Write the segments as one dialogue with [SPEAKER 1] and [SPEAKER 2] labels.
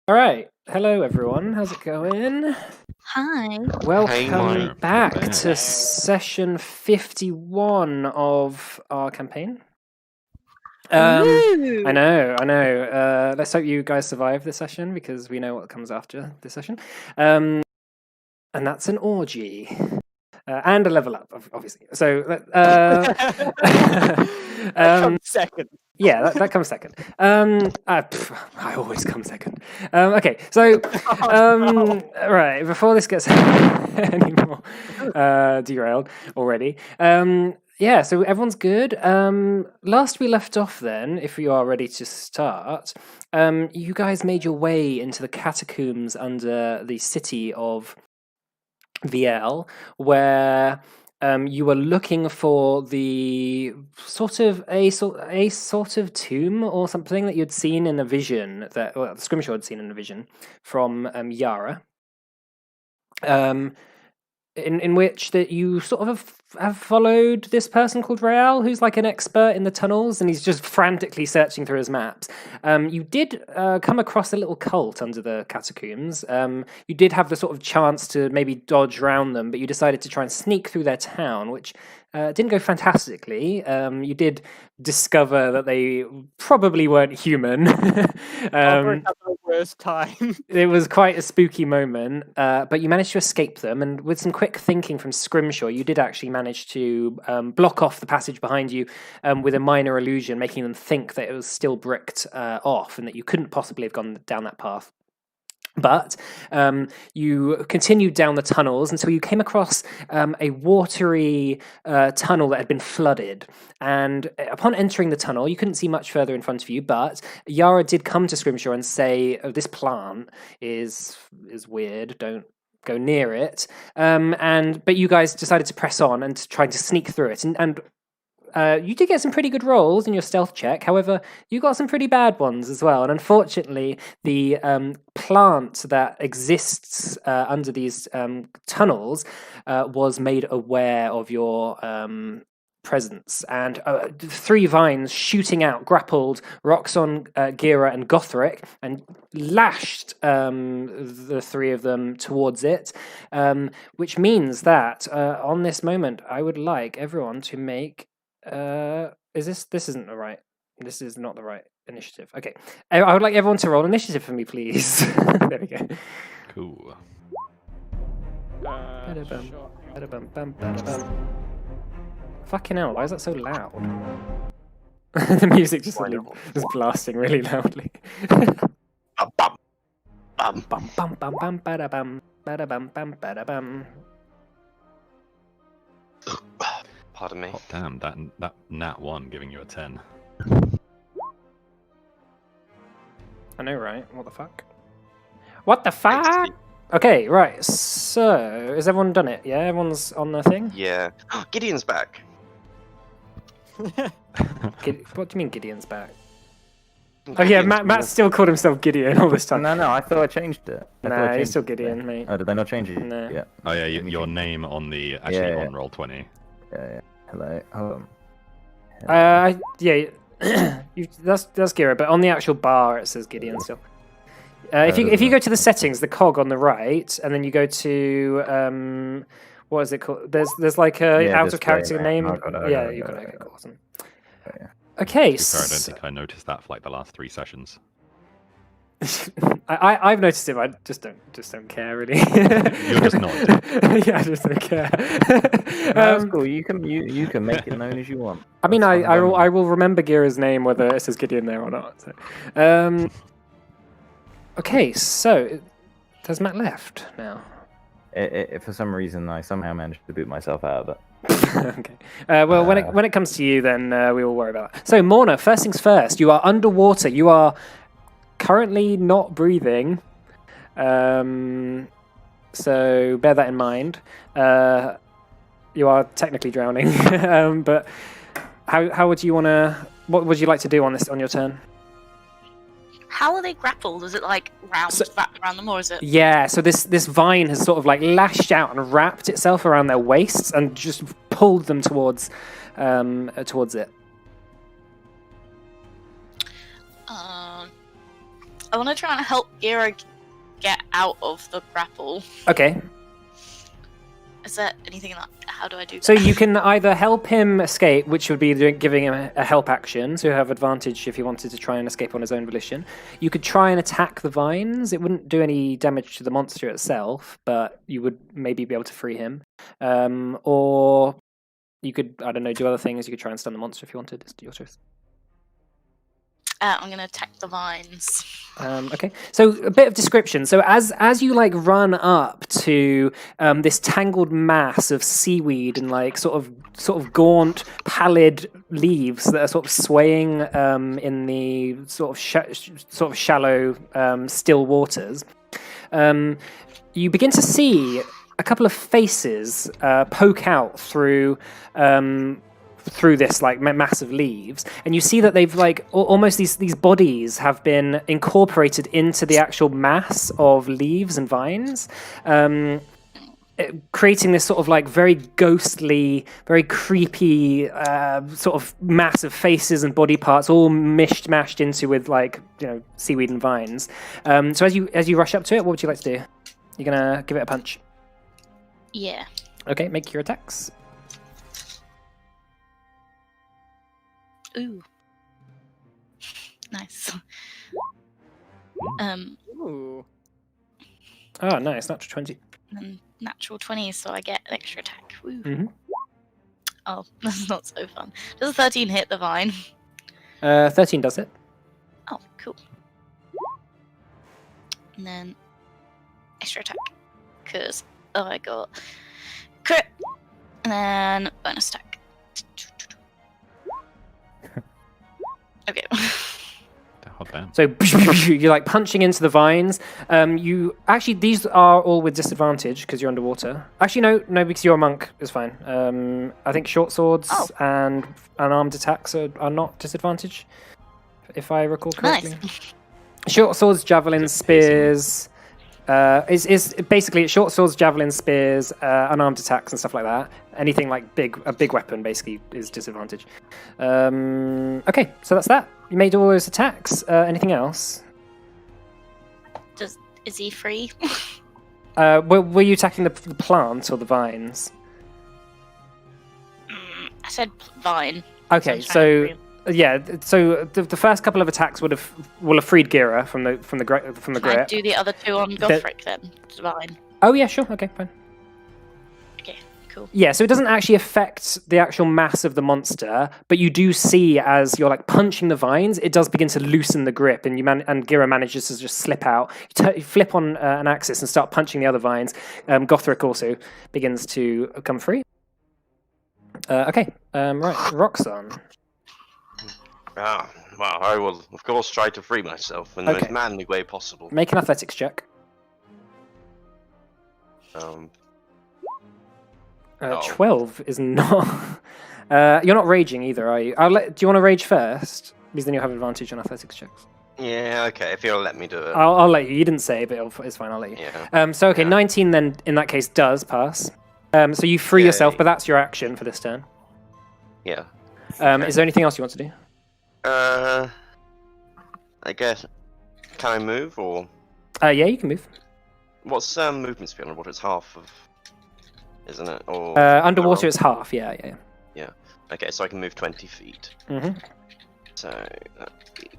[SPEAKER 1] All right. Hello, everyone. How's it going?
[SPEAKER 2] Hi.
[SPEAKER 1] Welcome
[SPEAKER 3] Mark.
[SPEAKER 1] back
[SPEAKER 3] Welcome
[SPEAKER 1] to
[SPEAKER 3] back.
[SPEAKER 1] session 51 of our campaign.
[SPEAKER 2] Ooh.
[SPEAKER 1] I know. Let's hope you guys survive this session because we know what comes after this session. And that's an orgy. And a level up, obviously. So,
[SPEAKER 4] That comes second.
[SPEAKER 1] yeah, that comes second. I always come second. Okay, so right before this gets any more derailed already. Yeah, so everyone's good. Last we left off, then, if you are ready to start, you guys made your way into the catacombs under the city of VL, where you were looking for the sort of a sort of tomb or something that you'd seen in a vision that the Scrimshaw had seen in a vision from Yara. In which that you sort of have followed this person called Rael, who's like an expert in the tunnels, and he's just frantically searching through his maps. You did come across a little cult under the catacombs. You did have the sort of chance to maybe dodge around them, but you decided to try and sneak through their town, which didn't go fantastically. You did discover that they probably weren't human.
[SPEAKER 4] The worst time.
[SPEAKER 1] It was quite a spooky moment, but you managed to escape them, and with some quick thinking from Scrimshaw, you did actually manage to block off the passage behind you with a minor illusion, making them think that it was still bricked off and that you couldn't possibly have gone down that path. But you continued down the tunnels until you came across a watery tunnel that had been flooded. And upon entering the tunnel, you couldn't see much further in front of you, but Yara did come to Scrimshaw and say, "Oh, this plant is weird. Don't go near it." But you guys decided to press on and trying to sneak through it. And you did get some pretty good rolls in your stealth check. However, you got some pretty bad ones as well. And unfortunately, the plant that exists under these tunnels was made aware of your presence. And 3 vines shooting out grappled Roxon, Gira, and Gothric and lashed the 3 of them towards it, which means that on this moment, I would like everyone to make... this isn't the right... This is not the right initiative. Okay. I would like everyone to roll initiative for me, please. There we go.
[SPEAKER 3] Cool.
[SPEAKER 1] Ba-da-bum,
[SPEAKER 4] Sure.
[SPEAKER 1] ba-da-bum, bum, ba-da-bum. Fucking hell, why is that so loud? The music just blasting really loudly.
[SPEAKER 3] Bum,
[SPEAKER 1] Bum bum bum bum ba-da-bum, ba-da-bum, bum, ba-da-bum.
[SPEAKER 3] Pardon me.
[SPEAKER 5] Oh, damn, that nat 1 giving you a 10.
[SPEAKER 1] I know, right? What the fuck? What the fuck? Okay, right. So, has everyone done it? Yeah, everyone's on the thing?
[SPEAKER 3] Yeah. Gideon's back.
[SPEAKER 1] What do you mean Gideon's back? Oh yeah, Matt still called himself Gideon all this time.
[SPEAKER 6] No, I thought I changed it.
[SPEAKER 1] Nah, he's still Gideon, mate.
[SPEAKER 6] Oh, did they not change it?
[SPEAKER 1] No.
[SPEAKER 6] Yeah.
[SPEAKER 5] Oh yeah, your name on the actually
[SPEAKER 6] Yeah.
[SPEAKER 5] on Roll20.
[SPEAKER 6] Yeah. Hello. Hold on.
[SPEAKER 1] Yeah, that's Gira, but on the actual bar it says Gideon still. If you go to the settings, the cog on the right, and then you go to what is it called? There's like a
[SPEAKER 6] Yeah,
[SPEAKER 1] out of character
[SPEAKER 6] display,
[SPEAKER 1] name.
[SPEAKER 6] right. I got it,
[SPEAKER 1] Yeah,
[SPEAKER 6] I
[SPEAKER 1] you
[SPEAKER 6] got
[SPEAKER 1] got
[SPEAKER 6] it.
[SPEAKER 1] it. Okay, awesome.
[SPEAKER 6] Yeah.
[SPEAKER 1] Okay.
[SPEAKER 5] To be fair, I don't think I noticed that for like the last 3 sessions.
[SPEAKER 1] I've noticed it. But I just don't care really.
[SPEAKER 5] You're just not.
[SPEAKER 1] Yeah, I just don't care.
[SPEAKER 6] That's cool. You can make it known as you want.
[SPEAKER 1] I mean,
[SPEAKER 6] That's fine
[SPEAKER 1] I
[SPEAKER 6] by me.
[SPEAKER 1] will remember Gira's name whether it says Gideon there or not. So. Okay, so there's Matt left now.
[SPEAKER 6] For some reason, I somehow managed to boot myself out of it.
[SPEAKER 1] Okay. Well, when it comes to you, then we will worry about that. So, Morna, first things first. You are underwater. You are currently not breathing. So bear that in mind. You are technically drowning. But how would you want to? What would you like to do on your turn?
[SPEAKER 2] How are they grappled? Is it like wrapped around them, or is it?
[SPEAKER 1] Yeah, so this vine has sort of like lashed out and wrapped itself around their waists and just pulled them towards it.
[SPEAKER 2] I want to try and help Gira get out of the grapple.
[SPEAKER 1] Okay.
[SPEAKER 2] Is there anything that? How do I do that?
[SPEAKER 1] So you can either help him escape, which would be giving him a help action, so you have advantage if he wanted to try and escape on his own volition. You could try and attack the vines. It wouldn't do any damage to the monster itself, but you would maybe be able to free him. Or you could, I don't know, do other things. You could try and stun the monster if you wanted. It's your choice.
[SPEAKER 2] I'm gonna attack the vines.
[SPEAKER 1] Okay, so a bit of description. So as you like run up to this tangled mass of seaweed and like sort of gaunt, pallid leaves that are sort of swaying in the sort of shallow, still waters, you begin to see a couple of faces poke out through this like mass of leaves, and you see that they've like almost these bodies have been incorporated into the actual mass of leaves and vines, creating this sort of like very ghostly, very creepy sort of mass of faces and body parts all mashed into with like, you know, seaweed and vines. So as you rush up to it, what would you like to do? You're gonna give it a punch.
[SPEAKER 2] Yeah.
[SPEAKER 1] Okay, make your attacks.
[SPEAKER 2] Ooh. Nice.
[SPEAKER 4] Ooh.
[SPEAKER 1] Oh, nice, natural 20.
[SPEAKER 2] Natural 20, so I get an extra attack. Woo.
[SPEAKER 1] Mhm.
[SPEAKER 2] Oh, that's not so fun. Does a 13 hit the vine?
[SPEAKER 1] 13 does it.
[SPEAKER 2] Oh, cool. And then extra attack, because I got crit, and then bonus attack. Okay.
[SPEAKER 5] Oh, damn.
[SPEAKER 1] So you're like punching into the vines. You actually, these are all with disadvantage because you're underwater. Actually, no, because you're a monk is fine. I think short swords and unarmed attacks are not disadvantage, if I recall correctly.
[SPEAKER 2] Nice.
[SPEAKER 1] Short swords, javelins, spears. Is basically short swords, javelins, spears, unarmed attacks, and stuff like that. Anything like a big weapon basically is disadvantage. Okay, so that's that. You made all those attacks. Anything else?
[SPEAKER 2] Is he free?
[SPEAKER 1] Were you attacking the plant or the vines?
[SPEAKER 2] I said vine.
[SPEAKER 1] Okay, so yeah, so the first couple of attacks will have freed Gira from the
[SPEAKER 2] Can I
[SPEAKER 1] grip.
[SPEAKER 2] do the other two on Gothric then? Vine.
[SPEAKER 1] Oh yeah, sure. Okay, fine.
[SPEAKER 2] Okay, cool.
[SPEAKER 1] Yeah, so it doesn't actually affect the actual mass of the monster, but you do see as you're like punching the vines, it does begin to loosen the grip, and and Gira manages to just slip out. You flip on an axis and start punching the other vines. Gothric also begins to come free. Okay, right, Roxanne.
[SPEAKER 3] Well, I will, of course, try to free myself in the most manly way possible.
[SPEAKER 1] Make an athletics check. 12 is not... you're not raging either, are you? Do you want to rage first? Because then you'll have advantage on athletics checks.
[SPEAKER 3] Yeah, okay, if you'll let me do it.
[SPEAKER 1] I'll let you. You didn't say, but it's fine, I'll let you.
[SPEAKER 3] Yeah.
[SPEAKER 1] So, okay, 19 then, in that case, does pass. So you free yourself, but that's your action for this turn.
[SPEAKER 3] Yeah.
[SPEAKER 1] Is there anything else you want to do?
[SPEAKER 3] I guess. Can I move, or
[SPEAKER 1] Yeah, you can move.
[SPEAKER 3] what's movement speed on water? It's half of, isn't it? Or
[SPEAKER 1] Underwater it's half, yeah.
[SPEAKER 3] okay, so I can move 20 feet.
[SPEAKER 1] Mm-hmm.
[SPEAKER 3] So that'd be...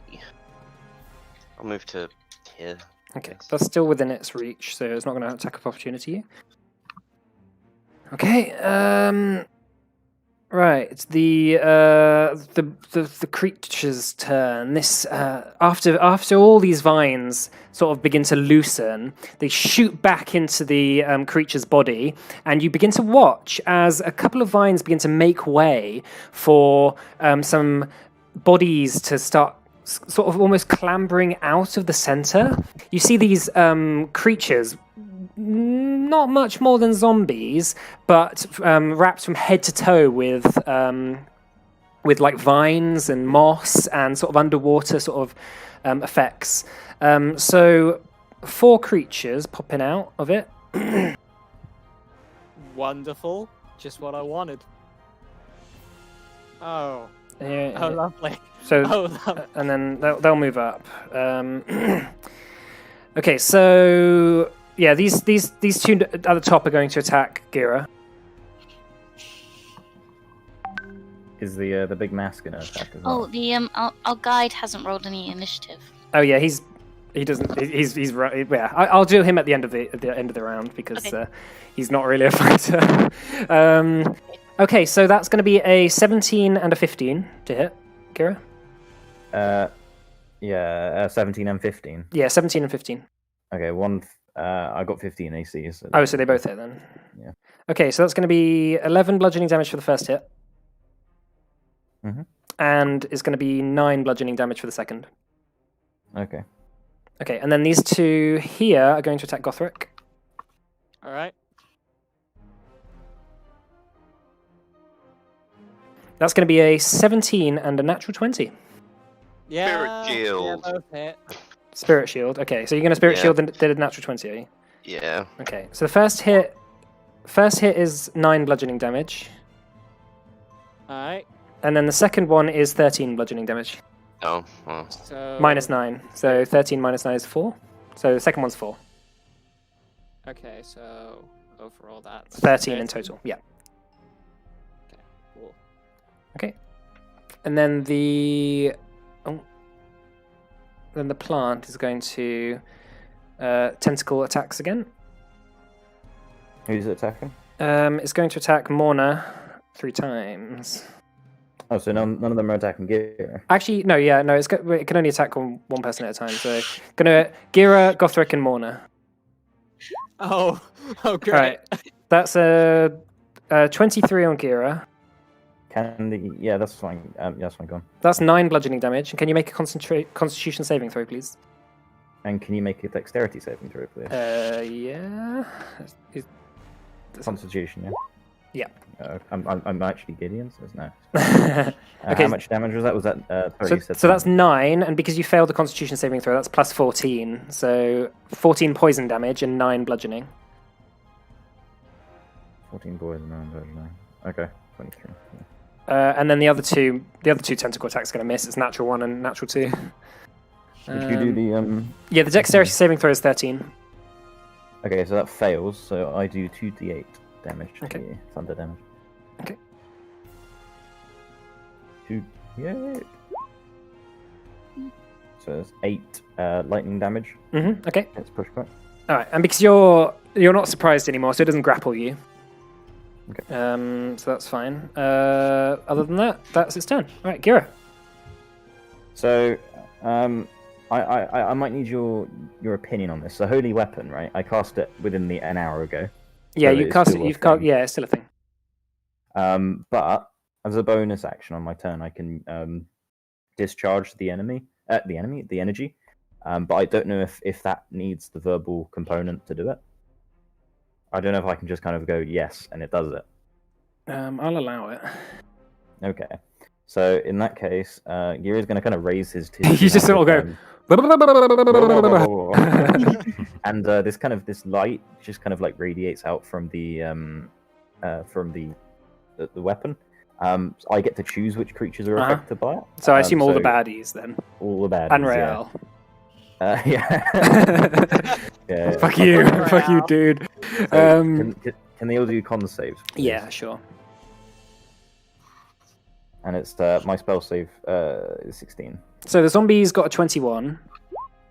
[SPEAKER 3] I'll move to here.
[SPEAKER 1] Okay, that's still within its reach, so it's not going to attack of opportunity. Okay, right, it's the creature's turn. This after all these vines sort of begin to loosen, they shoot back into the creature's body, and you begin to watch as a couple of vines begin to make way for some bodies to start sort of almost clambering out of the center. You see these creatures, not much more than zombies, but wrapped from head to toe with like vines and moss and sort of underwater sort of effects. So 4 creatures popping out of it.
[SPEAKER 4] Wonderful. Just what I wanted. Oh.
[SPEAKER 1] Yeah,
[SPEAKER 4] Oh, lovely.
[SPEAKER 1] So,
[SPEAKER 4] Oh, lovely.
[SPEAKER 1] and then they'll move up. Okay, so yeah, these two at the top are going to attack Gira.
[SPEAKER 6] Is the big mask gonna attack as well?
[SPEAKER 2] Oh, the our guide hasn't rolled any initiative.
[SPEAKER 1] Oh yeah, he's right. Yeah, I'll do him at the end of the round because
[SPEAKER 2] Okay.
[SPEAKER 1] He's not really a fighter. Okay, so that's going to be a 17 and a 15 to hit, Gira.
[SPEAKER 6] 17 and 15.
[SPEAKER 1] Yeah, 17 and 15.
[SPEAKER 6] Okay, I got 15 AC. So
[SPEAKER 1] Oh, so they both hit then.
[SPEAKER 6] Yeah.
[SPEAKER 1] Okay, so that's going to be 11 bludgeoning damage for the first hit.
[SPEAKER 6] Mhm.
[SPEAKER 1] And it's going to be 9 bludgeoning damage for the second.
[SPEAKER 6] Okay.
[SPEAKER 1] Okay, and then these two here are going to attack Gothric.
[SPEAKER 4] All right.
[SPEAKER 1] That's going to be a 17 and a natural 20.
[SPEAKER 4] Yeah.
[SPEAKER 3] Shield.
[SPEAKER 4] Yeah, both hit.
[SPEAKER 1] Spirit Shield. Okay, so you're going to Spirit
[SPEAKER 3] Yeah.
[SPEAKER 1] Shield the natural 20, are you?
[SPEAKER 3] Yeah.
[SPEAKER 1] Okay, so the first hit is 9 bludgeoning damage,
[SPEAKER 4] All right.
[SPEAKER 1] and then the second one is 13 bludgeoning damage.
[SPEAKER 3] Oh. Well.
[SPEAKER 4] So
[SPEAKER 1] Minus 9. So 13 minus 9 is 4. So the second one's 4.
[SPEAKER 4] Okay, so overall that's
[SPEAKER 1] 13 in total. Yeah.
[SPEAKER 4] Okay, cool.
[SPEAKER 1] Okay. And then the plant is going to tentacle attacks again.
[SPEAKER 6] Who's it attacking?
[SPEAKER 1] It's going to attack Morna 3 times.
[SPEAKER 6] Oh, so none of them are attacking Gira.
[SPEAKER 1] Actually, no, yeah, no, it can only attack one person at a time. So, gonna Gira, Gothric, and Morna.
[SPEAKER 4] Oh, great.
[SPEAKER 1] Right, that's a 23 on Gira.
[SPEAKER 6] Yeah, that's fine. That's fine. Go on.
[SPEAKER 1] That's 9 bludgeoning damage. And can you make a Constitution saving throw, please?
[SPEAKER 6] And can you make a dexterity saving throw, please?
[SPEAKER 1] Yeah.
[SPEAKER 6] Constitution, yeah.
[SPEAKER 1] Yeah.
[SPEAKER 6] I'm actually Gideon, so it's no.
[SPEAKER 1] Okay.
[SPEAKER 6] How much damage was that? Was that? Sorry,
[SPEAKER 1] So,
[SPEAKER 6] you said
[SPEAKER 1] so that's 9, and because you failed the Constitution saving throw, that's plus 14. So 14 poison damage and 9 bludgeoning.
[SPEAKER 6] 14 boys and 9 bludgeoning. Okay, 23.
[SPEAKER 1] And then the other two tentacle attacks are going to miss. It's natural 1 and natural 2.
[SPEAKER 6] Did you do the
[SPEAKER 1] Yeah, the dexterity saving throw is 13.
[SPEAKER 6] Okay, so that fails. So I do 2d8 damage.
[SPEAKER 1] Okay.
[SPEAKER 6] To the thunder damage.
[SPEAKER 1] Okay.
[SPEAKER 6] 2d8. So it's 8 lightning damage.
[SPEAKER 1] Mm-hmm. Okay.
[SPEAKER 6] Let's push back.
[SPEAKER 1] All right, and because you're not surprised anymore, so it doesn't grapple you.
[SPEAKER 6] Okay.
[SPEAKER 1] So that's fine. Other than that, that's its turn. All right, Gira.
[SPEAKER 6] So, I might need your opinion on this. So, holy weapon, right? I cast it within an hour ago.
[SPEAKER 1] Yeah,
[SPEAKER 6] So
[SPEAKER 1] you
[SPEAKER 6] it's
[SPEAKER 1] cast
[SPEAKER 6] still
[SPEAKER 1] it.
[SPEAKER 6] a
[SPEAKER 1] You've cast.
[SPEAKER 6] thing.
[SPEAKER 1] Yeah, it's still a thing.
[SPEAKER 6] But as a bonus action on my turn, I can discharge the energy. But I don't know if that needs the verbal component to do it. I don't know if I can just kind of go yes and it does it.
[SPEAKER 1] I'll allow it.
[SPEAKER 6] Okay. So in that case, Giri's going to kind of raise his two.
[SPEAKER 1] You just sort of go.
[SPEAKER 6] And this light just kind of like radiates out from the weapon. So I get to choose which creatures are affected by it.
[SPEAKER 1] So I assume all the baddies then.
[SPEAKER 6] All the baddies.
[SPEAKER 1] And Rael.
[SPEAKER 6] Yeah. Yeah.
[SPEAKER 1] Fuck you, fuck you, dude.
[SPEAKER 6] So can they all do con saves? Please?
[SPEAKER 1] Yeah, sure.
[SPEAKER 6] And it's my spell save is 16.
[SPEAKER 1] So the zombies got a 21.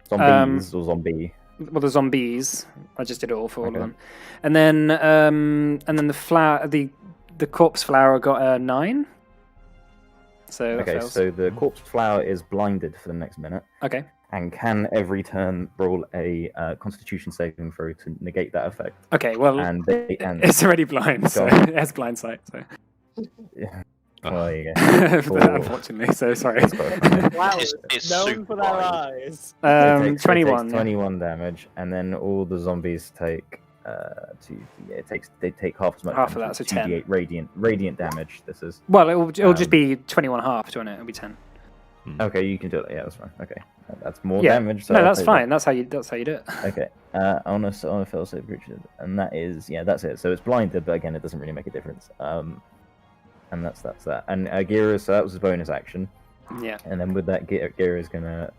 [SPEAKER 6] Zombies or zombie?
[SPEAKER 1] Well, the zombies. I just did it all for all of
[SPEAKER 6] Okay.
[SPEAKER 1] them. And then the flower, the corpse flower got a 9. So that
[SPEAKER 6] Okay,
[SPEAKER 1] fails.
[SPEAKER 6] so the corpse flower is blinded for the next minute
[SPEAKER 1] Okay.
[SPEAKER 6] and can every turn roll a Constitution saving throw to negate that effect.
[SPEAKER 1] Okay. Well,
[SPEAKER 6] And
[SPEAKER 1] it's already blind, so
[SPEAKER 6] Go on.
[SPEAKER 1] it has blind sight. So
[SPEAKER 6] yeah. Well, there you go. Cool.
[SPEAKER 1] unfortunately, so sorry.
[SPEAKER 6] That's quite funny.
[SPEAKER 4] Wow,
[SPEAKER 3] It's
[SPEAKER 4] known
[SPEAKER 3] super
[SPEAKER 4] for their
[SPEAKER 3] blind.
[SPEAKER 4] eyes.
[SPEAKER 6] It takes
[SPEAKER 1] 21.
[SPEAKER 6] 21 damage, and then all the zombies take they take half as much.
[SPEAKER 1] Half of
[SPEAKER 6] damage,
[SPEAKER 1] that, so 10.
[SPEAKER 6] 2d8 radiant damage. This is
[SPEAKER 1] Well, it'll just
[SPEAKER 6] Um,
[SPEAKER 1] be 21 and a half, won't it? It'll be 10.
[SPEAKER 6] okay. You can do it. Yeah, that's fine. Okay, that's more
[SPEAKER 1] Yeah.
[SPEAKER 6] damage. So
[SPEAKER 1] No,
[SPEAKER 6] I'll
[SPEAKER 1] that's
[SPEAKER 6] take
[SPEAKER 1] fine. That's how you do it.
[SPEAKER 6] that. Okay, on a fail save creature, and that is that's it. So it's blinded, but again, it doesn't really make a difference. And that's that. And Gira, so that was his bonus action.
[SPEAKER 1] Yeah.
[SPEAKER 6] And then with that, Gira is gonna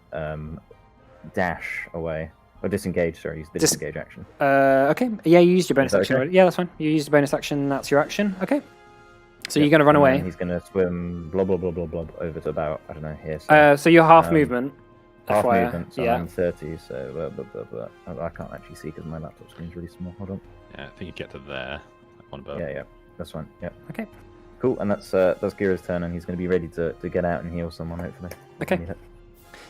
[SPEAKER 6] dash away. Or disengage, sorry, use the disengage action.
[SPEAKER 1] Okay. Yeah, you used your bonus
[SPEAKER 6] Is that
[SPEAKER 1] action
[SPEAKER 6] okay?
[SPEAKER 1] already. Yeah, that's fine. You used a bonus action. That's your action. Okay. So you're going to run
[SPEAKER 6] And then
[SPEAKER 1] away.
[SPEAKER 6] He's going to swim blah blah blah blah blah over to about, I don't know, here.
[SPEAKER 1] So you're half
[SPEAKER 6] um,
[SPEAKER 1] movement.
[SPEAKER 6] half
[SPEAKER 1] FYI.
[SPEAKER 6] movement, so
[SPEAKER 1] Yeah.
[SPEAKER 6] I'm 30, so I can't actually see because my laptop screen's really small. Hold on.
[SPEAKER 5] Yeah, I think you get to there. One above.
[SPEAKER 6] Yeah, that's fine. Yeah.
[SPEAKER 1] Okay.
[SPEAKER 6] Cool, and that's Gira's turn, and he's going to be ready to get out and heal someone, hopefully.
[SPEAKER 1] Okay.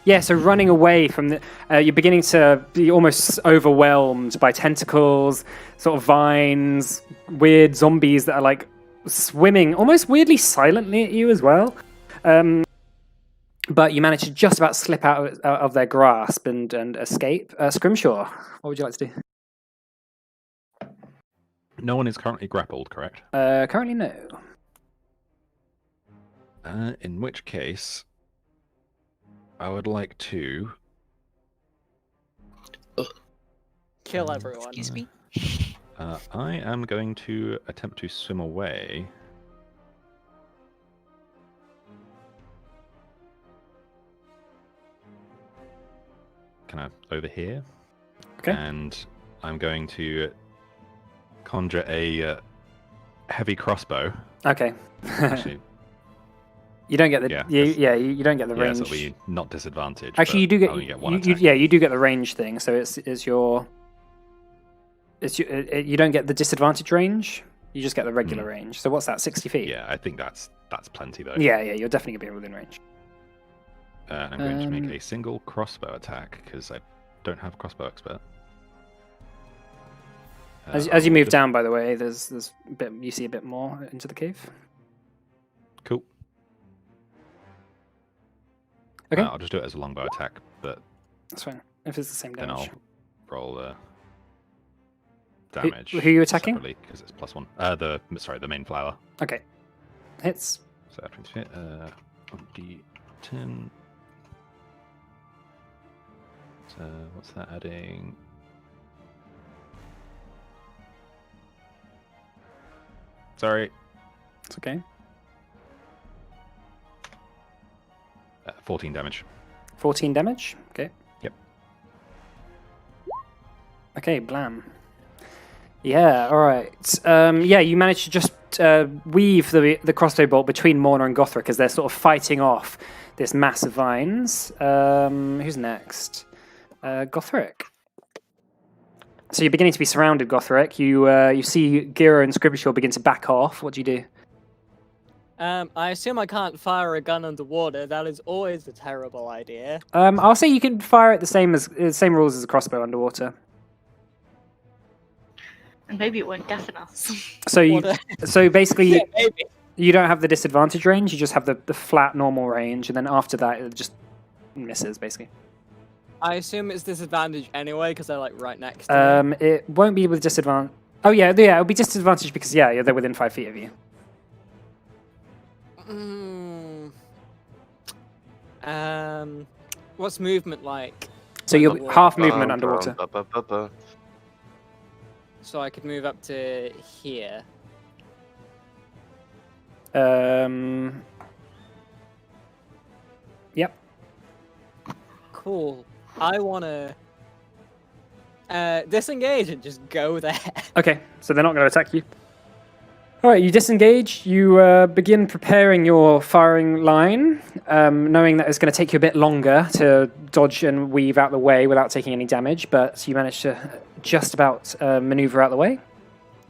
[SPEAKER 1] Yeah, so running away from the... you're beginning to be almost overwhelmed by tentacles, sort of vines, weird zombies that are like swimming almost weirdly silently at you as well. But you manage to just about slip out of their grasp and escape. Scrimshaw, what would you like to do?
[SPEAKER 5] No one is currently grappled, correct?
[SPEAKER 1] Currently, no.
[SPEAKER 5] In which case, I would like to...
[SPEAKER 4] Kill everyone.
[SPEAKER 2] Excuse me.
[SPEAKER 5] I am going to attempt to swim away. Kind of over here.
[SPEAKER 1] Okay.
[SPEAKER 5] And I'm going to conjure a heavy crossbow.
[SPEAKER 1] Okay.
[SPEAKER 5] Actually,
[SPEAKER 1] You don't get the
[SPEAKER 5] Yeah,
[SPEAKER 1] you don't get the
[SPEAKER 5] yeah,
[SPEAKER 1] range.
[SPEAKER 5] so it'll be not disadvantage.
[SPEAKER 1] Actually, you
[SPEAKER 5] but
[SPEAKER 1] do
[SPEAKER 5] I only
[SPEAKER 1] get
[SPEAKER 5] one
[SPEAKER 1] you,
[SPEAKER 5] attack.
[SPEAKER 1] yeah, you do get the range thing. So you don't get the disadvantage range. You just get the regular range. So what's that? 60 feet.
[SPEAKER 5] Yeah, I think that's plenty though.
[SPEAKER 1] Yeah, you're definitely gonna be within range.
[SPEAKER 5] I'm going to make a single crossbow attack because I don't have crossbow expert.
[SPEAKER 1] As you move down, by the way, there's a bit, you see a bit more into the cave.
[SPEAKER 5] Cool.
[SPEAKER 1] Okay.
[SPEAKER 5] I'll just do it as a longbow attack, but
[SPEAKER 1] That's fine. If it's the same
[SPEAKER 5] then
[SPEAKER 1] damage.
[SPEAKER 5] I'll roll damage.
[SPEAKER 1] Who are you attacking?
[SPEAKER 5] Because it's +1. The main flower.
[SPEAKER 1] Okay. Hits.
[SPEAKER 5] So that brings it. 1d10. So what's that adding? Sorry.
[SPEAKER 1] It's okay.
[SPEAKER 5] 14 damage.
[SPEAKER 1] 14 damage. Okay.
[SPEAKER 5] Yep.
[SPEAKER 1] Okay, blam. Yeah, all right. Yeah, you managed to just weave the crossbow bolt between Morna and Gothric as they're sort of fighting off this mass of vines. Who's next? Gothric. So you're beginning to be surrounded, Gothric. You see Gira and Scribishaw begin to back off. What do you do?
[SPEAKER 4] I assume I can't fire a gun underwater. That is always a terrible idea.
[SPEAKER 1] I'll say you can fire it the same rules as a crossbow underwater.
[SPEAKER 2] And maybe it won't deafen us.
[SPEAKER 1] So basically,
[SPEAKER 4] Yeah, maybe.
[SPEAKER 1] you don't have the disadvantage range. You just have the flat normal range, and then after that, it just misses basically.
[SPEAKER 4] I assume it's disadvantage anyway because they're like right next to me.
[SPEAKER 1] It won't be with disadvantage. Oh yeah, it'll be disadvantage because they're within 5 feet of you.
[SPEAKER 4] What's movement like?
[SPEAKER 1] So you're
[SPEAKER 4] Underwater.
[SPEAKER 1] half movement underwater.
[SPEAKER 4] So I could move up to here.
[SPEAKER 1] Yep.
[SPEAKER 4] Cool. I wanna disengage and just go there.
[SPEAKER 1] Okay, so they're not going to attack you. All right, you disengage. You begin preparing your firing line, knowing that it's going to take you a bit longer to dodge and weave out the way without taking any damage, but you manage to just about maneuver out the way.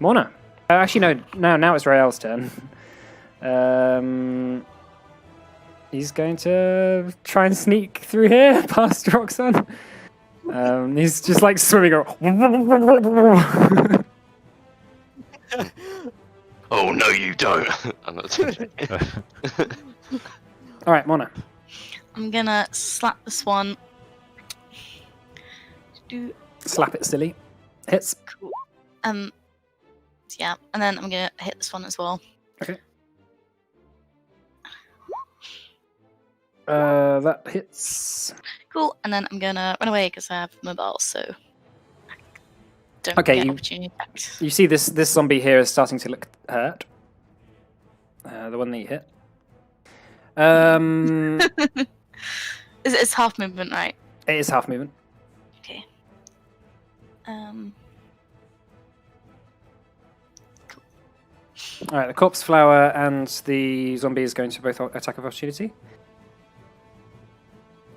[SPEAKER 1] Morna. Actually, no. Now it's Rael's turn. He's going to try and sneak through here past Roxanne. He's just like swimming around.
[SPEAKER 3] Oh no, you don't. I'm not
[SPEAKER 1] All right, Mona.
[SPEAKER 2] I'm gonna slap this one.
[SPEAKER 1] Slap it, silly. Hits.
[SPEAKER 2] Cool. Yeah, and then I'm gonna hit this one as well.
[SPEAKER 1] Okay. That hits.
[SPEAKER 2] Cool, and then I'm gonna run away because I have mobile, so I don't
[SPEAKER 1] Okay,
[SPEAKER 2] get
[SPEAKER 1] you-
[SPEAKER 2] opportunity attacks.
[SPEAKER 1] You see this zombie here is starting to look hurt. The one that you hit.
[SPEAKER 2] It's half movement, right?
[SPEAKER 1] It is half movement.
[SPEAKER 2] Okay.
[SPEAKER 1] All right, the corpse flower and the zombie is going to both attack of opportunity.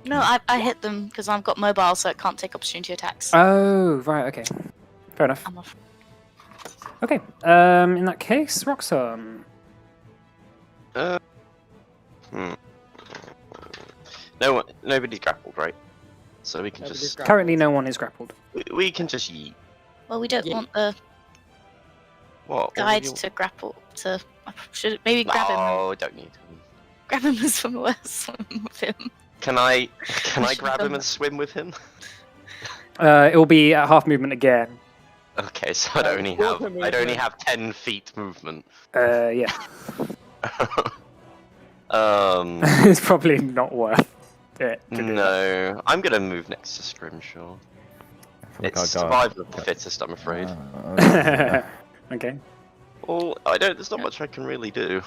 [SPEAKER 2] No, I hit them because I've got mobile, so it can't take opportunity attacks.
[SPEAKER 1] Oh, right, okay. Fair enough.
[SPEAKER 2] I'm off.
[SPEAKER 1] Okay, in that case, Roxanne.
[SPEAKER 3] Nobody's grappled, right? So we can
[SPEAKER 4] Nobody's
[SPEAKER 3] just
[SPEAKER 4] grappled.
[SPEAKER 1] Currently, no one is grappled.
[SPEAKER 3] we can just yeet.
[SPEAKER 2] Well, we don't
[SPEAKER 4] Yeah.
[SPEAKER 2] want the
[SPEAKER 3] What?
[SPEAKER 2] guide to grapple. To should maybe grab him.
[SPEAKER 3] Oh, don't need him.
[SPEAKER 2] Grab him and swim with him.
[SPEAKER 3] Can I
[SPEAKER 2] should've
[SPEAKER 3] grab
[SPEAKER 2] done
[SPEAKER 3] him and
[SPEAKER 2] that.
[SPEAKER 3] swim with him?
[SPEAKER 1] It will be at half movement again.
[SPEAKER 3] Okay, so I'd only have 10 feet movement.
[SPEAKER 1] Yeah. It's probably not worth it. to do that.
[SPEAKER 3] No, I'm gonna move next to Scrimshaw.
[SPEAKER 6] I feel like
[SPEAKER 3] It's
[SPEAKER 6] I got-
[SPEAKER 3] survival of the fittest, I'm afraid.
[SPEAKER 1] Okay.
[SPEAKER 3] Well, there's not much I can really do.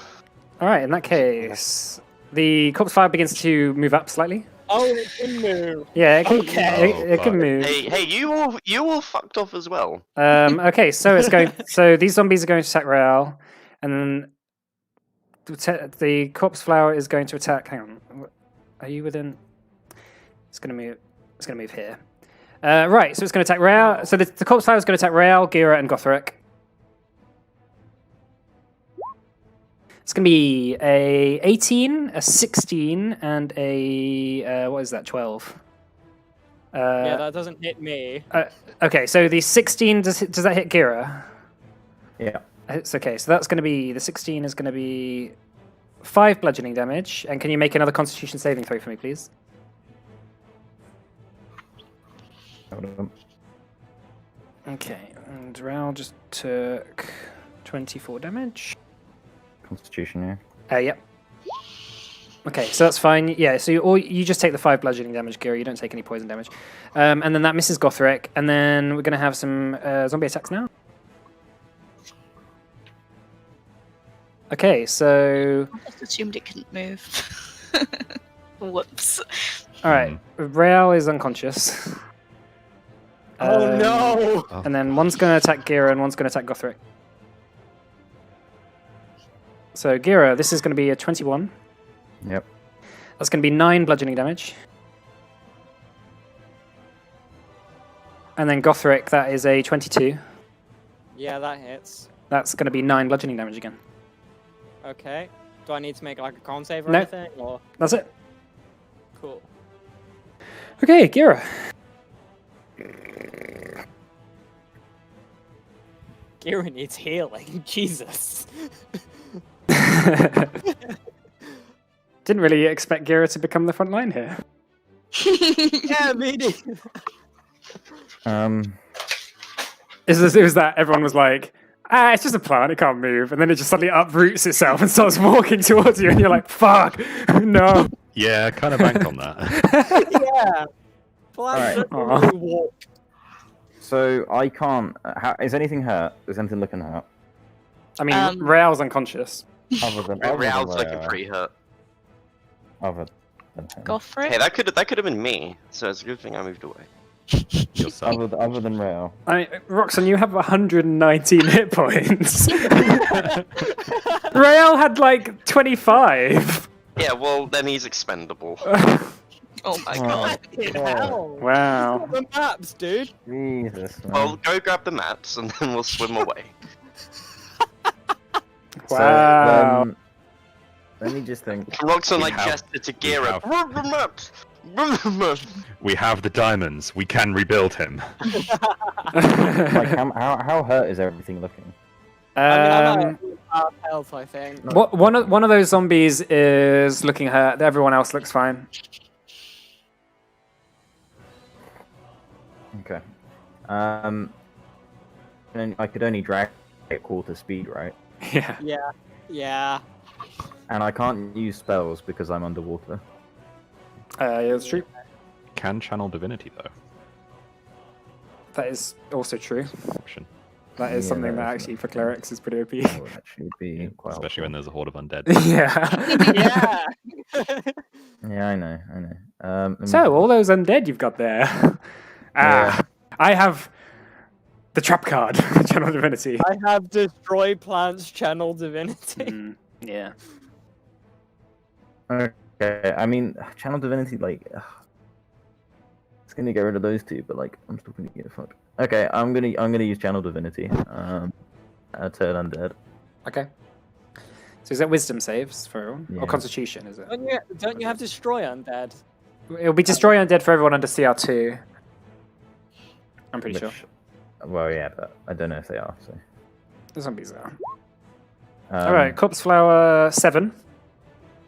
[SPEAKER 1] All right, in that case, the corpse fire begins to move up slightly.
[SPEAKER 4] Oh, it can move.
[SPEAKER 1] Yeah, it can,
[SPEAKER 4] Okay.
[SPEAKER 1] it can move.
[SPEAKER 3] Hey, you all fucked off as well.
[SPEAKER 1] Okay, so it's going. So these zombies are going to attack Rael, and then the corpse flower is going to attack. Hang on, are you within? It's going to move. It's going to move here. Right, so it's going to attack Rael. So the corpse flower is going to attack Rael, Gira, and Gothric. It's going to be a 18, a 16, and a what is that? 12.
[SPEAKER 4] Yeah, that doesn't hit me.
[SPEAKER 1] Okay, so the 16 does that hit Gira?
[SPEAKER 6] Yeah.
[SPEAKER 1] It's okay. So that's going to be the 16 is going to be 5 bludgeoning damage. And can you make another Constitution saving throw for me, please?
[SPEAKER 6] Hold on.
[SPEAKER 1] Okay, and Rael just took 24 damage.
[SPEAKER 6] Constitution, yeah.
[SPEAKER 1] Yep. Okay, so that's fine. Yeah, so you just take the 5 bludgeoning damage, Gira. You don't take any poison damage. And then that misses Gothric. And then we're going to have some zombie attacks now. Okay, so...
[SPEAKER 2] I just assumed it couldn't move. Whoops.
[SPEAKER 1] All right, Rael is unconscious.
[SPEAKER 4] Oh no!
[SPEAKER 1] And then one's going to attack Gira and one's going to attack Gothric. So Gira, this is going to be a 21.
[SPEAKER 6] Yep.
[SPEAKER 1] That's going to be 9 bludgeoning damage. And then Gothric, that is a 22.
[SPEAKER 4] Yeah, that hits.
[SPEAKER 1] That's going to be 9 bludgeoning damage again.
[SPEAKER 4] Okay. Do I need to make like a con save or
[SPEAKER 1] No.
[SPEAKER 4] anything? Or
[SPEAKER 1] That's it.
[SPEAKER 4] cool.
[SPEAKER 1] Okay, Gira.
[SPEAKER 4] Gira needs healing. Jesus.
[SPEAKER 1] Didn't really expect Gira to become the front line here.
[SPEAKER 4] Yeah, me neither.
[SPEAKER 1] It was that everyone was like, it's just a plant, it can't move. And then it just suddenly uproots itself and starts walking towards you, and you're like, fuck, no.
[SPEAKER 5] Yeah, I kind of banked on that.
[SPEAKER 4] Yeah.
[SPEAKER 6] Alright.
[SPEAKER 4] Plants don't really walk.
[SPEAKER 6] So I can't. Is anything hurt? Is anything looking hurt?
[SPEAKER 1] I mean, Rael's unconscious.
[SPEAKER 6] Other than
[SPEAKER 3] Real's looking
[SPEAKER 6] Rhea,
[SPEAKER 3] pretty hurt.
[SPEAKER 6] Other than him.
[SPEAKER 2] Go for it.
[SPEAKER 3] Hey, that could have been me. So it's a good thing I moved away.
[SPEAKER 5] Yourself.
[SPEAKER 6] Other than Rael.
[SPEAKER 1] I mean, Roxanne, you have 119 hit points. Rael had like 25.
[SPEAKER 3] Yeah, well then he's expendable.
[SPEAKER 2] Oh my
[SPEAKER 6] Oh.
[SPEAKER 2] god.
[SPEAKER 4] Fucking
[SPEAKER 6] God.
[SPEAKER 4] hell.
[SPEAKER 1] Wow.
[SPEAKER 4] The maps, dude.
[SPEAKER 6] Jesus. Man.
[SPEAKER 3] Well, go grab the maps and then we'll swim away.
[SPEAKER 6] So,
[SPEAKER 1] Wow.
[SPEAKER 6] let me just think.
[SPEAKER 3] Roxanne
[SPEAKER 5] We
[SPEAKER 3] like
[SPEAKER 5] have-
[SPEAKER 3] gestured to
[SPEAKER 5] we
[SPEAKER 3] Gira.
[SPEAKER 5] have-
[SPEAKER 3] Grab the maps. Grab the maps.
[SPEAKER 5] We have the diamonds. We can rebuild him.
[SPEAKER 6] Like, how hurt is everything looking?
[SPEAKER 4] I mean, I'm
[SPEAKER 1] Um,
[SPEAKER 4] at half health, I think.
[SPEAKER 1] one of those zombies is looking hurt. Everyone else looks fine.
[SPEAKER 6] Okay. And I could only drag at quarter speed, right?
[SPEAKER 1] Yeah.
[SPEAKER 4] Yeah. Yeah.
[SPEAKER 6] And I can't use spells because I'm underwater.
[SPEAKER 1] Yeah, that's true.
[SPEAKER 5] Can channel divinity though.
[SPEAKER 1] That is also true.
[SPEAKER 5] Option.
[SPEAKER 1] That is
[SPEAKER 6] Yeah,
[SPEAKER 1] something
[SPEAKER 6] that
[SPEAKER 1] that
[SPEAKER 6] is
[SPEAKER 1] actually for clerics is pretty OP.
[SPEAKER 6] That would actually be quite
[SPEAKER 5] Especially when
[SPEAKER 6] helpful.
[SPEAKER 5] there's a horde of undead.
[SPEAKER 1] Yeah.
[SPEAKER 4] Yeah.
[SPEAKER 6] Yeah, I know. let me-
[SPEAKER 1] So all those undead you've got there.
[SPEAKER 6] Yeah.
[SPEAKER 1] I have The trap card, Channel Divinity.
[SPEAKER 4] I have Destroy Plants Channel Divinity.
[SPEAKER 1] Yeah.
[SPEAKER 6] Okay, I mean, Channel Divinity, like, it's gonna get rid of those two, but like, I'm still gonna get fucked. Okay, I'm gonna use Channel Divinity. Turn undead.
[SPEAKER 1] Okay. So is that Wisdom saves for everyone?
[SPEAKER 6] Yeah.
[SPEAKER 1] Or Constitution, is it?
[SPEAKER 4] Don't you have Destroy Undead?
[SPEAKER 1] It'll be Destroy Undead for everyone under CR2. I'm pretty sure.
[SPEAKER 6] Which, well, yeah, but I don't know if they are. So.
[SPEAKER 1] The zombies are.
[SPEAKER 6] Um,
[SPEAKER 1] Alright, Corpse Flower 7.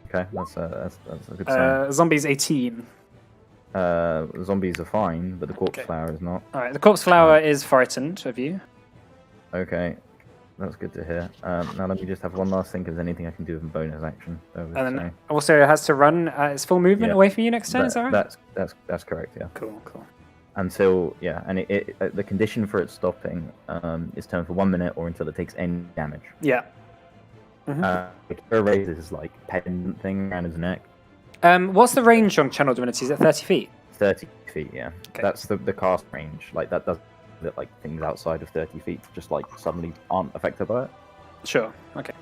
[SPEAKER 6] Okay, that's a good sign.
[SPEAKER 1] Zombies 18.
[SPEAKER 6] Zombies are fine, but the corpse
[SPEAKER 1] Okay.
[SPEAKER 6] flower is not.
[SPEAKER 1] Alright, the Corpse Flower is frightened of you.
[SPEAKER 6] Okay, that's good to hear. Now let me just have one last think. If there's anything I can do with a bonus action.
[SPEAKER 1] And then also it has to run its full movement
[SPEAKER 6] Yeah.
[SPEAKER 1] away from you next turn, is that right?
[SPEAKER 6] That's correct. Yeah.
[SPEAKER 1] Cool, cool.
[SPEAKER 6] Until and the condition for it stopping is turned for 1 minute or until it takes any damage.
[SPEAKER 1] Yeah.
[SPEAKER 6] It raises his like pendant thing around his neck.
[SPEAKER 1] What's the range on Channel Divinity? Is it 30 feet?
[SPEAKER 6] 30 feet, yeah.
[SPEAKER 1] Okay.
[SPEAKER 6] That's the cast range. Like that does that like things outside of 30 feet just like suddenly aren't affected by it.
[SPEAKER 1] Sure, okay.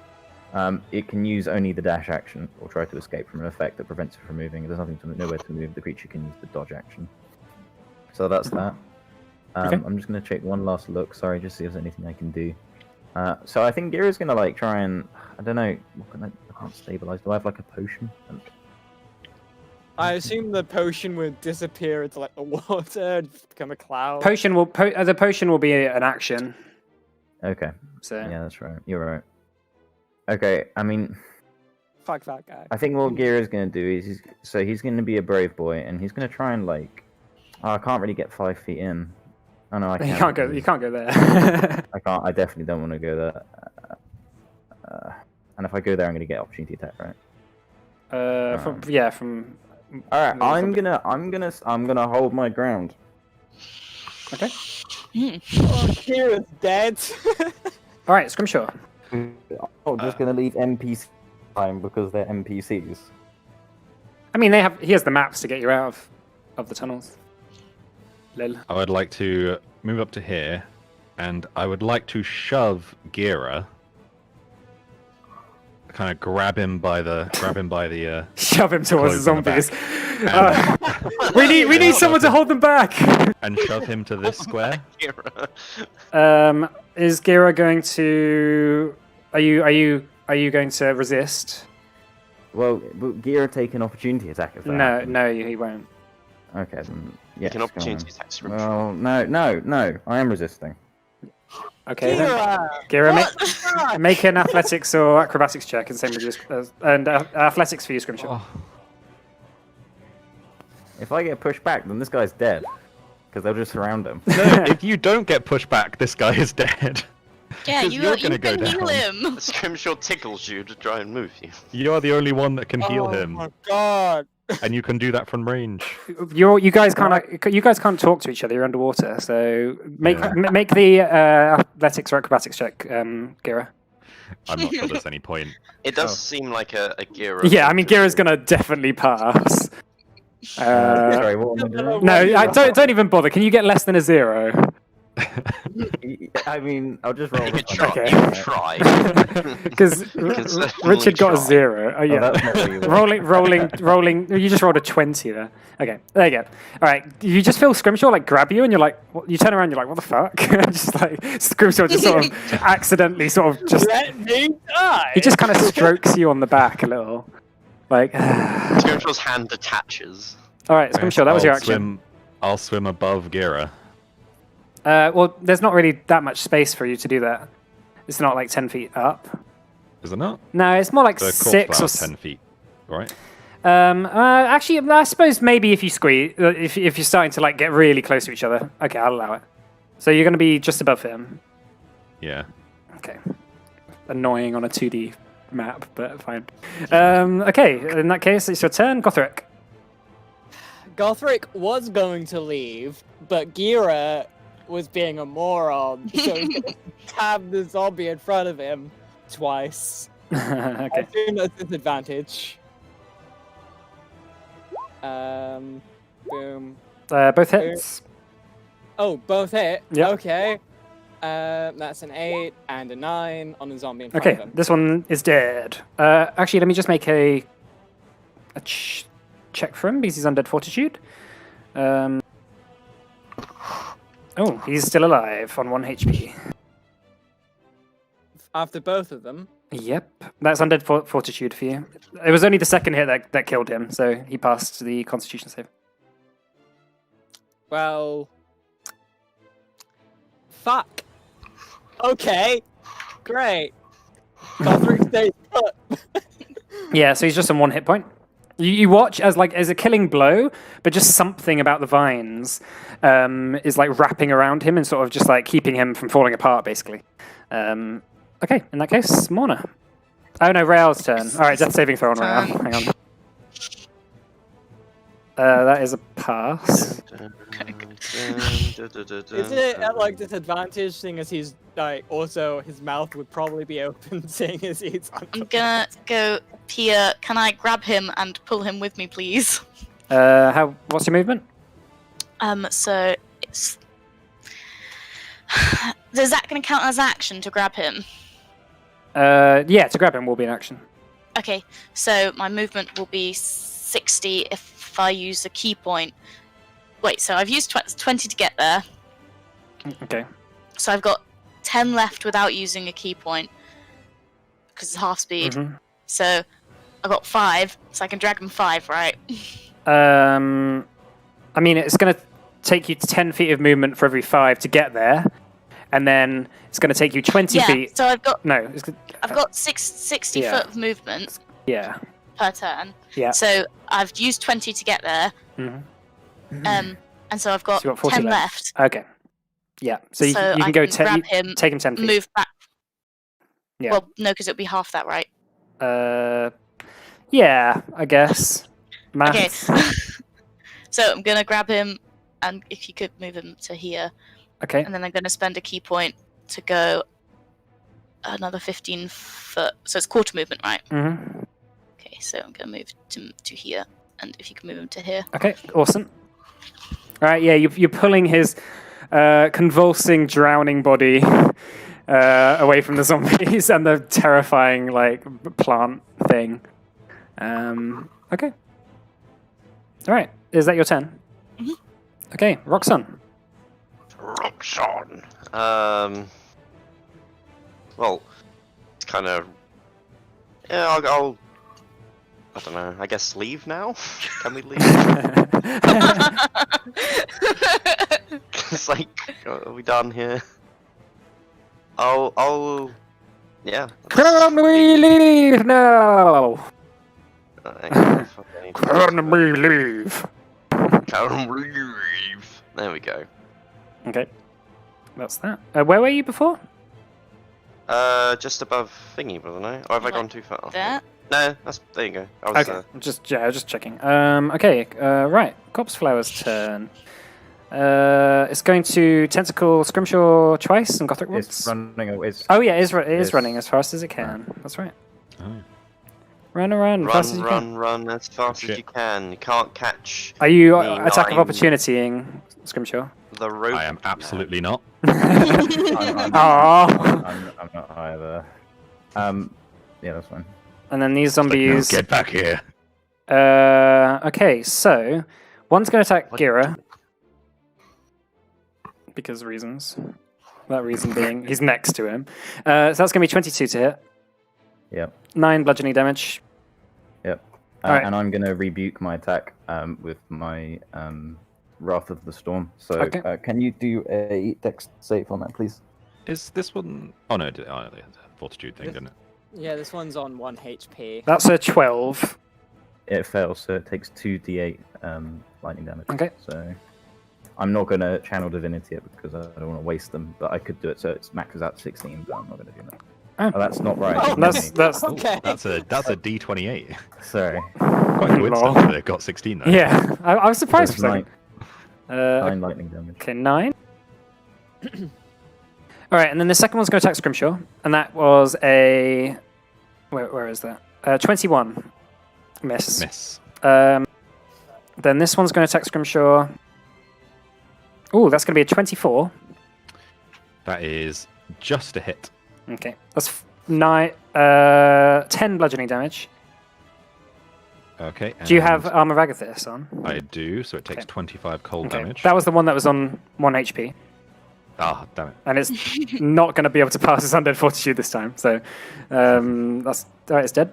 [SPEAKER 6] It can use only the dash action or try to escape from an effect that prevents it from moving. There's nowhere to move. The creature can use the dodge action. So that's that.
[SPEAKER 1] Okay.
[SPEAKER 6] I'm just gonna check one last look. Sorry, just see if there's anything I can do. So I think Gira's gonna like try and I don't know. I can't stabilize. Do I have like a potion?
[SPEAKER 4] I assume the potion would disappear into like the water and become a cloud.
[SPEAKER 1] The potion will be an action.
[SPEAKER 6] Okay.
[SPEAKER 1] So
[SPEAKER 6] Yeah, that's right. You're right. Okay. I mean,
[SPEAKER 4] Fuck that guy.
[SPEAKER 6] I think what Gira's gonna do is he's gonna be a brave boy and he's gonna try and like. Oh, I can't really get 5 feet in. Oh no, I can't.
[SPEAKER 1] You can't go there.
[SPEAKER 6] I can't. I definitely don't want to go there. And if I go there, I'm gonna get opportunity attack, right?
[SPEAKER 1] From
[SPEAKER 6] All right,
[SPEAKER 1] No,
[SPEAKER 6] I'm gonna hold my ground.
[SPEAKER 1] Okay.
[SPEAKER 4] Oh, Kira's dead.
[SPEAKER 1] All right, Scrimshaw.
[SPEAKER 6] I'm just gonna leave NPC time because they're NPCs.
[SPEAKER 1] I mean, he has the maps to get you out of the tunnels. Lil.
[SPEAKER 5] I would like to move up to here, and I would like to shove Gira. Kind of grab him by the
[SPEAKER 1] Shove him towards the
[SPEAKER 5] clothes in the
[SPEAKER 1] zombies. We need someone to hold them back.
[SPEAKER 5] and shove him to this square.
[SPEAKER 1] Is Gira going to? Are you going to resist?
[SPEAKER 6] Well, Gira take an opportunity attack if that
[SPEAKER 1] No,
[SPEAKER 6] happens.
[SPEAKER 1] no, he won't.
[SPEAKER 6] Okay, then
[SPEAKER 3] You
[SPEAKER 6] yes,
[SPEAKER 3] can
[SPEAKER 6] go
[SPEAKER 3] opportunity
[SPEAKER 6] on.
[SPEAKER 3] attack Scrimshaw.
[SPEAKER 6] Well, no. I am resisting.
[SPEAKER 1] Okay, then.
[SPEAKER 4] Kira!
[SPEAKER 1] Gira,
[SPEAKER 4] What the fuck?
[SPEAKER 1] make an athletics or acrobatics check, and same with you, and athletics for you, Scrimshaw.
[SPEAKER 5] Oh,
[SPEAKER 6] If I get pushed back, then this guy's dead because they'll just surround him.
[SPEAKER 5] no, if you don't get pushed back, this guy is dead.
[SPEAKER 2] Yeah,
[SPEAKER 5] 'Cause
[SPEAKER 2] you
[SPEAKER 5] you're
[SPEAKER 2] you
[SPEAKER 5] gonna go
[SPEAKER 2] can heal
[SPEAKER 5] down.
[SPEAKER 2] him.
[SPEAKER 3] Scrimshaw tickles you to try and move you.
[SPEAKER 5] You are the only one that can heal
[SPEAKER 4] Oh
[SPEAKER 5] him,
[SPEAKER 4] my god.
[SPEAKER 5] and you can do that from range.
[SPEAKER 1] You guys can't talk to each other. You're underwater, so make the athletics or acrobatics check, Gira.
[SPEAKER 5] I'm not sure there's any point.
[SPEAKER 3] It does
[SPEAKER 6] Oh.
[SPEAKER 3] seem like a Gira.
[SPEAKER 1] Yeah, I mean Gira's gonna definitely pass.
[SPEAKER 6] Sorry, what am I doing?
[SPEAKER 1] No, don't even bother. Can you get less than a 0?
[SPEAKER 6] I mean, I'll just roll.
[SPEAKER 3] You could try.
[SPEAKER 1] Okay.
[SPEAKER 3] You could try.
[SPEAKER 1] Because
[SPEAKER 3] can certainly
[SPEAKER 1] Richard got a
[SPEAKER 3] try.
[SPEAKER 1] 0. Oh
[SPEAKER 6] Oh,
[SPEAKER 1] yeah.
[SPEAKER 6] that's not what you want.
[SPEAKER 1] rolling. You just rolled a 20 there. Okay, there you go. All right, you just feel Scrimshaw like grab you, and you're like, you turn around, you're like, what the fuck? Just like Scrimshaw just sort of accidentally sort of just.
[SPEAKER 4] Let me die!
[SPEAKER 1] He just kind of strokes you on the back a little, like.
[SPEAKER 3] Scrimshaw's hand detaches.
[SPEAKER 1] All right, Scrimshaw, that was your action.
[SPEAKER 5] I'll swim above Gira.
[SPEAKER 1] Well, there's not really that much space for you to do that. It's not like 10 feet up.
[SPEAKER 5] Is it not?
[SPEAKER 1] No, it's more like
[SPEAKER 5] The corpse
[SPEAKER 1] 6 or
[SPEAKER 5] flower's 10 feet, right?
[SPEAKER 1] Actually, I suppose maybe if you squeeze, if you're starting to like get really close to each other, okay, I'll allow it. So you're going to be just above him.
[SPEAKER 5] Yeah.
[SPEAKER 1] Okay. Annoying on a 2D map, but fine. Okay, in that case, it's your turn, Gothric.
[SPEAKER 4] Gothric was going to leave, but Gira was being a moron, so he's gonna stab the zombie in front of him twice.
[SPEAKER 1] Okay.
[SPEAKER 4] I assume that's disadvantage. Boom.
[SPEAKER 1] Both hits.
[SPEAKER 4] Oh, both hit?
[SPEAKER 1] Yep.
[SPEAKER 4] Okay. That's an 8 and a 9 on a zombie in front
[SPEAKER 1] Okay,
[SPEAKER 4] of him.
[SPEAKER 1] this one is dead. Actually, let me just make a check for him because he's undead fortitude. Oh, he's still alive on 1 HP.
[SPEAKER 4] After both of them.
[SPEAKER 1] Yep, that's undead fortitude for you. It was only the second hit that killed him, so he passed the Constitution save.
[SPEAKER 4] Well, fuck. Okay, great. Gothric stays put.
[SPEAKER 1] Yeah, so he's just on 1 hit point. You watch as a killing blow, but just something about the vines is like wrapping around him and sort of just like keeping him from falling apart, basically. Okay, in that case, Morna. Oh no, Rael's turn. All right, death saving throw on Rael. Hang on. That is a pass.
[SPEAKER 4] Is it at like disadvantage, seeing as he's like also his mouth would probably be open, seeing as he's.
[SPEAKER 2] I'm gonna go here. Can I grab him and pull him with me, please?
[SPEAKER 1] What's your movement?
[SPEAKER 2] So it's. Is that going to count as action to grab him?
[SPEAKER 1] Yeah, to grab him will be an action.
[SPEAKER 2] Okay, so my movement will be 60 if I use a key point. Wait, so I've used 20 to get there.
[SPEAKER 1] Okay.
[SPEAKER 2] So I've got 10 left without using a key point because it's half speed.
[SPEAKER 1] Mhm.
[SPEAKER 2] So I got 5, so I can drag him 5, right?
[SPEAKER 1] I mean, it's going to take you 10 feet of movement for every 5 to get there, and then it's going to take you 20
[SPEAKER 2] yeah.
[SPEAKER 1] feet.
[SPEAKER 2] So I've got
[SPEAKER 1] No,
[SPEAKER 2] I've got 60
[SPEAKER 1] yeah.
[SPEAKER 2] foot of movement
[SPEAKER 1] yeah.
[SPEAKER 2] per turn.
[SPEAKER 1] Yeah.
[SPEAKER 2] So I've used 20 to get there.
[SPEAKER 1] Mhm.
[SPEAKER 2] And so I've got,
[SPEAKER 1] So you've got 40
[SPEAKER 2] 10
[SPEAKER 1] left.
[SPEAKER 2] left.
[SPEAKER 1] Okay. Yeah. So you
[SPEAKER 2] So
[SPEAKER 1] can
[SPEAKER 2] I
[SPEAKER 1] go
[SPEAKER 2] can grab him,
[SPEAKER 1] take him 10 feet.
[SPEAKER 2] move back.
[SPEAKER 1] Yeah.
[SPEAKER 2] Well, no, because it would be half that, right?
[SPEAKER 1] Yeah, I guess. Maths.
[SPEAKER 2] Okay. So I'm gonna grab him, and if you could move him to here,
[SPEAKER 1] Okay.
[SPEAKER 2] and then I'm gonna spend a key point to go another 15 foot. So it's quarter movement, right?
[SPEAKER 1] Mm-hmm.
[SPEAKER 2] Okay, so I'm gonna move to here, and if you can move him to here.
[SPEAKER 1] Okay, awesome. All right, yeah, you're pulling his convulsing, drowning body away from the zombies and the terrifying, like, plant thing. Okay. All right, is that your turn?
[SPEAKER 2] Mhm.
[SPEAKER 1] Okay, Roxanne.
[SPEAKER 3] Roxanne. Well, it's kind of. Yeah, I'll. I don't know. I guess leave now. Can we leave? It's like, are we done here? I'll. Yeah.
[SPEAKER 1] Can we leave now? Can we leave?
[SPEAKER 3] Can we leave? There we go.
[SPEAKER 1] Okay, that's that. Where were you before?
[SPEAKER 3] Just above thingy, wasn't I? Or have I
[SPEAKER 2] Like
[SPEAKER 3] gone too far?
[SPEAKER 2] There.
[SPEAKER 3] No, there you go. I was,
[SPEAKER 1] Okay, just checking. Okay, right. Corpse Flower's turn. It's going to tentacle Scrimshaw twice and Gothric once.
[SPEAKER 6] It's running away.
[SPEAKER 1] Oh yeah, it is
[SPEAKER 6] It's-
[SPEAKER 1] running as fast as it can. That's right.
[SPEAKER 5] Oh.
[SPEAKER 1] Run, fast as you can.
[SPEAKER 3] run as fast
[SPEAKER 5] Shit.
[SPEAKER 3] as you can. You can't catch
[SPEAKER 1] Are you
[SPEAKER 3] Me
[SPEAKER 1] attack of
[SPEAKER 3] nine.
[SPEAKER 1] opportunitying Scrimshaw?
[SPEAKER 3] the rope.
[SPEAKER 5] I am absolutely not.
[SPEAKER 1] Aww.
[SPEAKER 6] I'm not either. Yeah, that's fine.
[SPEAKER 1] And then these
[SPEAKER 5] It's like, no,
[SPEAKER 1] zombies.
[SPEAKER 5] get back here.
[SPEAKER 1] Okay, so one's going to attack
[SPEAKER 3] What-
[SPEAKER 1] Gira because reasons. That reason being he's next to him. So that's going to be 22 to hit.
[SPEAKER 6] Yep.
[SPEAKER 1] 9 bludgeoning damage.
[SPEAKER 6] Yep.
[SPEAKER 1] Alright.
[SPEAKER 6] And I'm going to rebuke my attack with my Wrath of the Storm. So
[SPEAKER 1] Okay.
[SPEAKER 6] can you do a dex save on that, please?
[SPEAKER 5] Is this one? Oh no, the fortitude thing, didn't it?
[SPEAKER 4] Yeah, this one's on 1 HP.
[SPEAKER 1] That's a 12.
[SPEAKER 6] It fails, so it takes 2d8 lightning damage.
[SPEAKER 1] Okay.
[SPEAKER 6] So I'm not going to channel divinity it because I don't want to waste them, but I could do it so it maxes out 16, but I'm not going to do that.
[SPEAKER 1] Oh.
[SPEAKER 6] Oh, that's not right.
[SPEAKER 4] Oh,
[SPEAKER 1] That's
[SPEAKER 5] Ooh,
[SPEAKER 4] Okay.
[SPEAKER 5] that's a D28.
[SPEAKER 6] Sorry.
[SPEAKER 5] Quite coincident
[SPEAKER 1] Lol.
[SPEAKER 5] that it got 16 though.
[SPEAKER 1] yeah. I was
[SPEAKER 6] So
[SPEAKER 1] surprised
[SPEAKER 6] it's
[SPEAKER 1] for a second.
[SPEAKER 6] 9 lightning damage.
[SPEAKER 1] Okay, 9. All right, and then the second one's going to attack Scrimshaw, and that was a where is that? 21. Miss.
[SPEAKER 5] Miss.
[SPEAKER 1] Then this one's going to attack Scrimshaw. Oh, that's going to be a 24.
[SPEAKER 5] That is just a hit.
[SPEAKER 1] Okay, that's 10 bludgeoning damage.
[SPEAKER 5] Okay.
[SPEAKER 1] Do you
[SPEAKER 5] and
[SPEAKER 1] have Armor of Agathis on?
[SPEAKER 5] I do, so it takes
[SPEAKER 1] Okay.
[SPEAKER 5] 25 cold
[SPEAKER 1] Okay,
[SPEAKER 5] damage.
[SPEAKER 1] that was the one that was on 1 HP,
[SPEAKER 5] Ah, damn it.
[SPEAKER 1] and it's not going to be able to pass its Undead Fortitude this time. So that's alright. It's dead.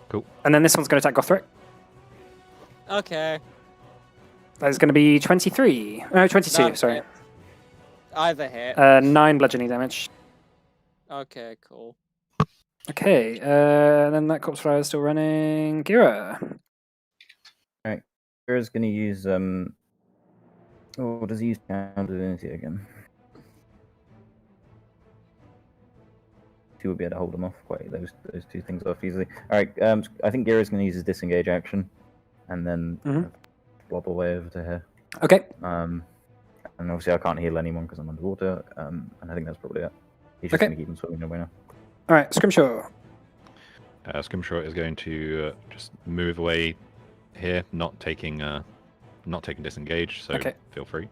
[SPEAKER 5] Cool.
[SPEAKER 1] And then this one's going to attack Gothric.
[SPEAKER 4] Okay.
[SPEAKER 1] That is going to be 23. No, 22.
[SPEAKER 4] That's
[SPEAKER 1] Sorry.
[SPEAKER 4] it. Either hit.
[SPEAKER 1] 9 bludgeoning damage.
[SPEAKER 4] Okay, cool.
[SPEAKER 1] Okay, then that Corpse Flower is still running. Gira.
[SPEAKER 6] Kira's gonna use Oh, does he use Counter Divinity again? He will be able to hold him off quite those two things off easily. Alright, I think Gira's gonna use his disengage action and then
[SPEAKER 1] Mhm.
[SPEAKER 6] blob away over to here.
[SPEAKER 1] Okay.
[SPEAKER 6] And obviously I can't heal anyone because I'm underwater, and I think that's probably it. He's just
[SPEAKER 1] Okay.
[SPEAKER 6] gonna keep him swimming away now.
[SPEAKER 1] Alright, Scrimshaw.
[SPEAKER 5] Scrimshaw is going to just move away here, not taking disengage, so
[SPEAKER 1] Okay.
[SPEAKER 5] feel free.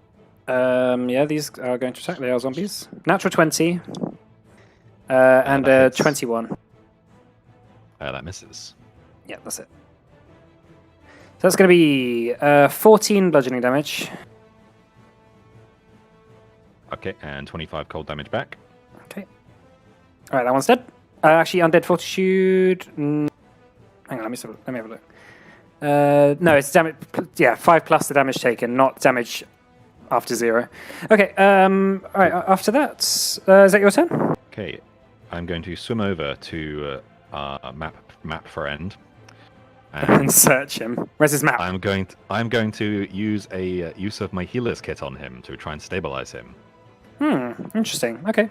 [SPEAKER 1] Yeah, these are going to attack. They are zombies. Natural 20. And
[SPEAKER 5] that hits.
[SPEAKER 1] 21.
[SPEAKER 5] That misses.
[SPEAKER 1] Yeah, that's it. So that's going to be 14 bludgeoning damage.
[SPEAKER 5] Okay, and 25 cold damage back.
[SPEAKER 1] Okay. Alright, that one's dead. Actually, Undead Fortitude. Hang on, let me have a look. No, it's damage. Yeah, 5 plus the damage taken, not damage after 0. Okay. Alright. After that, is that your turn?
[SPEAKER 5] Okay, I'm going to swim over to our map friend,
[SPEAKER 1] And
[SPEAKER 5] and
[SPEAKER 1] search him. Where's his map?
[SPEAKER 5] I'm going to use a use of my healer's kit on him to try and stabilize him,
[SPEAKER 1] Interesting. Okay.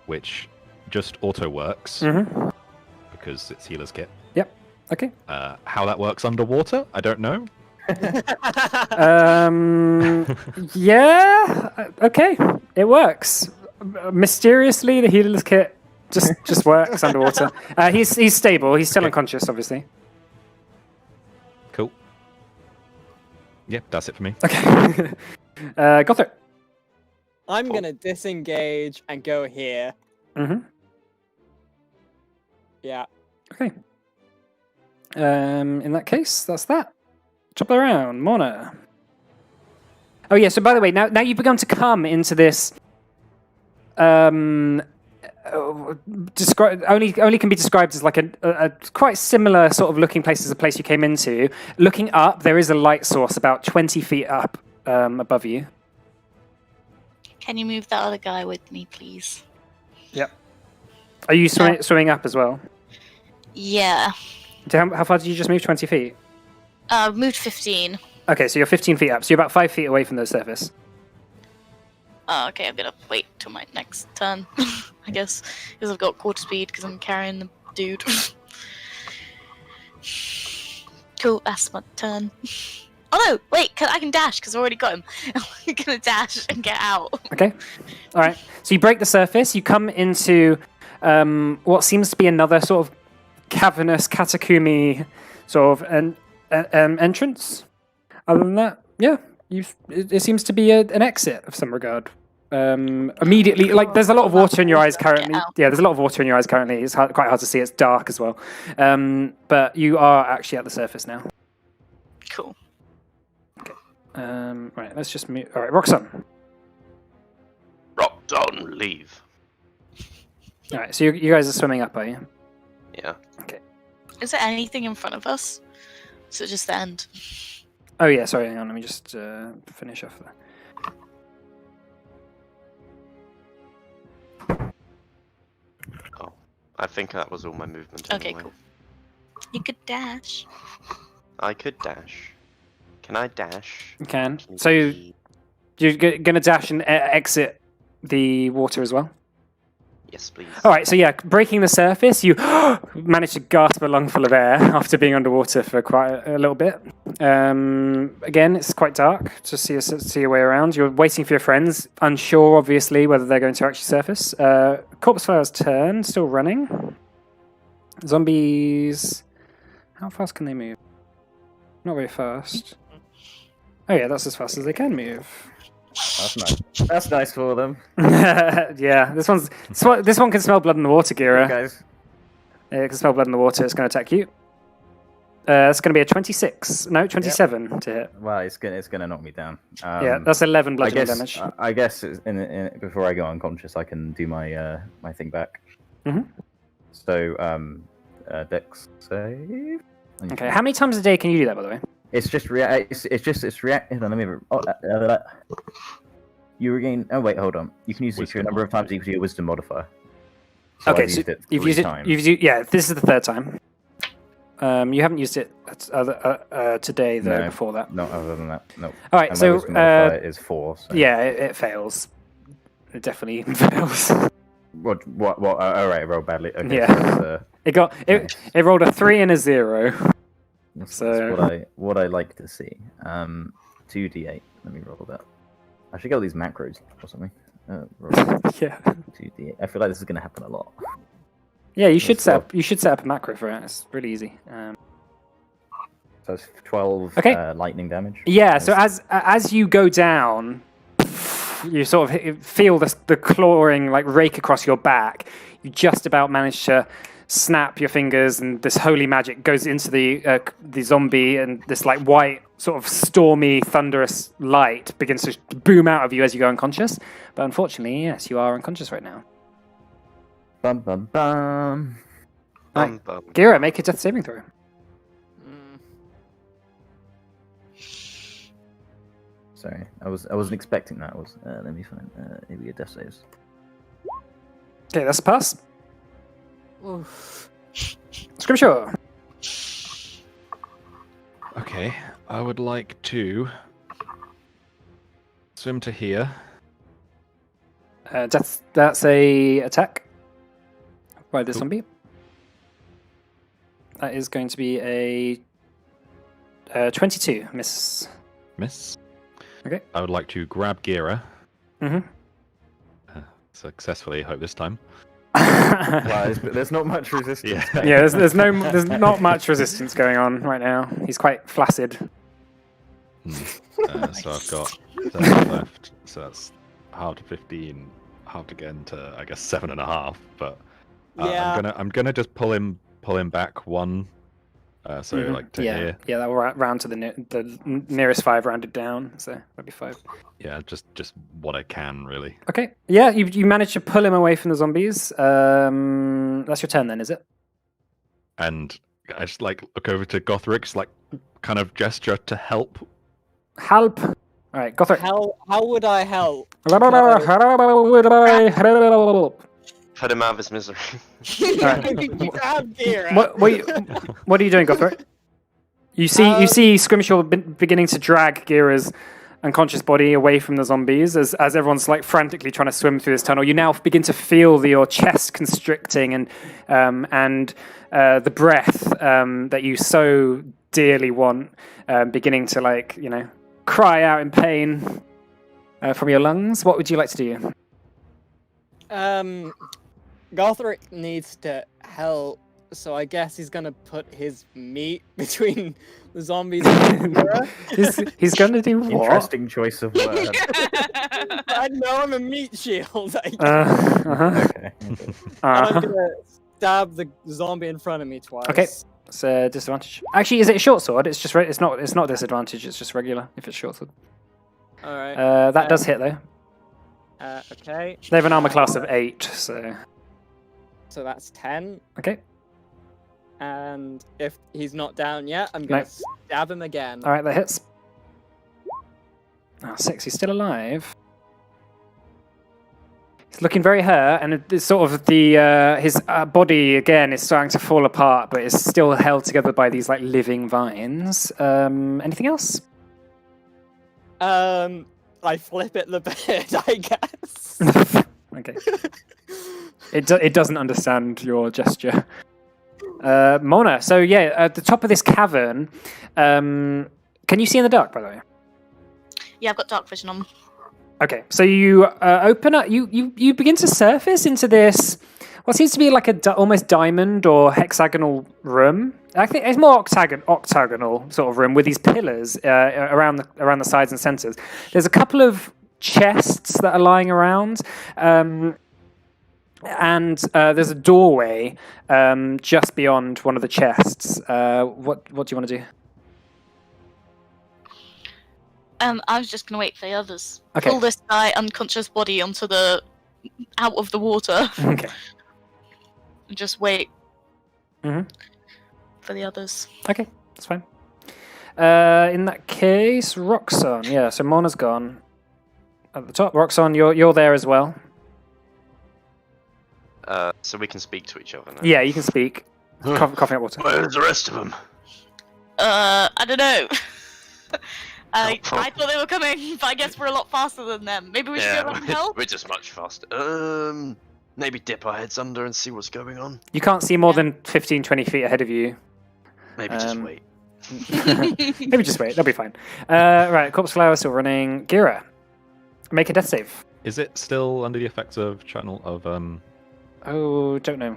[SPEAKER 5] which just auto works
[SPEAKER 1] Mm-hmm.
[SPEAKER 5] because it's healer's kit.
[SPEAKER 1] Yep. Okay.
[SPEAKER 5] How that works underwater, I don't know.
[SPEAKER 1] Yeah. Okay. It works. Mysteriously, the healer's kit just works underwater. He's stable. He's still
[SPEAKER 5] Okay.
[SPEAKER 1] unconscious, obviously.
[SPEAKER 5] Cool. Yep, that's it for me.
[SPEAKER 1] Okay. Gothric.
[SPEAKER 4] I'm gonna disengage and go here.
[SPEAKER 1] Mm-hmm.
[SPEAKER 4] Yeah.
[SPEAKER 1] Okay. In that case, that's that. Chop that around, Mona. Oh yeah. So by the way, now you've begun to come into this. Describe only can be described as like a quite similar sort of looking place as the place you came into. Looking up, there is a light source about 20 feet up above you.
[SPEAKER 2] Can you move that other guy with me, please?
[SPEAKER 1] Are you swimming up as well?
[SPEAKER 2] Yeah.
[SPEAKER 1] How far did you just move? 20 feet.
[SPEAKER 2] Moved 15.
[SPEAKER 1] Okay, so you're 15 feet up. So you're about 5 feet away from the surface.
[SPEAKER 2] Oh, okay, I'm gonna wait till my next turn, I guess, because I've got quarter speed because I'm carrying the dude. Cool, that's my turn. Oh no, wait, I can dash because I already got him. I'm gonna dash and get out.
[SPEAKER 1] Okay. All right. So you break the surface. You come into what seems to be another sort of cavernous, catacomby sort of an entrance. Other than that, yeah, it seems to be an exit of some regard. Immediately, like there's a lot of water in your eyes currently. Yeah, there's a lot of water in your eyes currently. It's quite hard to see. It's dark as well. But you are actually at the surface now.
[SPEAKER 2] Cool.
[SPEAKER 1] Right, let's just move. All right, Roxanne.
[SPEAKER 3] Rock down, leave.
[SPEAKER 1] All right, so you guys are swimming up, are you?
[SPEAKER 3] Yeah.
[SPEAKER 2] Is there anything in front of us? So just the end.
[SPEAKER 1] Oh yeah, sorry. Hang on. Let me just finish off there.
[SPEAKER 3] Oh, I think that was all my movement.
[SPEAKER 2] Okay,
[SPEAKER 3] anyway.
[SPEAKER 2] cool. You could dash.
[SPEAKER 3] I could dash. Can I dash?
[SPEAKER 1] You can. So you're going to dash and exit the water as well?
[SPEAKER 3] Yes, please.
[SPEAKER 1] All right, so yeah, breaking the surface, you manage to gasp a lungful of air after being underwater for quite a little bit. Again, it's quite dark. Just see your way around. You're waiting for your friends, unsure, obviously, whether they're going to actually surface. Corpse Flower's turn, still running. Zombies. How fast can they move? Not very fast. Oh yeah, that's as fast as they can move.
[SPEAKER 6] That's nice. That's nice for them.
[SPEAKER 1] Yeah, this one can smell blood in the water, Gira.
[SPEAKER 6] Guys.
[SPEAKER 1] Yeah, it can smell blood in the water. It's going to attack you. It's going to be a 26. No, 27 to hit.
[SPEAKER 6] Well, it's gonna knock me down.
[SPEAKER 1] Yeah, that's 11
[SPEAKER 6] I
[SPEAKER 1] bludgeoning
[SPEAKER 6] guess.
[SPEAKER 1] damage.
[SPEAKER 6] I guess before I go unconscious, I can do my my thing back.
[SPEAKER 1] Mhm.
[SPEAKER 6] So Dex save.
[SPEAKER 1] Okay, how many times a day can you do that, by the way?
[SPEAKER 6] It's just react. It's react. Hold on, let me. You regain. Oh wait, hold on. You can use it a number of times equal to your wisdom modifier. So
[SPEAKER 1] Okay,
[SPEAKER 6] I've
[SPEAKER 1] so
[SPEAKER 6] used it
[SPEAKER 1] you've
[SPEAKER 6] three
[SPEAKER 1] used it.
[SPEAKER 6] times.
[SPEAKER 1] Yeah, this is the third time. You haven't used it today though.
[SPEAKER 6] No.
[SPEAKER 1] Before that.
[SPEAKER 6] No, other than that, no.
[SPEAKER 1] All right,
[SPEAKER 6] And my
[SPEAKER 1] so
[SPEAKER 6] wisdom modifier is 4. So.
[SPEAKER 1] yeah, it fails. It definitely fails.
[SPEAKER 6] What? All right, roll badly. Okay,
[SPEAKER 1] Yeah.
[SPEAKER 6] So
[SPEAKER 1] It rolled a 3 and a 0.
[SPEAKER 6] that's
[SPEAKER 1] So-
[SPEAKER 6] what I like to see. 2d8. Let me roll that. I should get all these macros or something. Roll
[SPEAKER 1] Yeah.
[SPEAKER 6] 2d8. I feel like this is going to happen a lot.
[SPEAKER 1] Yeah, you should
[SPEAKER 6] That's
[SPEAKER 1] set up. You should set up a macro for it. It's really easy.
[SPEAKER 6] So it's 12
[SPEAKER 1] Okay.
[SPEAKER 6] lightning damage.
[SPEAKER 1] Yeah. So as you go down, you sort of feel the clawing like rake across your back. You just about manage to snap your fingers, and this holy magic goes into the zombie, and this like white sort of stormy, thunderous light begins to boom out of you as you go unconscious. But unfortunately, yes, you are unconscious right now.
[SPEAKER 6] Bum bum bum.
[SPEAKER 1] Gira, make a death saving throw.
[SPEAKER 4] Mm.
[SPEAKER 6] Sorry, I wasn't expecting that. Let me find maybe a death saves.
[SPEAKER 1] Okay, that's a pass.
[SPEAKER 4] Oof.
[SPEAKER 1] Scrimshaw.
[SPEAKER 5] Okay, I would like to swim to here.
[SPEAKER 1] That's a attack by the
[SPEAKER 5] Cool.
[SPEAKER 1] zombie. That is going to be a 22 miss.
[SPEAKER 5] Miss.
[SPEAKER 1] Okay.
[SPEAKER 5] I would like to grab Gira.
[SPEAKER 1] Mm-hmm.
[SPEAKER 5] Successfully, hope this time.
[SPEAKER 6] Well, there's not much resistance.
[SPEAKER 5] Yeah.
[SPEAKER 1] Yeah, there's not much resistance going on right now. He's quite flaccid.
[SPEAKER 5] So I've got 30 left. So that's half to 15, half again to I guess 7.5. But
[SPEAKER 4] Yeah.
[SPEAKER 5] I'm gonna just pull him back one. So
[SPEAKER 1] Mhm.
[SPEAKER 5] like to
[SPEAKER 1] yeah,
[SPEAKER 5] here.
[SPEAKER 1] yeah, that will round to the nearest 5 rounded down. So that'd be 5.
[SPEAKER 5] Yeah, just what I can really.
[SPEAKER 1] Okay, yeah, you managed to pull him away from the zombies. That's your turn then, is it?
[SPEAKER 5] And I just like look over to Gothric, just like kind of gesture to help.
[SPEAKER 1] Help! All right, Gothric.
[SPEAKER 4] How would I help?
[SPEAKER 3] Put him out of his misery.
[SPEAKER 4] Grab Gira.
[SPEAKER 1] What are you doing, Gothric? You see Scrimshaw beginning to drag Gira's unconscious body away from the zombies as everyone's like frantically trying to swim through this tunnel. You now begin to feel your chest constricting and the breath that you so dearly want beginning to cry out in pain from your lungs. What would you like to do?
[SPEAKER 4] Gothric needs to help, so I guess he's gonna put his meat between the zombies and Gira.
[SPEAKER 1] He's going to do what?
[SPEAKER 6] Interesting choice of word.
[SPEAKER 4] I know I'm a meat shield.
[SPEAKER 1] Uh-huh.
[SPEAKER 6] Okay.
[SPEAKER 4] I'm gonna stab the zombie in front of me twice.
[SPEAKER 1] Okay. It's a disadvantage. Actually, is it a short sword? It's just it's not disadvantage. It's just regular if it's short sword.
[SPEAKER 4] All right.
[SPEAKER 1] That does hit though.
[SPEAKER 4] Okay.
[SPEAKER 1] They have an armor class of 8, so
[SPEAKER 4] So that's 10.
[SPEAKER 1] okay.
[SPEAKER 4] And if he's not down yet, I'm gonna
[SPEAKER 1] No.
[SPEAKER 4] stab him again.
[SPEAKER 1] All right, that hits. 6. He's still alive. He's looking very hurt, and it's sort of his body again is starting to fall apart, but it's still held together by these like living vines. Anything else?
[SPEAKER 4] I flip at the bed, I guess.
[SPEAKER 1] Okay. It doesn't understand your gesture. Mona, so yeah, at the top of this cavern, can you see in the dark, by the way?
[SPEAKER 2] Yeah, I've got dark vision on.
[SPEAKER 1] Okay, so you open up, you begin to surface into this, what seems to be like almost diamond or hexagonal room. I think it's more octagonal sort of room with these pillars around the sides and centers. There's a couple of chests that are lying around. And there's a doorway just beyond one of the chests. What do you want to do?
[SPEAKER 2] I was just gonna wait for the others.
[SPEAKER 1] Okay.
[SPEAKER 2] Pull this guy unconscious body onto out of the water.
[SPEAKER 1] Okay.
[SPEAKER 2] And just wait.
[SPEAKER 1] Mhm.
[SPEAKER 2] For the others.
[SPEAKER 1] Okay, that's fine. In that case, Roxanne. Yeah, so Mona's gone. At the top, Roxanne, you're there as well.
[SPEAKER 3] So we can speak to each other now.
[SPEAKER 1] Yeah, you can speak. Coughing up water.
[SPEAKER 3] Where's the rest of them?
[SPEAKER 2] I don't know. I
[SPEAKER 3] Oh.
[SPEAKER 2] thought they were coming, but I guess we're a lot faster than them. Maybe we should go around and help?
[SPEAKER 3] we're just much faster. Maybe dip our heads under and see what's going on.
[SPEAKER 1] You can't see more than 15, 20 feet ahead of you.
[SPEAKER 3] Maybe just wait.
[SPEAKER 1] Maybe just wait, they'll be fine. Right, Corpse Flower still running. Gira, make a death save.
[SPEAKER 5] Is it still under the effects of
[SPEAKER 1] Oh, don't know.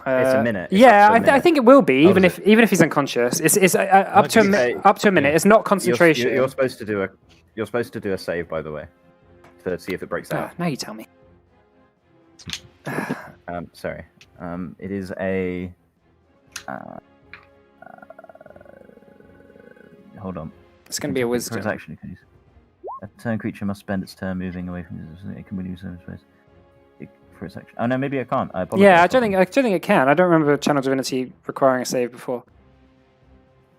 [SPEAKER 6] It's a minute. It's
[SPEAKER 1] Yeah,
[SPEAKER 6] up to a
[SPEAKER 1] I
[SPEAKER 6] minute.
[SPEAKER 1] think it will be,
[SPEAKER 5] Oh,
[SPEAKER 1] even
[SPEAKER 5] is
[SPEAKER 1] if he's unconscious. It's up to a minute.
[SPEAKER 5] Yeah.
[SPEAKER 1] It's not concentration.
[SPEAKER 6] You're supposed to do a save, by the way, to see if it breaks out.
[SPEAKER 1] Now you tell me.
[SPEAKER 6] Sorry. It is a. Hold on.
[SPEAKER 1] It's going to be a
[SPEAKER 6] For its
[SPEAKER 1] wisdom.
[SPEAKER 6] action, a turn creature must spend its turn moving away from it can move some space. For its action. Oh no, maybe I can't. I apologize.
[SPEAKER 1] Yeah, I don't think it can. I don't remember Channel Divinity requiring a save before.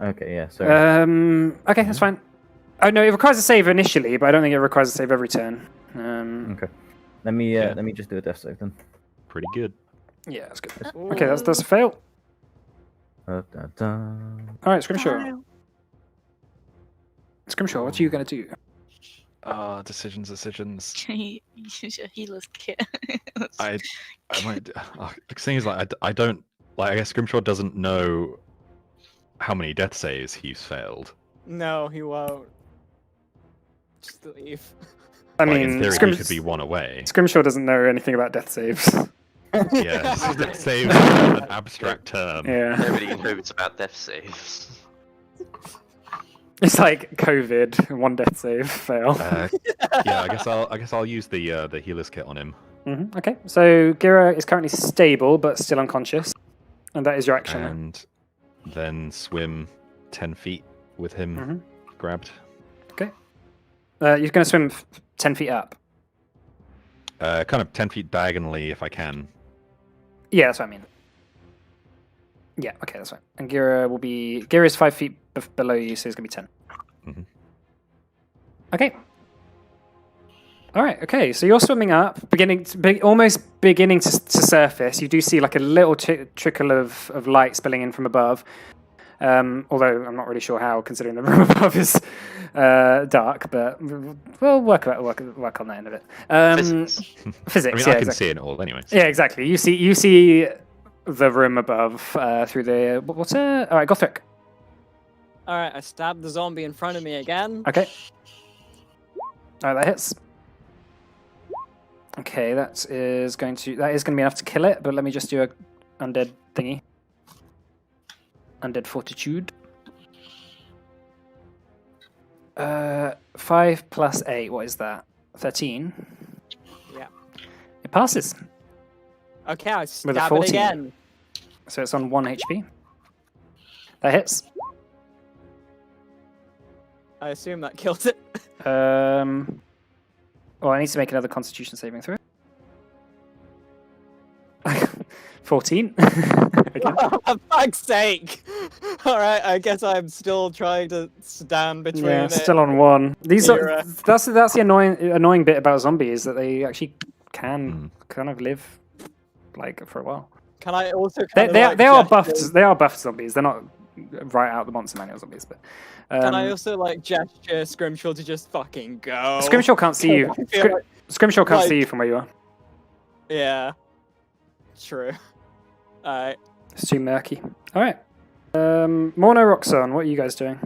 [SPEAKER 6] Okay, yeah. Sorry.
[SPEAKER 1] Okay, that's fine. Oh no, it requires a save initially, but I don't think it requires a save every turn.
[SPEAKER 6] Okay. Let me just do a death save then.
[SPEAKER 5] pretty good?
[SPEAKER 1] Yeah, that's good. Okay, that's a fail.
[SPEAKER 6] Da, da, da.
[SPEAKER 1] All right, Scrimshaw. Scrimshaw, what are you going to do?
[SPEAKER 5] Decisions.
[SPEAKER 2] Use your healer's kit.
[SPEAKER 5] I might. The thing is, like, I don't like. I guess Scrimshaw doesn't know how many death saves he's failed.
[SPEAKER 4] No, he won't. Just leave.
[SPEAKER 1] I
[SPEAKER 5] Like,
[SPEAKER 1] mean,
[SPEAKER 5] in theory, he could be one away.
[SPEAKER 1] Scrimshaw doesn't know anything about death saves.
[SPEAKER 5] Yeah, death saves is an abstract term.
[SPEAKER 1] Yeah,
[SPEAKER 3] Nobody knows about death saves.
[SPEAKER 1] it's like COVID, one death save fail.
[SPEAKER 5] Yeah, I guess I'll use the healer's kit on him.
[SPEAKER 1] Okay, so Gira is currently stable but still unconscious, and that is your action.
[SPEAKER 5] And then swim 10 feet with him grabbed.
[SPEAKER 1] Okay, you're going to swim 10 feet up.
[SPEAKER 5] Kind of 10 feet diagonally if I can.
[SPEAKER 1] Yeah, that's what I mean. Yeah, okay, that's fine. And Gira is 5 feet below you, so it's going to be 10. Okay. All right, okay, so you're swimming up, almost beginning to surface. You do see like a little trickle of light spilling in from above. Although I'm not really sure how, considering the room above is dark, but we'll work on that end of it. Physics,
[SPEAKER 5] I mean,
[SPEAKER 1] yeah,
[SPEAKER 5] I can
[SPEAKER 1] exactly.
[SPEAKER 5] see it all anyway.
[SPEAKER 1] Yeah, exactly. You see the room above through the water. All right, Gothric.
[SPEAKER 4] All right, I stabbed the zombie in front of me again.
[SPEAKER 1] Okay. All right, that hits. Okay, that is going to be enough to kill it. But let me just do a undead thingy. Undead Fortitude. 5 plus 8. What is that? 13.
[SPEAKER 4] Yeah.
[SPEAKER 1] It passes.
[SPEAKER 4] Okay, I
[SPEAKER 1] With a
[SPEAKER 4] stab it
[SPEAKER 1] 14.
[SPEAKER 4] again.
[SPEAKER 1] So it's on 1 HP. That hits.
[SPEAKER 4] I assume that kills it.
[SPEAKER 1] Well, I need to make another Constitution saving throw. 14. Again.
[SPEAKER 4] For fuck's sake! All right, I guess I'm still trying to stand between
[SPEAKER 1] Yeah,
[SPEAKER 4] it.
[SPEAKER 1] still on 1. These are
[SPEAKER 4] You're,
[SPEAKER 1] that's the annoying bit about zombies, that they actually can kind of live like for a while.
[SPEAKER 4] Can I also?
[SPEAKER 1] They
[SPEAKER 4] Kind of,
[SPEAKER 1] are
[SPEAKER 4] like,
[SPEAKER 1] buffed.
[SPEAKER 4] gesture-
[SPEAKER 1] They are buffed zombies. They're not right out the monster manual zombies, but.
[SPEAKER 4] Can I also like gesture Scrimshaw to just fucking go?
[SPEAKER 1] Scrimshaw can't see you.
[SPEAKER 4] I feel like-
[SPEAKER 1] Scrimshaw can't
[SPEAKER 4] like-
[SPEAKER 1] see you from where you are.
[SPEAKER 4] Yeah. True. Alright.
[SPEAKER 1] It's too murky. All right. Morno, Roxanne, what are you guys doing?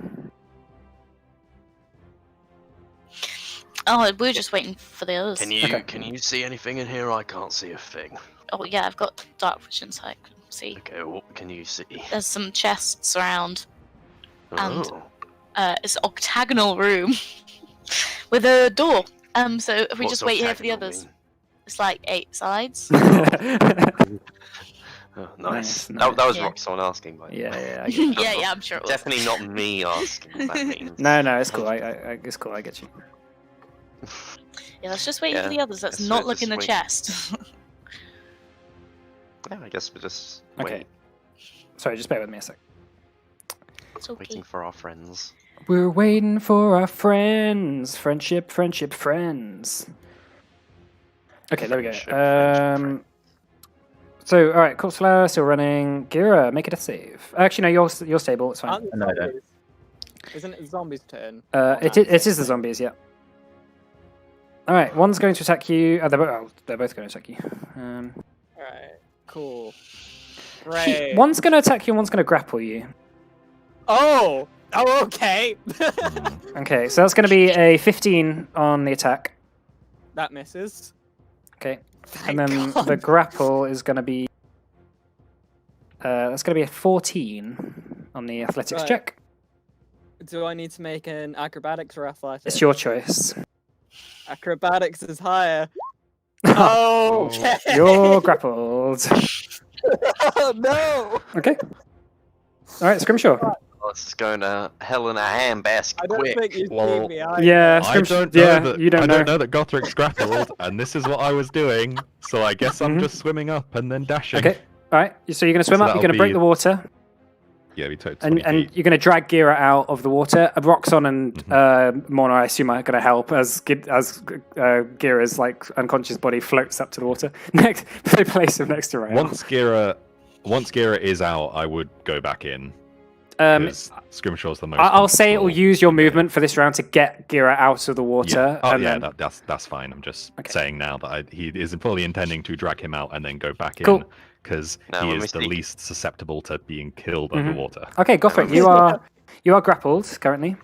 [SPEAKER 2] Oh, we're just waiting for the others.
[SPEAKER 3] Can you see anything in here? I can't see a thing.
[SPEAKER 2] Oh yeah, I've got dark vision, so I can see.
[SPEAKER 3] Okay, what can you see?
[SPEAKER 2] There's some chests around. And-
[SPEAKER 3] Oh.
[SPEAKER 2] It's an octagonal room with a door So if we
[SPEAKER 3] What
[SPEAKER 2] just
[SPEAKER 3] sort of
[SPEAKER 2] wait here for the
[SPEAKER 3] tactical
[SPEAKER 2] others,
[SPEAKER 3] mean?
[SPEAKER 2] it's like 8 sides.
[SPEAKER 3] Oh,
[SPEAKER 1] Nice,
[SPEAKER 3] nice. That was
[SPEAKER 2] Yeah.
[SPEAKER 3] Roxanne asking, by the way.
[SPEAKER 1] yeah. I get
[SPEAKER 2] yeah, yeah, I'm sure it was.
[SPEAKER 3] Definitely not me asking what that means.
[SPEAKER 1] No, it's cool. It's cool. I get you.
[SPEAKER 2] Yeah, let's just wait here for
[SPEAKER 3] Yeah,
[SPEAKER 2] the others. Let's
[SPEAKER 3] guess
[SPEAKER 2] not
[SPEAKER 3] we'll
[SPEAKER 2] look in the
[SPEAKER 3] just wait.
[SPEAKER 2] chest.
[SPEAKER 3] Yeah, I guess we're just
[SPEAKER 1] Okay. Sorry, just bear with me a sec.
[SPEAKER 2] It's okay.
[SPEAKER 3] waiting for our friends.
[SPEAKER 1] We're waiting for our friends. Friendship, friends. Okay, there we go.
[SPEAKER 3] Friendship, friendship.
[SPEAKER 1] So, all right, Corpse Flower still running. Gira, make it a save. Actually, no, you're stable. It's fine.
[SPEAKER 4] Aren't the
[SPEAKER 6] No, I don't.
[SPEAKER 4] zombies? Isn't it the zombies' turn?
[SPEAKER 1] It is the zombies, yeah. All right, one's going to attack you. They're both going to attack you.
[SPEAKER 4] Alright, cool. Great.
[SPEAKER 1] One's going to attack you, and one's going to grapple you.
[SPEAKER 4] Oh, okay.
[SPEAKER 1] Okay, so that's going to be a 15 on the attack.
[SPEAKER 4] That misses.
[SPEAKER 1] Okay,
[SPEAKER 4] Thank
[SPEAKER 1] and then
[SPEAKER 4] God.
[SPEAKER 1] the grapple is going to be. That's going to be a 14 on the athletics
[SPEAKER 4] Right.
[SPEAKER 1] check.
[SPEAKER 4] Do I need to make an acrobatics or athletics?
[SPEAKER 1] It's your choice.
[SPEAKER 4] Acrobatics is higher. Oh, okay.
[SPEAKER 1] You're grappled.
[SPEAKER 4] Oh no!
[SPEAKER 1] Okay. All right, Scrimshaw.
[SPEAKER 3] Let's go to hell in a handbasket
[SPEAKER 4] I don't
[SPEAKER 3] quick.
[SPEAKER 4] think you've
[SPEAKER 5] Well,
[SPEAKER 4] seen me either.
[SPEAKER 1] Yeah,
[SPEAKER 5] I
[SPEAKER 1] Scrimshaw.
[SPEAKER 5] don't know
[SPEAKER 1] Yeah,
[SPEAKER 5] that,
[SPEAKER 1] you don't
[SPEAKER 5] I
[SPEAKER 1] know.
[SPEAKER 5] don't know that Gothric's grappled, and this is what I was doing. So I guess I'm
[SPEAKER 1] Mhm.
[SPEAKER 5] just swimming up and then dashing.
[SPEAKER 1] Okay. All right. So you're going to swim
[SPEAKER 5] So
[SPEAKER 1] up. You're
[SPEAKER 5] that'll
[SPEAKER 1] going to break
[SPEAKER 5] be-
[SPEAKER 1] the water,
[SPEAKER 5] Yeah, we took
[SPEAKER 1] and
[SPEAKER 5] 20
[SPEAKER 1] and
[SPEAKER 5] feet.
[SPEAKER 1] you're going to drag Gira out of the water. Roxon and Mona, I assume, are going to help as Gira's like unconscious body floats up to the water. Next, they place him next to Rael.
[SPEAKER 5] Once Gira is out, I would go back in.
[SPEAKER 1] Um,
[SPEAKER 5] 'cause Scrimshaw's the most.
[SPEAKER 1] I'll say it will
[SPEAKER 5] comfortable.
[SPEAKER 1] use your movement for this round to get Gira out of the water.
[SPEAKER 5] Yeah, oh,
[SPEAKER 1] and
[SPEAKER 5] yeah,
[SPEAKER 1] then...
[SPEAKER 5] that's fine. I'm just
[SPEAKER 1] Okay.
[SPEAKER 5] saying now that he is fully intending to drag him out and then go back
[SPEAKER 1] Cool.
[SPEAKER 5] in because
[SPEAKER 3] Now,
[SPEAKER 5] he
[SPEAKER 3] when
[SPEAKER 5] is
[SPEAKER 3] we
[SPEAKER 5] the
[SPEAKER 3] speak-
[SPEAKER 5] least susceptible to being killed
[SPEAKER 1] Mhm.
[SPEAKER 5] underwater.
[SPEAKER 1] Okay, Gothric, you are grappled currently.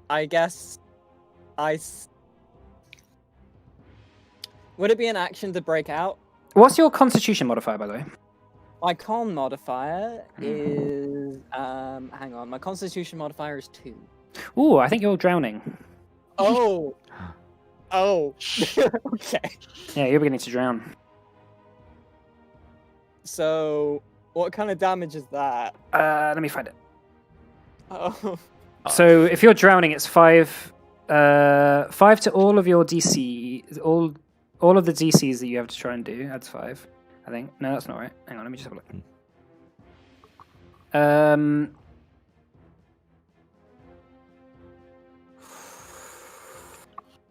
[SPEAKER 4] I guess would it be an action to break out?
[SPEAKER 1] What's your Constitution modifier, by the way?
[SPEAKER 4] My con modifier is hang on, my constitution modifier is 2.
[SPEAKER 1] Ooh, I think you're drowning.
[SPEAKER 4] Oh. Oh. Okay.
[SPEAKER 1] Yeah, you're beginning to drown.
[SPEAKER 4] So what kind of damage is that?
[SPEAKER 1] Let me find it.
[SPEAKER 4] Oh.
[SPEAKER 1] So if you're drowning, it's 5 to all of your DC, all of the DCs that you have to try and do. That's 5, I think. No, that's not right. Hang on, let me just have a look.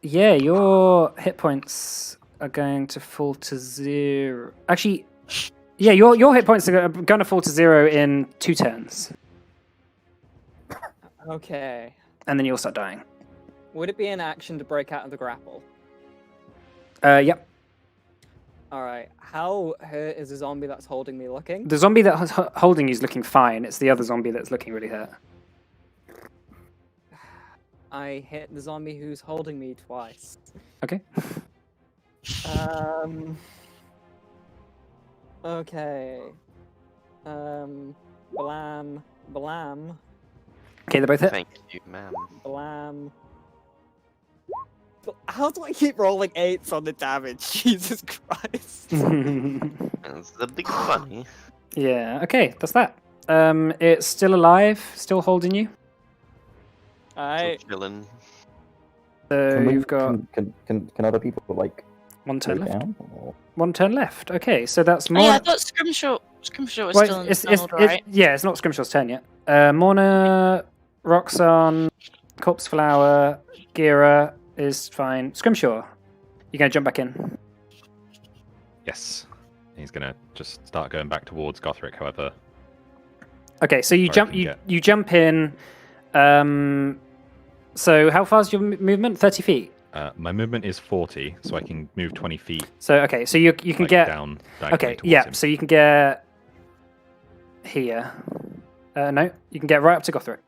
[SPEAKER 1] Yeah, your hit points are going to fall to 0. Actually, yeah, your hit points are going to fall to 0 in 2 turns,
[SPEAKER 4] Okay.
[SPEAKER 1] and then you'll start dying.
[SPEAKER 4] Would it be an action to break out of the grapple?
[SPEAKER 1] Yep.
[SPEAKER 4] All right. How hurt is the zombie that's holding me looking?
[SPEAKER 1] The zombie that's holding you is looking fine. It's the other zombie that's looking really hurt.
[SPEAKER 4] I hit the zombie who's holding me twice.
[SPEAKER 1] Okay.
[SPEAKER 4] Okay. Blam. Blam.
[SPEAKER 1] Okay, they're both hit.
[SPEAKER 3] Thank you, ma'am.
[SPEAKER 4] Blam. How do I keep rolling 8s on the damage? Jesus Christ.
[SPEAKER 3] It's the big funny.
[SPEAKER 1] Yeah. Okay, that's that. It's still alive, still holding you.
[SPEAKER 4] Alright.
[SPEAKER 3] Still chilling.
[SPEAKER 1] So
[SPEAKER 6] Can we-
[SPEAKER 1] you've got
[SPEAKER 6] Can other people like
[SPEAKER 1] one
[SPEAKER 6] go
[SPEAKER 1] turn left.
[SPEAKER 6] down? Or...
[SPEAKER 1] One turn left. Okay, so that's
[SPEAKER 2] Oh,
[SPEAKER 1] more.
[SPEAKER 2] yeah, I thought Scrimshaw was
[SPEAKER 1] Well,
[SPEAKER 2] still in the order, right?
[SPEAKER 1] yeah, it's not Scrimshaw's turn yet. Morna, Roxanne, Corpse Flower, Gira is fine. Scrimshaw, you're going to jump back in.
[SPEAKER 5] Yes, he's gonna just start going back towards Gothric. However,
[SPEAKER 1] Okay, so you
[SPEAKER 5] Or I
[SPEAKER 1] jump.
[SPEAKER 5] can
[SPEAKER 1] You
[SPEAKER 5] get-
[SPEAKER 1] you jump in. So how far is your movement? 30 feet.
[SPEAKER 5] my movement is 40, so I can move 20 feet.
[SPEAKER 1] So okay, so you can
[SPEAKER 5] like,
[SPEAKER 1] get
[SPEAKER 5] down.
[SPEAKER 1] okay.
[SPEAKER 5] diagonally towards
[SPEAKER 1] Yeah,
[SPEAKER 5] him.
[SPEAKER 1] so you can get here. No, you can get right up to Gothric.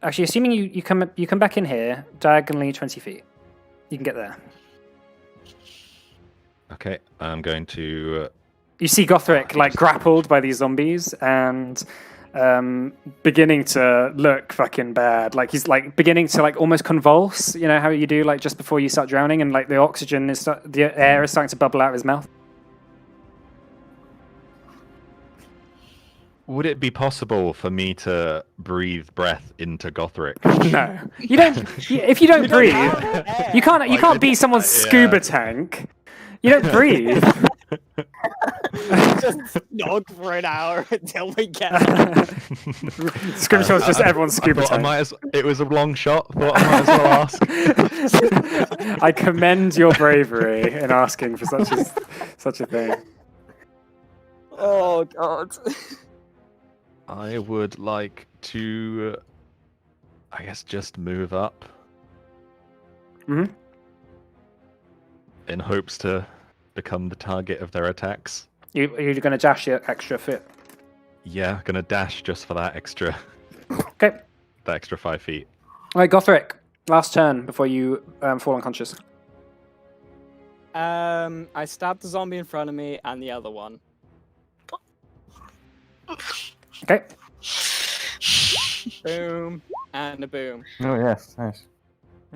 [SPEAKER 1] Actually, assuming you come back in here diagonally 20 feet, you can get there.
[SPEAKER 5] Okay, I'm going to.
[SPEAKER 1] You see Gothric like grappled by these zombies, and beginning to look fucking bad. Like he's like beginning to like almost convulse. You know how you do like just before you start drowning, and like the oxygen is the air is starting to bubble out of his mouth.
[SPEAKER 5] Would it be possible for me to breathe breath into Gothric?
[SPEAKER 1] No, you don't. If you don't breathe, you can't. You
[SPEAKER 5] Like,
[SPEAKER 1] can't be someone's
[SPEAKER 5] yeah.
[SPEAKER 1] scuba tank. You don't breathe.
[SPEAKER 4] Just snog for an hour until we get.
[SPEAKER 1] Scrimshaw's just everyone's scuba
[SPEAKER 5] I
[SPEAKER 1] tank.
[SPEAKER 5] it was a long shot. Thought I might as well ask.
[SPEAKER 1] I commend your bravery in asking for such a thing.
[SPEAKER 4] Oh god.
[SPEAKER 5] I would like to, I guess, just move up.
[SPEAKER 1] Mhm.
[SPEAKER 5] In hopes to become the target of their attacks.
[SPEAKER 1] You're going to dash your extra foot.
[SPEAKER 5] Yeah, gonna dash just for that extra,
[SPEAKER 1] Okay.
[SPEAKER 5] that extra 5 feet.
[SPEAKER 1] All right, Gothric. Last turn before you fall unconscious.
[SPEAKER 4] I stabbed the zombie in front of me and the other one.
[SPEAKER 1] Okay.
[SPEAKER 4] Boom and a boom.
[SPEAKER 6] Oh yes, nice.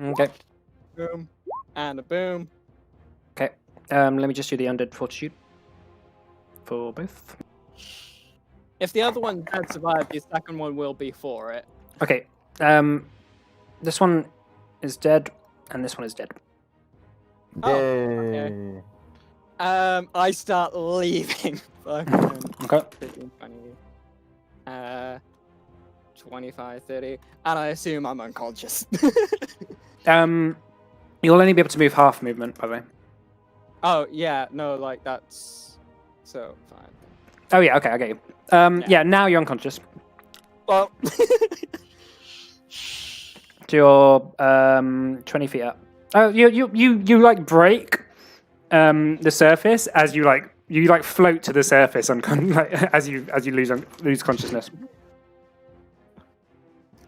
[SPEAKER 1] Okay.
[SPEAKER 4] Boom and a boom.
[SPEAKER 1] Okay. Let me just do the undead fortitude for both.
[SPEAKER 4] If the other one does survive, the second one will be for it.
[SPEAKER 1] Okay. This one is dead, and this one is dead.
[SPEAKER 4] Oh,
[SPEAKER 6] Yay.
[SPEAKER 4] I start leaving. Fucking
[SPEAKER 1] Okay.
[SPEAKER 4] 15, 20, 25, 30, and I assume I'm unconscious.
[SPEAKER 1] You'll only be able to move half movement, by the way.
[SPEAKER 4] Oh yeah, no, like that's so fine.
[SPEAKER 1] Oh yeah. Okay. I get you. Yeah. Now you're unconscious.
[SPEAKER 4] Well,
[SPEAKER 1] So you're 20 feet up. Oh, you like break the surface as you float to the surface as you lose consciousness.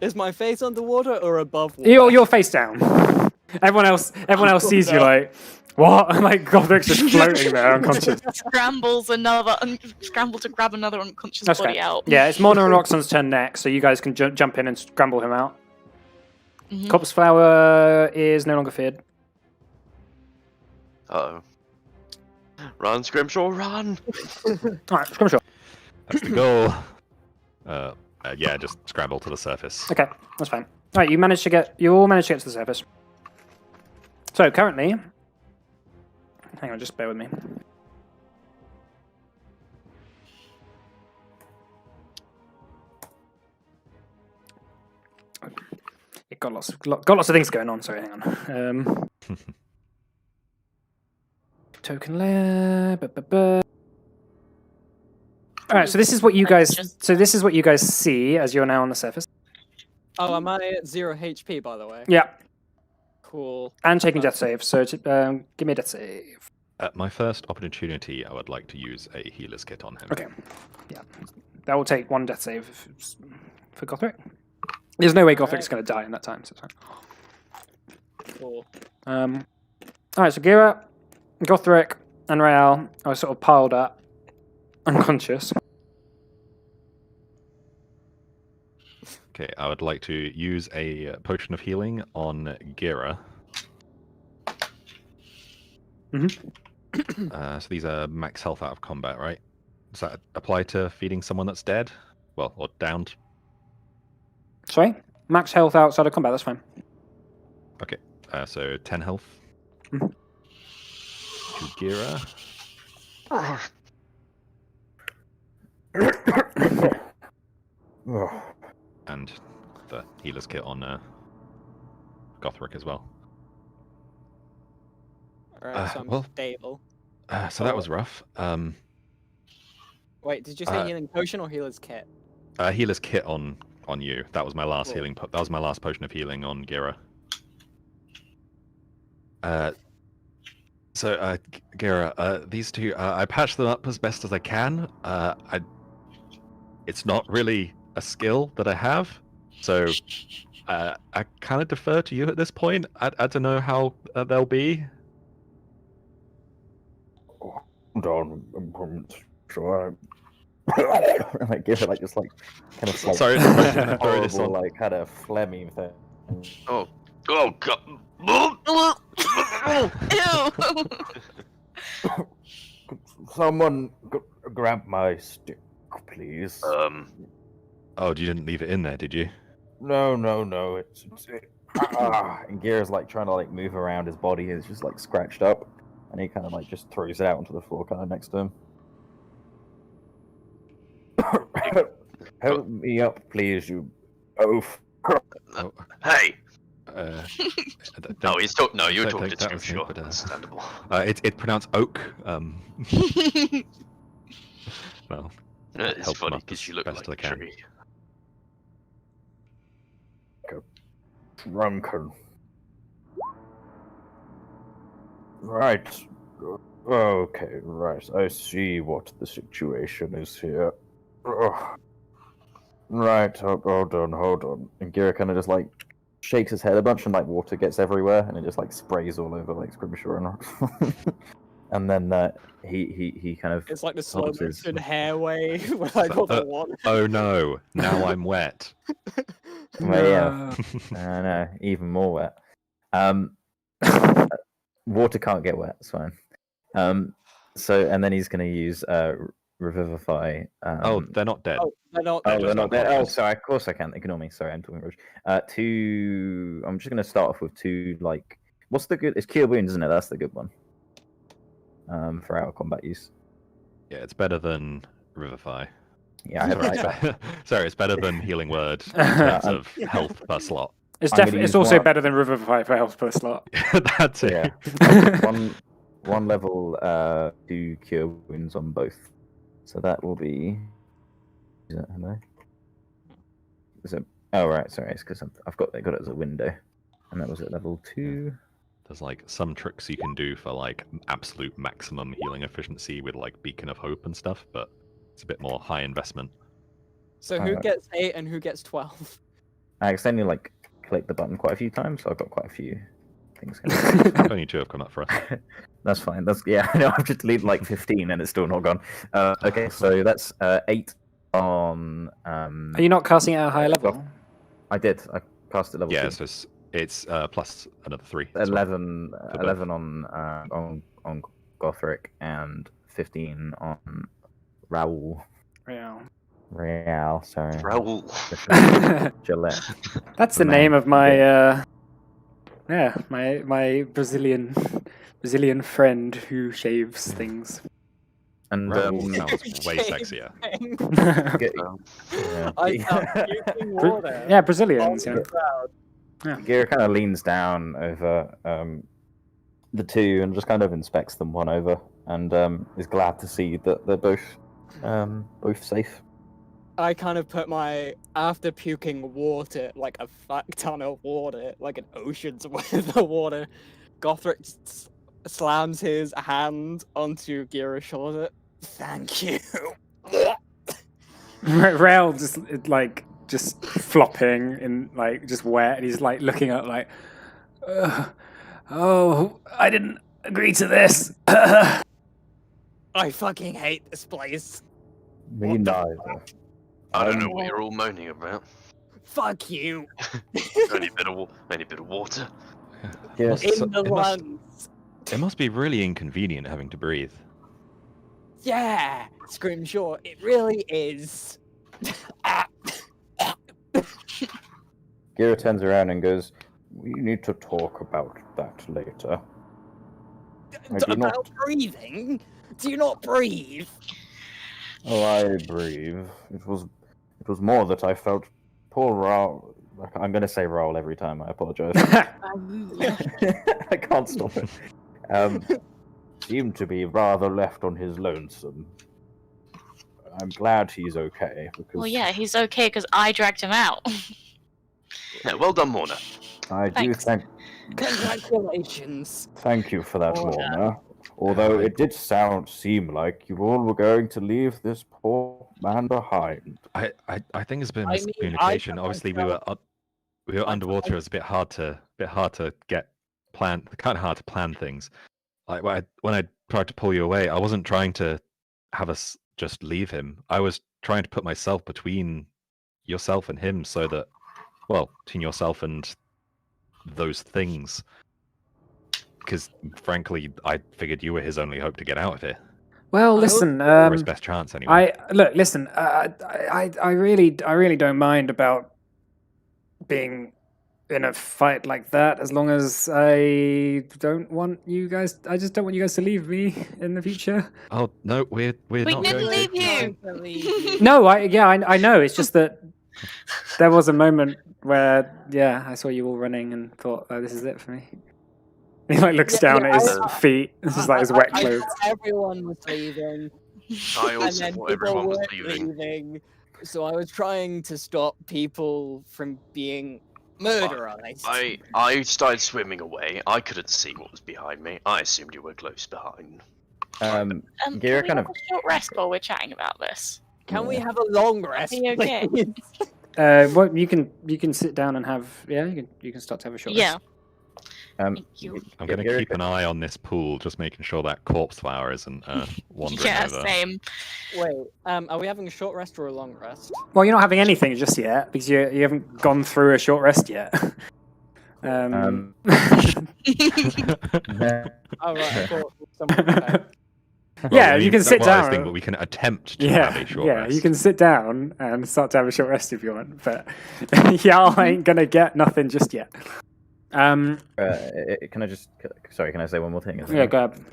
[SPEAKER 4] is my face underwater or above water?
[SPEAKER 1] You're face down. Everyone else sees you like what? Like Gothric's just floating there unconscious.
[SPEAKER 2] Scramble to grab another unconscious
[SPEAKER 1] That's
[SPEAKER 2] body
[SPEAKER 1] okay.
[SPEAKER 2] out.
[SPEAKER 1] Yeah, it's Mona and Roxanne's turn next, so you guys can jump in and scramble him out.
[SPEAKER 2] Mhm.
[SPEAKER 1] Corpse Flower is no longer feared.
[SPEAKER 3] Uh-oh. Run, Scrimshaw, run!
[SPEAKER 1] All right, Scrimshaw.
[SPEAKER 5] That's the goal. Yeah, just scramble to the surface.
[SPEAKER 1] Okay, that's fine. All right, you all managed to get to the surface. So currently, hang on, just bear with me. It got lots of things going on. Sorry, hang on. Token layer. All right, so this is what you guys. So this is what you guys see as you're now on the surface.
[SPEAKER 4] Oh, am I at 0 HP by the way?
[SPEAKER 1] Yeah,
[SPEAKER 4] Cool.
[SPEAKER 1] and taking death save. So give me a death save.
[SPEAKER 5] At my first opportunity, I would like to use a healer's kit on him.
[SPEAKER 1] Okay. Yeah, that will take one death save for Gothric. There's no way Gothric's going to die in that time. So it's fine.
[SPEAKER 4] Cool.
[SPEAKER 1] All right, so Gira, Gothric, and Rael are sort of piled up, unconscious.
[SPEAKER 5] Okay, I would like to use a potion of healing on Gira. So these are max health out of combat, right? Does that apply to feeding someone that's dead? Well, or downed?
[SPEAKER 1] Sorry, max health outside of combat. That's fine.
[SPEAKER 5] Okay, so 10 health.
[SPEAKER 1] Mhm.
[SPEAKER 5] To Gira. And the healer's kit on Gothric as well.
[SPEAKER 4] Alright, so I'm
[SPEAKER 5] well-
[SPEAKER 4] stable.
[SPEAKER 5] So that was rough.
[SPEAKER 4] Wait, did you say
[SPEAKER 5] uh,
[SPEAKER 4] healing potion or healer's kit?
[SPEAKER 5] Healer's kit on you. That was my last
[SPEAKER 4] Cool.
[SPEAKER 5] healing. That was my last potion of healing on Gira. Gira, these two, I patched them up as best as I can. It's not really a skill that I have, so I kind of defer to you at this point. I don't know how they'll be.
[SPEAKER 6] Hold on, sure. and like give it like just like kind of like
[SPEAKER 5] Sorry, throw this
[SPEAKER 6] horrible
[SPEAKER 5] on.
[SPEAKER 6] like kind of phlegmy thing.
[SPEAKER 3] Oh god.
[SPEAKER 2] Ew.
[SPEAKER 6] Someone grab my stick, please.
[SPEAKER 5] Oh, you didn't leave it in there, did you?
[SPEAKER 6] No. And Gear's like trying to like move around his body. It's just like scratched up, and he kind of like just throws it out onto the floor, kind of next to him. Help me up, please, you oaf.
[SPEAKER 5] Oh,
[SPEAKER 3] Hey!
[SPEAKER 5] no,
[SPEAKER 3] He's talking. No, you're
[SPEAKER 5] don't
[SPEAKER 3] talking
[SPEAKER 5] think
[SPEAKER 3] to
[SPEAKER 5] that was me,
[SPEAKER 3] Scrimshaw.
[SPEAKER 5] but,
[SPEAKER 3] Understandable.
[SPEAKER 5] it's pronounced oak. Well,
[SPEAKER 3] It's
[SPEAKER 5] help him
[SPEAKER 3] funny
[SPEAKER 5] up
[SPEAKER 3] because
[SPEAKER 5] as
[SPEAKER 3] you look
[SPEAKER 5] best
[SPEAKER 3] like
[SPEAKER 5] I
[SPEAKER 3] a
[SPEAKER 5] can.
[SPEAKER 3] tree.
[SPEAKER 6] Drunken. Right. Okay, right. I see what the situation is here. Ugh. Right, hold on. And Gira kind of just like shakes his head a bunch and like water gets everywhere and it just like sprays all over like Scrimshaw and and then he kind of
[SPEAKER 4] It's like the slow
[SPEAKER 6] holds his-
[SPEAKER 4] motion hair wave with like all the water.
[SPEAKER 5] Oh no! Now I'm wet.
[SPEAKER 6] Well, yeah. I know, even more wet. Water can't get wet, it's fine. So and then he's gonna use Revivify.
[SPEAKER 5] Oh, they're not dead.
[SPEAKER 4] Oh, they're not.
[SPEAKER 6] Oh,
[SPEAKER 5] just
[SPEAKER 6] they're not there. Oh,
[SPEAKER 5] unconscious.
[SPEAKER 6] sorry. Of course I can. Ignore me. Sorry, I'm talking rubbish. Two. I'm just going to start off with two. Like, what's the good? It's Cure Wounds, isn't it? That's the good one. For our combat use.
[SPEAKER 5] Yeah, it's better than Revivify.
[SPEAKER 6] Yeah, I have
[SPEAKER 5] Sorry,
[SPEAKER 6] like
[SPEAKER 5] sorry, it's better than Healing Word in
[SPEAKER 1] Yeah,
[SPEAKER 5] terms of health per slot.
[SPEAKER 1] It's
[SPEAKER 6] I'm gonna
[SPEAKER 1] definitely.
[SPEAKER 6] use
[SPEAKER 1] It's also
[SPEAKER 6] one-
[SPEAKER 1] better than Revivify for health per slot.
[SPEAKER 5] That's it.
[SPEAKER 6] Yeah. one level 2 Cure Wounds on both. So that will be. Is it? Hello. Is it? Oh right, sorry. It's because I've got it as a window, and that was at level 2.
[SPEAKER 5] There's like some tricks you can do for like absolute maximum healing efficiency with like Beacon of Hope and stuff, but it's a bit more high investment.
[SPEAKER 4] So who gets 8 and who gets 12?
[SPEAKER 6] I accidentally like clicked the button quite a few times, so I've got quite a few things going.
[SPEAKER 5] Only 2 have come up for us.
[SPEAKER 6] That's fine. That's yeah. I know. I've just deleted like 15 and it's still not gone. Okay, so that's 8 on.
[SPEAKER 1] Are you not casting it at a higher level?
[SPEAKER 6] I did. I cast it level
[SPEAKER 5] Yeah,
[SPEAKER 6] 2.
[SPEAKER 5] so it's plus another 3. as well.
[SPEAKER 6] 11,
[SPEAKER 5] both.
[SPEAKER 6] 11 on Gothric and 15 on Raoul.
[SPEAKER 1] Yeah.
[SPEAKER 6] Real, sorry.
[SPEAKER 3] Raoul.
[SPEAKER 6] Gillette.
[SPEAKER 1] That's the
[SPEAKER 6] Man.
[SPEAKER 1] name of my my Brazilian friend who shaves things.
[SPEAKER 6] And
[SPEAKER 5] Raoul sounds way sexier.
[SPEAKER 6] yeah.
[SPEAKER 4] I found puking water.
[SPEAKER 1] Yeah, Brazilians.
[SPEAKER 4] on
[SPEAKER 1] Yeah.
[SPEAKER 4] the crowd.
[SPEAKER 6] Gira kind of leans down over the two and just kind of inspects them one over, and is glad to see that they're both safe.
[SPEAKER 4] I kind of put my after puking water, like a fat ton of water, like an ocean's worth of water. Gothric slams his hand onto Gira's shoulder. Thank you.
[SPEAKER 1] Rail just flopping in like just wet, and he's like looking up like, oh, I didn't agree to this.
[SPEAKER 4] I fucking hate this place.
[SPEAKER 6] Me
[SPEAKER 4] What the
[SPEAKER 6] neither.
[SPEAKER 3] I don't know what you're all moaning about.
[SPEAKER 4] Fuck you.
[SPEAKER 3] Only a bit of water.
[SPEAKER 6] Yeah.
[SPEAKER 5] Must-
[SPEAKER 4] In the
[SPEAKER 5] it must-
[SPEAKER 4] lungs.
[SPEAKER 5] It must be really inconvenient having to breathe.
[SPEAKER 4] Yeah, Scrimshaw, it really is.
[SPEAKER 6] Gira turns around and goes, "We need to talk about that later." I do
[SPEAKER 4] About
[SPEAKER 6] not-
[SPEAKER 4] breathing? Do you not breathe?
[SPEAKER 6] Oh, I breathe. It was more that I felt. Poor Raoul. I'm going to say Raoul every time. I apologize. I can't stop it. Seemed to be rather left on his lonesome. I'm glad he's okay because
[SPEAKER 2] Well, yeah, he's okay because I dragged him out.
[SPEAKER 3] Yeah, well done, Morna.
[SPEAKER 6] I do
[SPEAKER 2] Thanks.
[SPEAKER 4] Congratulations.
[SPEAKER 6] thank you for that,
[SPEAKER 4] Oh,
[SPEAKER 6] Lorna. Although it did seem like you all were going to leave this poor man behind.
[SPEAKER 5] I think it's been
[SPEAKER 4] I mean, I
[SPEAKER 5] miscommunication.
[SPEAKER 4] put
[SPEAKER 5] Obviously, we were
[SPEAKER 4] myself-
[SPEAKER 5] underwater. It was a bit hard to get kind of hard to plan things. Like when I tried to pull you away, I wasn't trying to have us just leave him. I was trying to put myself between yourself and him so that, well, between yourself and those things. Because, frankly, I figured you were his only hope to get out of here.
[SPEAKER 1] Well, listen.
[SPEAKER 5] Or his best chance, anyway.
[SPEAKER 1] Listen. I really don't mind about being in a fight like that, as long as I don't want you guys. I just don't want you guys to leave me in the future.
[SPEAKER 5] Oh no, we're
[SPEAKER 2] We
[SPEAKER 5] not
[SPEAKER 2] didn't
[SPEAKER 5] going
[SPEAKER 2] leave
[SPEAKER 5] to.
[SPEAKER 2] you.
[SPEAKER 1] No, I know. It's just that there was a moment where, I saw you all running and thought, "Oh, this is it for me." He like looks down at his feet. This is like his wet
[SPEAKER 4] I
[SPEAKER 1] clothes.
[SPEAKER 4] thought everyone was leaving,
[SPEAKER 3] I
[SPEAKER 4] and
[SPEAKER 3] also
[SPEAKER 4] then
[SPEAKER 3] thought
[SPEAKER 4] people
[SPEAKER 3] everyone was
[SPEAKER 4] weren't
[SPEAKER 3] leaving.
[SPEAKER 4] leaving. So I was trying to stop people from being murderized.
[SPEAKER 3] I started swimming away. I couldn't see what was behind me. I assumed you were close behind.
[SPEAKER 6] Gira
[SPEAKER 2] Can we
[SPEAKER 6] kind
[SPEAKER 2] have
[SPEAKER 6] of.
[SPEAKER 2] a short rest while we're chatting about this?
[SPEAKER 4] Can we have a long rest,
[SPEAKER 2] Are you okay?
[SPEAKER 4] please?
[SPEAKER 1] Well, you can sit down and have you can start to have a short
[SPEAKER 2] Yeah.
[SPEAKER 1] rest.
[SPEAKER 2] Thank you.
[SPEAKER 5] I'm going to
[SPEAKER 6] Gira
[SPEAKER 5] keep an eye on this pool, just making sure that corpse flower isn't wandering
[SPEAKER 2] Yeah,
[SPEAKER 5] over.
[SPEAKER 2] same.
[SPEAKER 4] Wait, are we having a short rest or a long rest?
[SPEAKER 1] Well, you're not having anything just yet because you haven't gone through a short rest yet.
[SPEAKER 4] Oh right, I thought someone was back.
[SPEAKER 1] Yeah,
[SPEAKER 5] I mean,
[SPEAKER 1] you can
[SPEAKER 5] that's
[SPEAKER 1] sit
[SPEAKER 5] what I was
[SPEAKER 1] down.
[SPEAKER 5] thinking, but we can attempt to have a short rest.
[SPEAKER 1] You can sit down and start to have a short rest if you want. But y'all ain't gonna get nothing just yet.
[SPEAKER 6] can I just? Sorry, can I say one more thing?
[SPEAKER 1] Yeah, go ahead.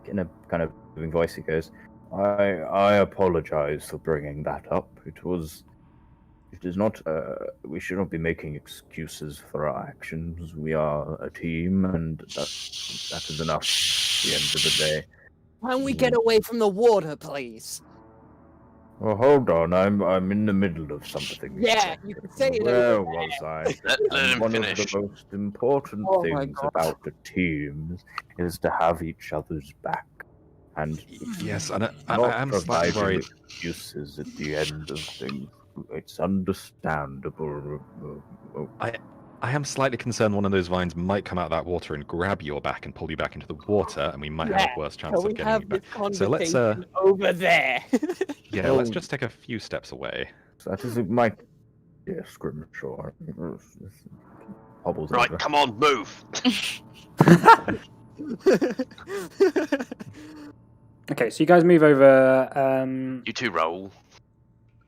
[SPEAKER 6] In a kind of moving voice, he goes, "I apologize for bringing that up. It is not. We should not be making excuses for our actions. We are a team, and that is enough. At the end of the day."
[SPEAKER 4] Can we get away from the water, please?
[SPEAKER 6] Well, hold on. I'm in the middle of something.
[SPEAKER 4] Yeah, you can say it.
[SPEAKER 6] Where
[SPEAKER 4] over
[SPEAKER 6] was I?
[SPEAKER 3] Let him
[SPEAKER 6] One
[SPEAKER 3] finish.
[SPEAKER 6] of the most important
[SPEAKER 4] Oh my
[SPEAKER 6] things
[SPEAKER 4] God.
[SPEAKER 6] about the teams is to have each other's back, and
[SPEAKER 5] Yes, and I
[SPEAKER 6] not
[SPEAKER 5] am slightly
[SPEAKER 6] providing
[SPEAKER 5] worried.
[SPEAKER 6] excuses at the end of things. It's understandable.
[SPEAKER 5] I am slightly concerned one of those vines might come out of that water and grab your back and pull you back into the water, and we might have a worse chance
[SPEAKER 4] Can
[SPEAKER 5] of
[SPEAKER 4] we
[SPEAKER 5] getting you
[SPEAKER 4] have
[SPEAKER 5] back.
[SPEAKER 4] this
[SPEAKER 5] So let's
[SPEAKER 4] conversation over there?
[SPEAKER 5] yeah, let's
[SPEAKER 6] Oh.
[SPEAKER 5] just take a few steps away.
[SPEAKER 6] That is my Scrimshaw. Hobbles
[SPEAKER 3] Right,
[SPEAKER 6] over.
[SPEAKER 3] come on, move.
[SPEAKER 1] Okay, so you guys move over.
[SPEAKER 3] You two roll.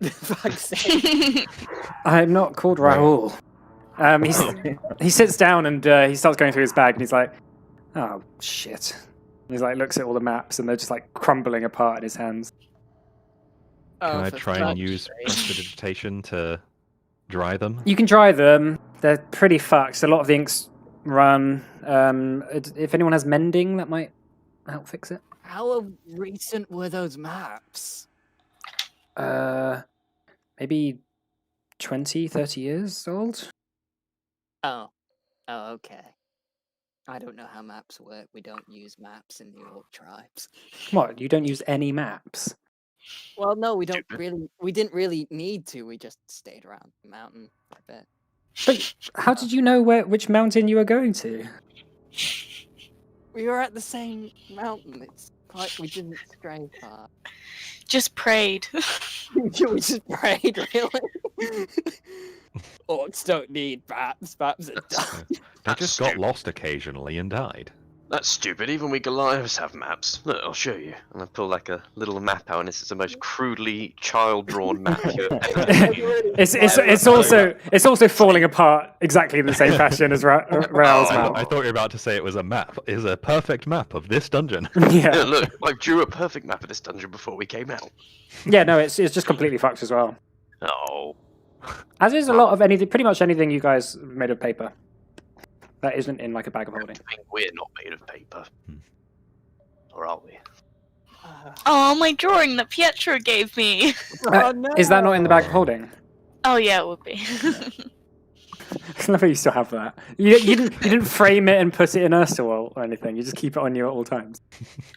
[SPEAKER 4] Fuck's sake.
[SPEAKER 1] I'm not called
[SPEAKER 6] Right.
[SPEAKER 1] Raoul. He sits down and he starts going through his bag and he's like, "Oh shit!" He's like looks at all the maps and they're just like crumbling apart in his hands.
[SPEAKER 4] Oh,
[SPEAKER 5] Can I
[SPEAKER 4] for
[SPEAKER 5] try and
[SPEAKER 4] fuck's
[SPEAKER 5] use
[SPEAKER 4] sake.
[SPEAKER 5] prestidigitation to dry them?
[SPEAKER 1] You can dry them. They're pretty fucked. A lot of the ink's run. If anyone has mending, that might help fix it.
[SPEAKER 4] How recent were those maps?
[SPEAKER 1] Maybe 20, 30 years old.
[SPEAKER 4] Oh, okay. I don't know how maps work. We don't use maps in the Orc tribes.
[SPEAKER 1] What? You don't use any maps?
[SPEAKER 4] Well, no, we don't
[SPEAKER 3] Stupid.
[SPEAKER 4] really. We didn't really need to. We just stayed around the mountain for a bit.
[SPEAKER 1] But how did you know which mountain you were going to?
[SPEAKER 4] We were at the same mountain. It's quite. We didn't stray far.
[SPEAKER 2] Just prayed.
[SPEAKER 4] We just prayed, really. Orcs don't need maps. Maps are dumb.
[SPEAKER 5] They
[SPEAKER 3] That's
[SPEAKER 5] just got
[SPEAKER 3] stupid.
[SPEAKER 5] lost occasionally and died.
[SPEAKER 3] That's stupid. Even we Goliaths have maps. Look, I'll show you. And I pull like a little map out, and this is the most crudely child-drawn map you've ever seen.
[SPEAKER 1] It's also falling apart exactly in the same fashion as Raoul's
[SPEAKER 3] Oh,
[SPEAKER 1] map.
[SPEAKER 5] I thought you were about to say it was a map. It is a perfect map of this dungeon.
[SPEAKER 3] Yeah,
[SPEAKER 1] Yeah,
[SPEAKER 3] look, I drew a perfect map of this dungeon before we came out.
[SPEAKER 1] yeah. No, it's just completely fucked as well.
[SPEAKER 3] Oh,
[SPEAKER 1] As is a lot of anything, pretty much anything you guys have made of paper. That isn't in like a bag of holding.
[SPEAKER 3] I think we're not made of paper. Or are we?
[SPEAKER 2] Oh, my drawing that Pietro gave me.
[SPEAKER 4] Oh, no.
[SPEAKER 1] Is that not in the bag of holding?
[SPEAKER 2] Oh yeah, it would be.
[SPEAKER 1] I love how you still have that. You didn't frame it and put it in Ursula or anything. You just keep it on you at all times.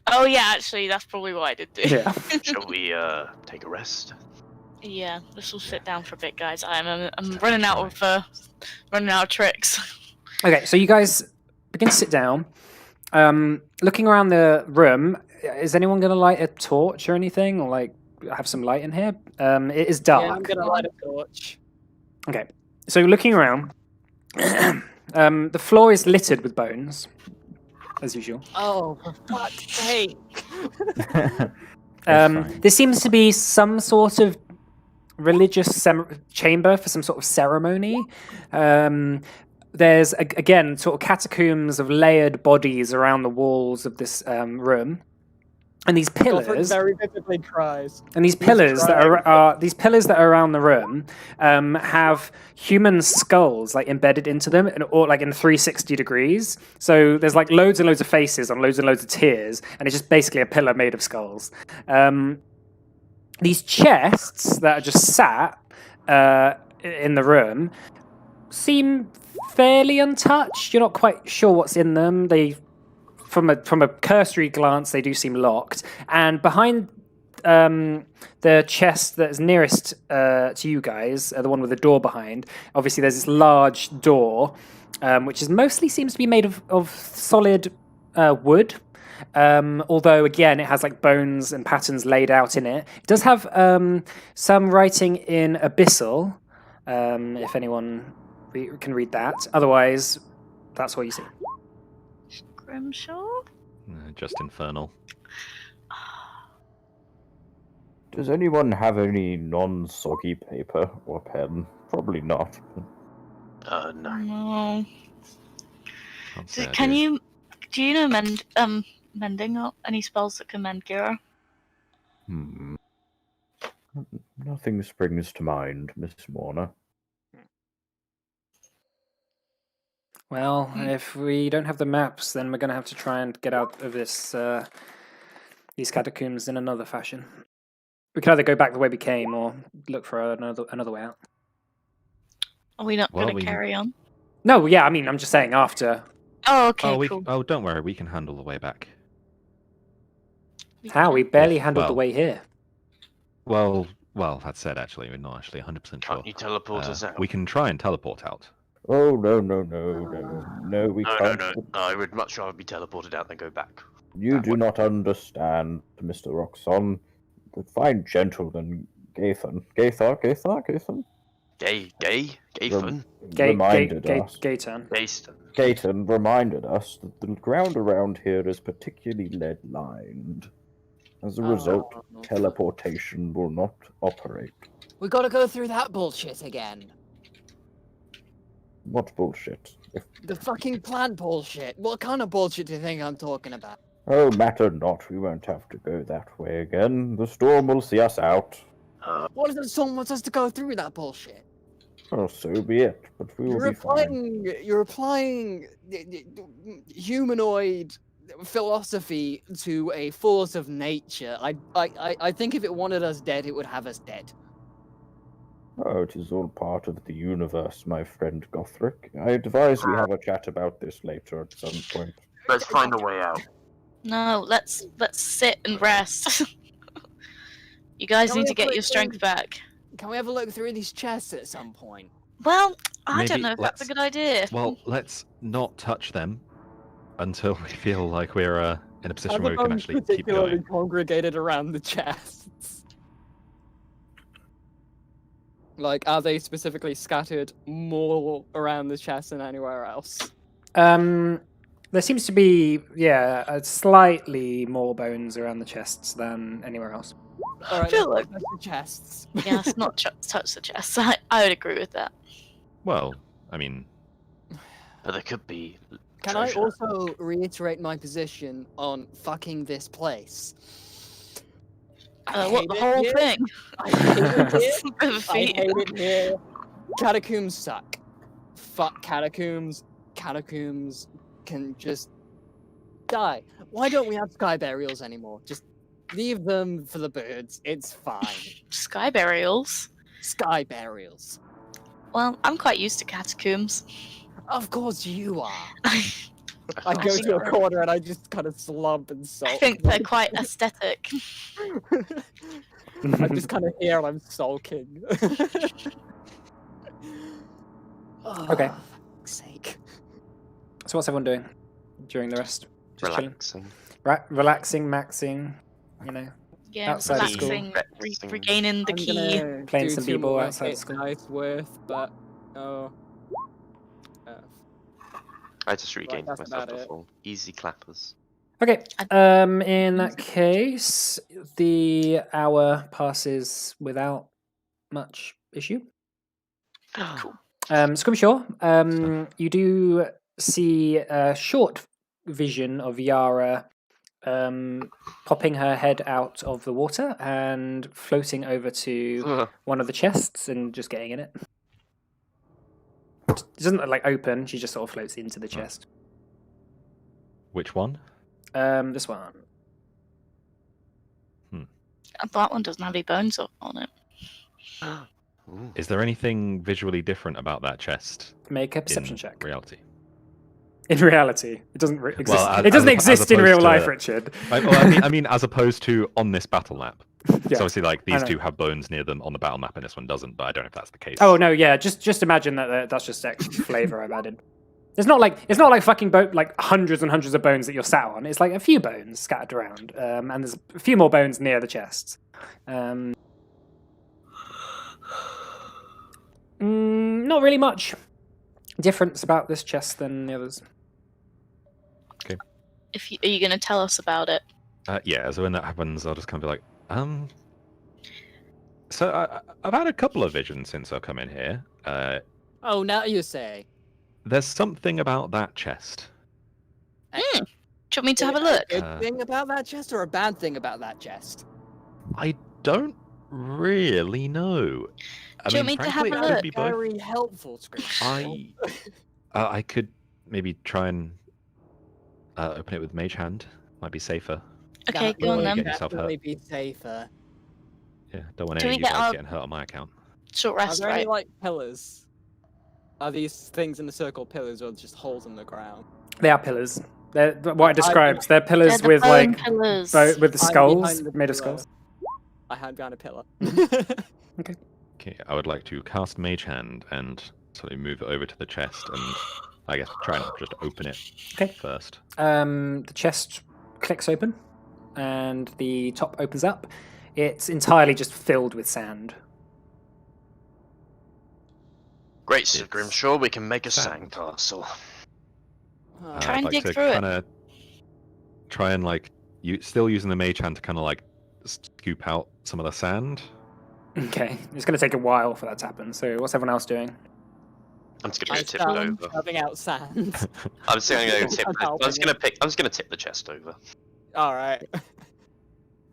[SPEAKER 2] Oh yeah, actually, that's probably what I did do.
[SPEAKER 1] Yeah.
[SPEAKER 3] Shall we take a rest?
[SPEAKER 2] Yeah, let's all sit down for a bit, guys. I'm running out of tricks.
[SPEAKER 1] Okay, so you guys begin to sit down. Looking around the room, is anyone going to light a torch or anything, or like have some light in here? It is
[SPEAKER 4] Yeah, I'm
[SPEAKER 1] dark.
[SPEAKER 4] gonna light a torch.
[SPEAKER 1] Okay, so looking around, the floor is littered with bones, as usual.
[SPEAKER 4] Oh, for fuck's sake!
[SPEAKER 6] Fine.
[SPEAKER 1] There seems to be some sort of religious chamber for some sort of ceremony. There's again sort of catacombs of layered bodies around the walls of this room, and these
[SPEAKER 4] Gothric
[SPEAKER 1] pillars.
[SPEAKER 4] very vividly cries.
[SPEAKER 1] And these pillars that are around the room have human skulls like embedded into them, or like in 360 degrees. So there's like loads and loads of faces on loads and loads of tiers, and it's just basically a pillar made of skulls. These chests that are just sat in the room seem fairly untouched. You're not quite sure what's in them. From a cursory glance, they do seem locked. And behind the chest that's nearest to you guys, the one with the door behind, obviously there's this large door, which mostly seems to be made of solid wood. Although, again, it has like bones and patterns laid out in it. It does have some writing in Abyssal, if anyone can read that. Otherwise, that's what you see.
[SPEAKER 2] Grimshaw?
[SPEAKER 5] Just infernal.
[SPEAKER 6] Does anyone have any non-soggy paper or pen? Probably not.
[SPEAKER 3] No.
[SPEAKER 2] No.
[SPEAKER 5] Can't say I
[SPEAKER 2] Do you know mending or any spells that can mend Gira?
[SPEAKER 6] Nothing springs to mind, Miss Warner.
[SPEAKER 1] Well, if we don't have the maps, then we're going to have to try and get out of these catacombs in another fashion. We can either go back the way we came, or look for another way out.
[SPEAKER 2] Are we not going to carry on?
[SPEAKER 1] No, yeah, I mean, I'm just saying after.
[SPEAKER 2] Oh, okay, cool.
[SPEAKER 5] Oh, don't worry, we can handle the way back.
[SPEAKER 1] How? We barely
[SPEAKER 5] Yes,
[SPEAKER 1] handled the
[SPEAKER 5] well.
[SPEAKER 1] way here.
[SPEAKER 5] Well, that said, actually, we're not actually 100% sure.
[SPEAKER 3] Can't you teleport us out?
[SPEAKER 5] We can try and teleport out.
[SPEAKER 6] Oh, no, we can't.
[SPEAKER 3] No. I would much rather be teleported out than go back.
[SPEAKER 6] You do not understand, Mr. Roxon. The fine gentleman, Gathon. Gathon?
[SPEAKER 3] Gayfun?
[SPEAKER 6] Reminded us.
[SPEAKER 1] Gayton.
[SPEAKER 3] Gayston.
[SPEAKER 6] Gaten reminded us that the ground around here is particularly lead-lined. As a result, teleportation will not operate.
[SPEAKER 4] We gotta go through that bullshit again.
[SPEAKER 6] What bullshit?
[SPEAKER 4] The fucking plant bullshit. What kind of bullshit do you think I'm talking about?
[SPEAKER 6] Oh, matter not. We won't have to go that way again. The storm will see us out.
[SPEAKER 4] What if the storm wants us to go through that bullshit?
[SPEAKER 6] Oh, so be it. But we will be fine.
[SPEAKER 4] You're applying humanoid philosophy to a force of nature. I think if it wanted us dead, it would have us dead.
[SPEAKER 6] Oh, it is all part of the universe, my friend Gothric. I advise we have a chat about this later at some point.
[SPEAKER 3] Let's find a way out.
[SPEAKER 2] No, let's sit and rest. You guys need to get your strength back.
[SPEAKER 4] Can we have a look through these chests at some point?
[SPEAKER 2] Well, I don't
[SPEAKER 5] Maybe
[SPEAKER 2] know if that's a good idea.
[SPEAKER 5] Well, let's not touch them until we feel like we're in a position where we can actually keep
[SPEAKER 4] particularly
[SPEAKER 5] going.
[SPEAKER 4] congregated around the chests. Like, are they specifically scattered more around the chest than anywhere else?
[SPEAKER 1] There seems to be, slightly more bones around the chests than anywhere else.
[SPEAKER 4] All right,
[SPEAKER 2] feel like-
[SPEAKER 4] let's touch the chests.
[SPEAKER 2] Yeah, let's not touch the chest. I would agree with that.
[SPEAKER 5] Well, I mean,
[SPEAKER 3] But there could be.
[SPEAKER 4] Can I also reiterate my position on fucking this place?
[SPEAKER 2] What, the
[SPEAKER 4] hate it
[SPEAKER 2] whole
[SPEAKER 4] here.
[SPEAKER 2] thing?
[SPEAKER 4] I hate it here.
[SPEAKER 2] It's a bit of a
[SPEAKER 4] I
[SPEAKER 2] feat.
[SPEAKER 4] hate it here. Catacombs suck. Fuck catacombs. Catacombs can just die. Why don't we have sky burials anymore? Just leave them for the birds. It's fine.
[SPEAKER 2] Sky burials.
[SPEAKER 4] Sky burials.
[SPEAKER 2] Well, I'm quite used to catacombs.
[SPEAKER 4] Of course you are.
[SPEAKER 2] I
[SPEAKER 4] I go to a corner and I just kind of slump and sulk.
[SPEAKER 2] think they're quite aesthetic.
[SPEAKER 4] I'm just kind of here and I'm sulking.
[SPEAKER 1] Okay.
[SPEAKER 4] Oh, fuck's sake.
[SPEAKER 1] So what's everyone doing during the rest? Just chilling?
[SPEAKER 3] Relaxing.
[SPEAKER 1] Relaxing, maxing, you know,
[SPEAKER 2] Yeah,
[SPEAKER 1] Outside of school.
[SPEAKER 2] relaxing,
[SPEAKER 3] Relaxing.
[SPEAKER 2] regaining the
[SPEAKER 4] I'm
[SPEAKER 2] key.
[SPEAKER 4] gonna
[SPEAKER 1] Playing
[SPEAKER 4] do
[SPEAKER 1] some
[SPEAKER 4] 2
[SPEAKER 1] b-ball
[SPEAKER 4] more
[SPEAKER 1] outside of
[SPEAKER 4] hit
[SPEAKER 1] school.
[SPEAKER 4] dice worth, but oh.
[SPEAKER 3] I just regained
[SPEAKER 4] that's
[SPEAKER 3] myself
[SPEAKER 4] about
[SPEAKER 3] to
[SPEAKER 4] it.
[SPEAKER 3] full. Easy clappers.
[SPEAKER 1] Okay. In that case, the hour passes without much issue.
[SPEAKER 2] Cool.
[SPEAKER 1] Scrimshaw, you do see a short vision of Yara popping her head out of the water and floating over to
[SPEAKER 3] Ugh.
[SPEAKER 1] one of the chests and just getting in it. It doesn't like open, she just sort of floats into the chest.
[SPEAKER 5] Which one?
[SPEAKER 1] This one.
[SPEAKER 2] That one doesn't have any bones on it.
[SPEAKER 3] Ooh.
[SPEAKER 5] Is there anything visually different about that chest
[SPEAKER 1] Make a perception
[SPEAKER 5] in
[SPEAKER 1] check.
[SPEAKER 5] reality?
[SPEAKER 1] In reality, it doesn't exist.
[SPEAKER 5] Well,
[SPEAKER 1] it doesn't
[SPEAKER 5] as
[SPEAKER 1] exist in
[SPEAKER 5] opposed
[SPEAKER 1] real
[SPEAKER 5] to-
[SPEAKER 1] life, Richard.
[SPEAKER 5] I mean, as opposed to on this battle map.
[SPEAKER 1] Yeah.
[SPEAKER 5] So obviously, like
[SPEAKER 1] I
[SPEAKER 5] these
[SPEAKER 1] know.
[SPEAKER 5] two have bones near them on the battle map, and this one doesn't. But I don't know if that's the case.
[SPEAKER 1] Oh no, yeah. Just imagine that's just extra flavor I've added. It's not like fucking like hundreds and hundreds of bones that you're sat on. It's like a few bones scattered around, and there's a few more bones near the chests. Not really much difference about this chest than the others.
[SPEAKER 2] Are you going to tell us about it?
[SPEAKER 5] Yeah. So when that happens, I'll just kind of be like, So I've had a couple of visions since I've come in here.
[SPEAKER 4] Oh, now you say.
[SPEAKER 5] There's something about that chest.
[SPEAKER 2] Do you want me to have a
[SPEAKER 4] A
[SPEAKER 2] look?
[SPEAKER 4] good thing about that chest or a bad thing about that chest?
[SPEAKER 5] I don't really know.
[SPEAKER 2] Do you want me to have
[SPEAKER 5] frankly,
[SPEAKER 2] a
[SPEAKER 5] it could
[SPEAKER 2] look?
[SPEAKER 5] be both.
[SPEAKER 4] Very helpful, Scream.
[SPEAKER 5] I could maybe try and open it with Mage Hand. Might be safer.
[SPEAKER 2] Okay,
[SPEAKER 4] That
[SPEAKER 2] go on
[SPEAKER 4] would
[SPEAKER 5] then.
[SPEAKER 2] then.
[SPEAKER 5] Get yourself hurt.
[SPEAKER 4] definitely be safer.
[SPEAKER 5] Yeah, don't want
[SPEAKER 2] Do
[SPEAKER 5] any
[SPEAKER 2] we
[SPEAKER 5] of you
[SPEAKER 2] get
[SPEAKER 5] guys
[SPEAKER 2] our-
[SPEAKER 5] getting hurt on my account.
[SPEAKER 2] Short
[SPEAKER 4] Are
[SPEAKER 2] rest,
[SPEAKER 4] there any
[SPEAKER 2] right?
[SPEAKER 4] like pillars? Are these things in the circle pillars or just holes in the ground?
[SPEAKER 1] They are pillars. They're what I described. They're
[SPEAKER 2] They're
[SPEAKER 1] pillars
[SPEAKER 2] the
[SPEAKER 1] with
[SPEAKER 2] bone
[SPEAKER 1] like
[SPEAKER 2] pillars.
[SPEAKER 1] with the
[SPEAKER 4] I'm
[SPEAKER 1] skulls
[SPEAKER 4] behind the
[SPEAKER 1] made of
[SPEAKER 4] pillar.
[SPEAKER 1] skulls.
[SPEAKER 4] I hide behind a pillar.
[SPEAKER 5] Okay, I would like to cast Mage Hand and sort of move it over to the chest and I guess try and just open it
[SPEAKER 1] Okay.
[SPEAKER 5] first.
[SPEAKER 1] The chest clicks open, and the top opens up. It's entirely just filled with sand.
[SPEAKER 3] Great, Sir
[SPEAKER 5] It's
[SPEAKER 3] Grimshaw. We can make a
[SPEAKER 5] sand.
[SPEAKER 3] sandcastle.
[SPEAKER 2] Try and
[SPEAKER 5] I'd like
[SPEAKER 2] dig
[SPEAKER 5] to
[SPEAKER 2] through it.
[SPEAKER 5] kinda try and like still using the Mage Hand to kind of like scoop out some of the sand.
[SPEAKER 1] Okay, it's going to take a while for that to happen. So, what's everyone else doing?
[SPEAKER 3] I'm just
[SPEAKER 4] I
[SPEAKER 3] gonna go tip it
[SPEAKER 4] stand
[SPEAKER 3] over.
[SPEAKER 4] shoving out sand.
[SPEAKER 3] I'm just gonna go tip.
[SPEAKER 4] I'm
[SPEAKER 3] I'm
[SPEAKER 4] helping
[SPEAKER 3] just gonna pick. I'm just gonna tip the chest over.
[SPEAKER 4] All right.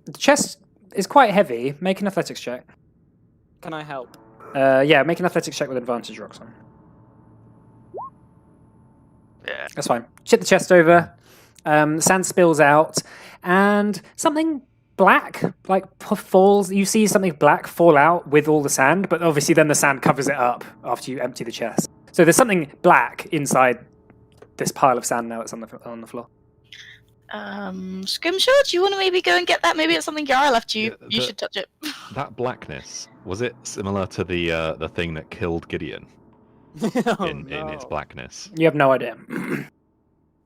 [SPEAKER 1] The chest is quite heavy. Make an athletics check.
[SPEAKER 4] Can I help?
[SPEAKER 1] Yeah, make an athletics check with advantage, Roxanne.
[SPEAKER 3] Yeah.
[SPEAKER 1] That's fine. Chip the chest over. The sand spills out, and something black falls. You see something black fall out with all the sand, but obviously then the sand covers it up after you empty the chest. So there's something black inside this pile of sand now that's on the floor.
[SPEAKER 2] Scrimshaw, do you want to maybe go and get that? Maybe it's something Yara left you.
[SPEAKER 5] Yeah,
[SPEAKER 2] You
[SPEAKER 5] the-
[SPEAKER 2] should touch it.
[SPEAKER 5] That blackness, was it similar to the thing that killed Gideon
[SPEAKER 4] Oh,
[SPEAKER 5] in its
[SPEAKER 4] no.
[SPEAKER 5] blackness?
[SPEAKER 1] You have no idea.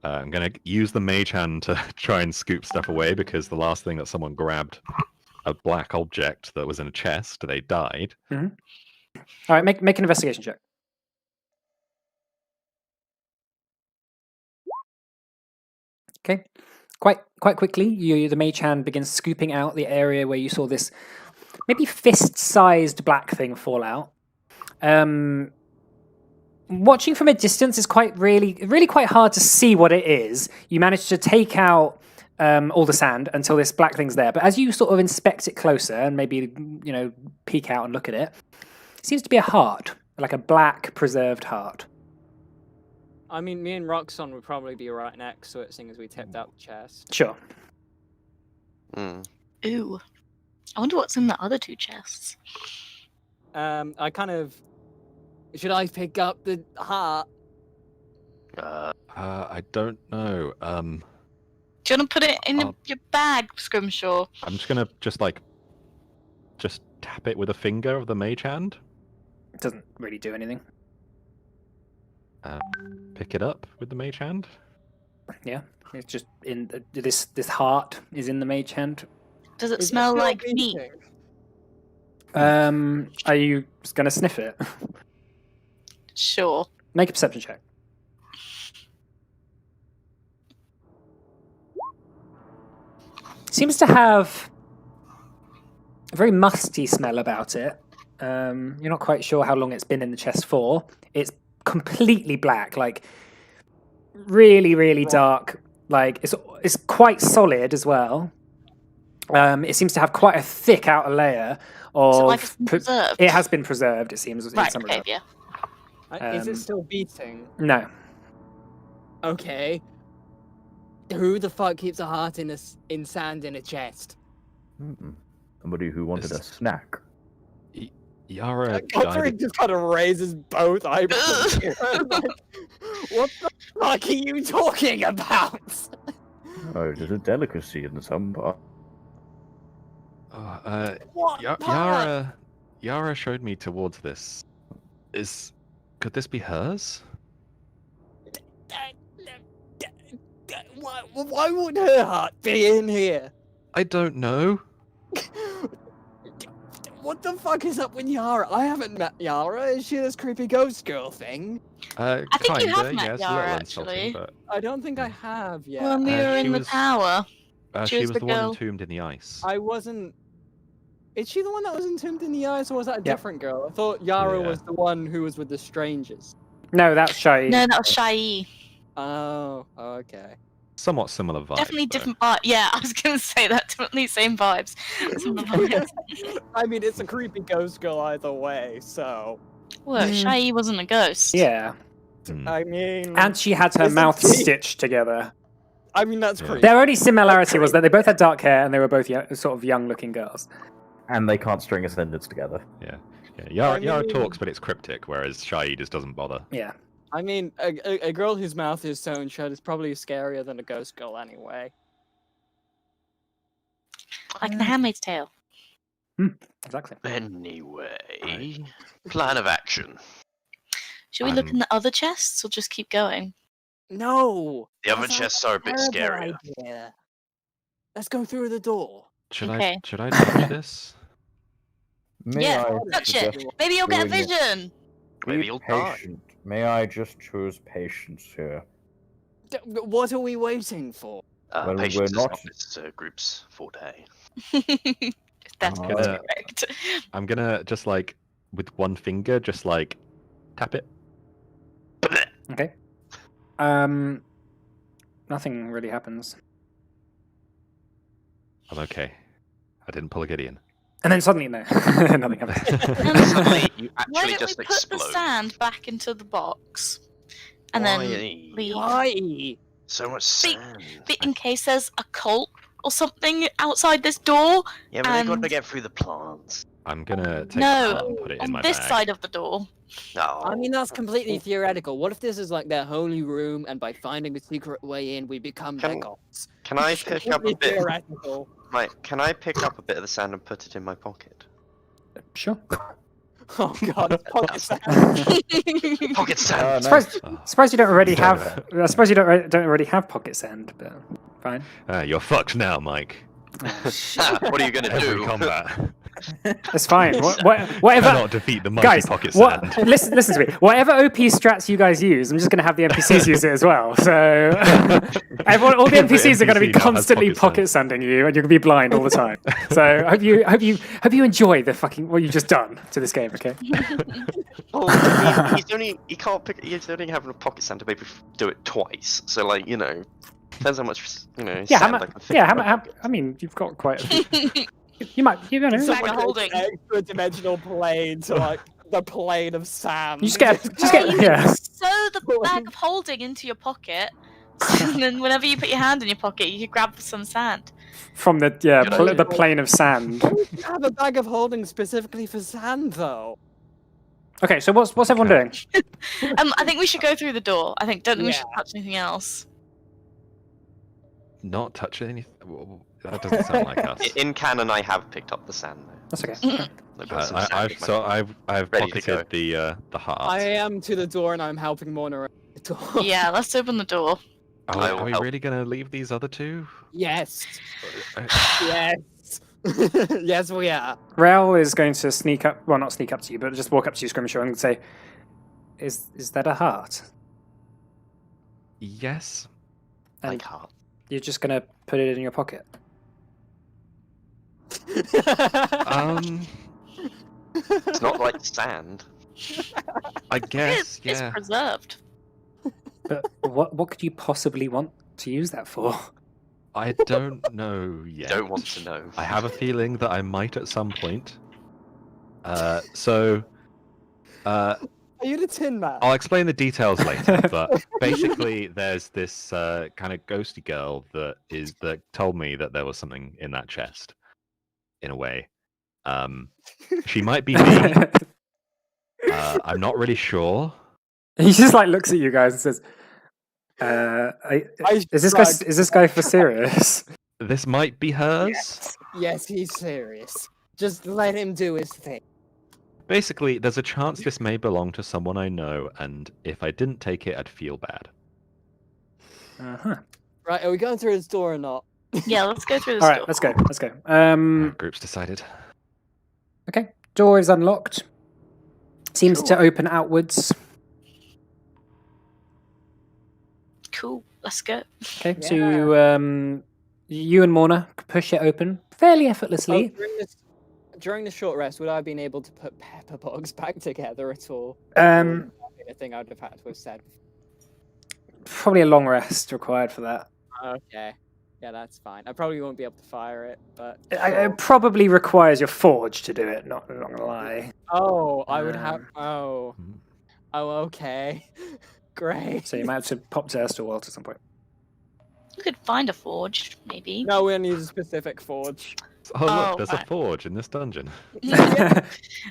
[SPEAKER 5] I'm gonna use the Mage Hand to try and scoop stuff away because the last thing that someone grabbed a black object that was in a chest, they died.
[SPEAKER 1] All right, make an investigation check. Okay, quite quickly, the mage hand begins scooping out the area where you saw this maybe fist-sized black thing fall out. Watching from a distance is really quite hard to see what it is. You manage to take out all the sand until this black thing's there, but as you sort of inspect it closer and maybe peek out and look at it, it seems to be a heart, like a black preserved heart.
[SPEAKER 4] I mean, me and Roxon would probably be right next to it, seeing as we tipped out the chest.
[SPEAKER 1] Sure.
[SPEAKER 3] Mm.
[SPEAKER 2] Ooh. I wonder what's in the other two chests.
[SPEAKER 4] I kind of. Should I pick up the heart?
[SPEAKER 5] I don't know.
[SPEAKER 2] Do you want to put it in
[SPEAKER 5] I'll-
[SPEAKER 2] your bag, Scrimshaw?
[SPEAKER 5] I'm just gonna just tap it with a finger of the Mage Hand.
[SPEAKER 1] It doesn't really do anything.
[SPEAKER 5] Pick it up with the Mage Hand.
[SPEAKER 1] Yeah, it's just in this heart is in the mage hand.
[SPEAKER 2] Does it
[SPEAKER 4] Is it
[SPEAKER 2] smell
[SPEAKER 4] still
[SPEAKER 2] like meat?
[SPEAKER 4] beating?
[SPEAKER 1] Are you just gonna sniff it?
[SPEAKER 2] Sure.
[SPEAKER 1] Make a perception check. Seems to have a very musty smell about it. You're not quite sure how long it's been in the chest for. It's completely black, like really, really dark. Like it's quite solid as well. It seems to have quite a thick outer layer of.
[SPEAKER 2] Is it like it's been preserved?
[SPEAKER 1] It has been preserved. It seems. in
[SPEAKER 2] Right,
[SPEAKER 1] some
[SPEAKER 2] okay,
[SPEAKER 1] regard.
[SPEAKER 2] yeah.
[SPEAKER 4] Is it
[SPEAKER 1] Um,
[SPEAKER 4] still beating?
[SPEAKER 1] No.
[SPEAKER 4] Okay. Who the fuck keeps a heart in sand in a chest?
[SPEAKER 6] Somebody who wanted a
[SPEAKER 5] This-
[SPEAKER 6] snack.
[SPEAKER 5] Yara
[SPEAKER 4] Godfrey
[SPEAKER 5] guided.
[SPEAKER 4] just kind of raises both eyebrows. Here, like, what the fuck are you talking about?
[SPEAKER 6] Oh, it is a delicacy in some part.
[SPEAKER 4] What? part?
[SPEAKER 5] Yara showed me towards this. Could this be hers?
[SPEAKER 4] Why would her heart be in here?
[SPEAKER 5] I don't know.
[SPEAKER 4] What the fuck is up with Yara? I haven't met Yara. Is she this creepy ghost girl thing?
[SPEAKER 2] I think you
[SPEAKER 5] Kinda,
[SPEAKER 2] have met
[SPEAKER 5] yes, a
[SPEAKER 2] Yara,
[SPEAKER 5] little insulting,
[SPEAKER 2] actually.
[SPEAKER 4] I don't think I have yet.
[SPEAKER 2] When we
[SPEAKER 5] Uh,
[SPEAKER 2] were
[SPEAKER 5] she
[SPEAKER 2] in the
[SPEAKER 5] was-
[SPEAKER 2] tower.
[SPEAKER 5] but
[SPEAKER 2] she
[SPEAKER 5] she
[SPEAKER 2] was
[SPEAKER 5] was
[SPEAKER 2] the
[SPEAKER 5] the one
[SPEAKER 2] girl-
[SPEAKER 5] entombed in the ice.
[SPEAKER 4] I wasn't. Is she the one that was entombed in the ice, or was that a
[SPEAKER 1] Yep.
[SPEAKER 4] different girl? I thought Yara
[SPEAKER 5] Yeah.
[SPEAKER 4] was the one who was with the strangers.
[SPEAKER 1] No, that's shy.
[SPEAKER 2] No, that was Shai.
[SPEAKER 4] Oh, okay.
[SPEAKER 5] Somewhat similar vibe.
[SPEAKER 2] Definitely
[SPEAKER 5] though.
[SPEAKER 2] different vibe. Yeah, I was gonna say that. Definitely same vibes. Similar vibes.
[SPEAKER 4] I mean, it's a creepy ghost girl either way, so.
[SPEAKER 2] Well,
[SPEAKER 1] Mm.
[SPEAKER 2] Shai wasn't a ghost.
[SPEAKER 1] Yeah,
[SPEAKER 5] Hmm.
[SPEAKER 4] I mean.
[SPEAKER 1] and she had her
[SPEAKER 4] Isn't
[SPEAKER 1] mouth
[SPEAKER 4] she?
[SPEAKER 1] stitched together.
[SPEAKER 4] I mean, that's
[SPEAKER 5] Yeah.
[SPEAKER 4] creepy.
[SPEAKER 1] Their only similarity was that they both had dark hair and they were both sort of young-looking girls.
[SPEAKER 6] And they can't string a sentence together.
[SPEAKER 5] Yeah, Yara
[SPEAKER 4] mean-
[SPEAKER 5] talks, but it's cryptic, whereas Shai just doesn't bother.
[SPEAKER 1] Yeah.
[SPEAKER 4] I mean, a girl whose mouth is sewn shut is probably scarier than a ghost girl anyway.
[SPEAKER 2] Like the Handmaid's Tale.
[SPEAKER 1] Exactly.
[SPEAKER 3] Anyway, plan of action.
[SPEAKER 2] Should we look
[SPEAKER 5] I'm-
[SPEAKER 2] in the other chests or just keep going?
[SPEAKER 4] No!
[SPEAKER 3] The other
[SPEAKER 4] that's
[SPEAKER 3] chests are a bit
[SPEAKER 4] terrible
[SPEAKER 3] scarier.
[SPEAKER 4] idea. Let's go through the door.
[SPEAKER 5] Should
[SPEAKER 2] Okay.
[SPEAKER 5] I touch this?
[SPEAKER 6] May
[SPEAKER 2] Yeah,
[SPEAKER 6] I
[SPEAKER 2] touch
[SPEAKER 6] suggest
[SPEAKER 2] it. Maybe you'll get a
[SPEAKER 6] doing it?
[SPEAKER 2] vision.
[SPEAKER 3] Maybe
[SPEAKER 6] be
[SPEAKER 3] you'll die.
[SPEAKER 6] patient? May I just choose patience here?
[SPEAKER 4] What are we waiting for?
[SPEAKER 6] Well,
[SPEAKER 3] Patience
[SPEAKER 6] we're
[SPEAKER 3] is
[SPEAKER 6] not-
[SPEAKER 3] not this group's forte.
[SPEAKER 2] That's
[SPEAKER 6] I'm
[SPEAKER 5] gonna-
[SPEAKER 2] correct.
[SPEAKER 5] I'm gonna just like with one finger, just like tap it.
[SPEAKER 1] Okay. Nothing really happens.
[SPEAKER 5] I'm okay. I didn't pull a Gideon.
[SPEAKER 1] And then suddenly, no, nothing happens.
[SPEAKER 3] Suddenly, you
[SPEAKER 2] Why
[SPEAKER 3] actually
[SPEAKER 2] don't
[SPEAKER 3] just
[SPEAKER 2] we put
[SPEAKER 3] explode.
[SPEAKER 2] the sand back into the box and then
[SPEAKER 3] Why?
[SPEAKER 2] leave?
[SPEAKER 4] Why?
[SPEAKER 3] So much
[SPEAKER 2] Be-
[SPEAKER 3] sand.
[SPEAKER 2] In case there's a cult or something outside this door
[SPEAKER 3] Yeah, but they've got to
[SPEAKER 2] and-
[SPEAKER 3] get through the plants.
[SPEAKER 5] I'm gonna take
[SPEAKER 2] No,
[SPEAKER 5] the heart and put it in
[SPEAKER 2] on
[SPEAKER 5] my
[SPEAKER 2] this
[SPEAKER 5] bag.
[SPEAKER 2] side of the door.
[SPEAKER 3] No.
[SPEAKER 4] I mean, that's completely theoretical. What if this is like their holy room, and by finding a secret way in, we become their
[SPEAKER 3] Can-
[SPEAKER 4] gods?
[SPEAKER 3] Can I pick up a
[SPEAKER 4] Completely
[SPEAKER 3] bit?
[SPEAKER 4] theoretical.
[SPEAKER 3] Right, can I pick up a bit of the sand and put it in my pocket?
[SPEAKER 1] Sure.
[SPEAKER 4] Oh god, pocket sand.
[SPEAKER 3] Pocket sand.
[SPEAKER 6] no.
[SPEAKER 1] Surprised,
[SPEAKER 5] Oh.
[SPEAKER 1] surprised you don't already
[SPEAKER 5] Don't
[SPEAKER 1] have. I suppose you don't already have pocket sand, but fine.
[SPEAKER 5] You're fucked now, Mike.
[SPEAKER 3] What are you gonna
[SPEAKER 5] Every
[SPEAKER 3] do?
[SPEAKER 5] combat.
[SPEAKER 1] It's fine. Whatever.
[SPEAKER 5] Cannot defeat the mighty
[SPEAKER 1] Guys,
[SPEAKER 5] pocket
[SPEAKER 1] what,
[SPEAKER 5] sand.
[SPEAKER 1] listen to me. Whatever OP strats you guys use, I'm just going to have the NPCs use it as well. So all the
[SPEAKER 5] Every
[SPEAKER 1] NPCs are going to be
[SPEAKER 5] NPC now has
[SPEAKER 1] constantly
[SPEAKER 5] pocket
[SPEAKER 1] pocket sanding you, and you're going to be blind all the time. So hope you enjoy the fucking what you've just done to this game. Okay.
[SPEAKER 3] Well, I mean, he can't pick. He's only having a pocket sand to maybe do it twice. So like, depends how much
[SPEAKER 1] Yeah.
[SPEAKER 3] sand I can fit in my pocket.
[SPEAKER 1] I mean, you've got quite. You might. You don't know.
[SPEAKER 4] It's
[SPEAKER 2] Bag
[SPEAKER 4] like
[SPEAKER 2] of
[SPEAKER 4] an
[SPEAKER 2] holding.
[SPEAKER 4] extra dimensional plane to like the plane of sand.
[SPEAKER 1] You just get. Yeah.
[SPEAKER 2] Sew the bag of holding into your pocket, and then whenever you put your hand in your pocket, you can grab some sand.
[SPEAKER 1] From the
[SPEAKER 3] Good idea.
[SPEAKER 1] the plane of sand.
[SPEAKER 4] You have a bag of holding specifically for sand, though.
[SPEAKER 1] Okay. So what's everyone doing?
[SPEAKER 2] I think we should go through the door. I think don't think we should
[SPEAKER 4] Yeah.
[SPEAKER 2] touch anything else.
[SPEAKER 5] Not touch anything. That doesn't sound like us.
[SPEAKER 3] In canon, I have picked up the sand. Though.
[SPEAKER 1] That's okay.
[SPEAKER 3] I've got some sand in my pocket.
[SPEAKER 5] I've
[SPEAKER 3] Ready to
[SPEAKER 5] pocketed the heart.
[SPEAKER 4] I am to the door and I'm helping Morna at the door.
[SPEAKER 2] Yeah, let's open the door.
[SPEAKER 5] Are we really going to leave these other two?
[SPEAKER 4] Yes.
[SPEAKER 5] Uh,
[SPEAKER 4] Yes. Yes, we are.
[SPEAKER 1] Raoul is going to sneak up. Well, not sneak up to you, but just walk up to you, Scrimshaw, and say, "Is that a heart?"
[SPEAKER 5] Yes.
[SPEAKER 1] And
[SPEAKER 3] Like heart.
[SPEAKER 1] you're just going to put it in your pocket.
[SPEAKER 3] It's not like sand.
[SPEAKER 5] I guess,
[SPEAKER 2] It's
[SPEAKER 5] yeah.
[SPEAKER 2] preserved.
[SPEAKER 1] But what could you possibly want to use that for?
[SPEAKER 5] I don't know
[SPEAKER 3] You
[SPEAKER 5] yet.
[SPEAKER 3] don't want to know.
[SPEAKER 5] I have a feeling that I might at some point. So,
[SPEAKER 4] Are you the Tin Man?
[SPEAKER 5] I'll explain the details later. But basically, there's this kind of ghosty girl that told me that there was something in that chest. In a way, she might be me. I'm not really sure.
[SPEAKER 1] He just like looks at you guys and says, "Is this guy for serious?"
[SPEAKER 5] This might be hers.
[SPEAKER 4] Yes, he's serious. Just let him do his thing.
[SPEAKER 5] Basically, there's a chance this may belong to someone I know, and if I didn't take it, I'd feel bad.
[SPEAKER 1] Uh-huh.
[SPEAKER 4] Right, are we going through his door or not?
[SPEAKER 2] Yeah, let's go through this
[SPEAKER 1] All right,
[SPEAKER 2] door.
[SPEAKER 1] let's go.
[SPEAKER 5] Group's decided.
[SPEAKER 1] Okay, door is unlocked. Seems to open outwards.
[SPEAKER 2] Cool. Let's go.
[SPEAKER 1] Okay, so you and Morna push it open fairly effortlessly.
[SPEAKER 4] During the short rest, would I have been able to put pepper bugs back together at all?
[SPEAKER 1] Um,
[SPEAKER 4] A thing I'd have had to have said.
[SPEAKER 1] Probably a long rest required for that.
[SPEAKER 4] Okay. Yeah, that's fine. I probably won't be able to fire it, but.
[SPEAKER 1] It probably requires your forge to do it. Not gonna lie.
[SPEAKER 4] Oh, I would have. Oh.
[SPEAKER 5] Mhm.
[SPEAKER 4] Oh, okay. Great.
[SPEAKER 1] So you might have to pop to Estorwalt at some point.
[SPEAKER 2] You could find a forge, maybe.
[SPEAKER 4] No, we need a specific forge.
[SPEAKER 5] Oh, look,
[SPEAKER 2] Oh,
[SPEAKER 5] there's
[SPEAKER 2] right.
[SPEAKER 5] a forge in this dungeon.
[SPEAKER 2] That's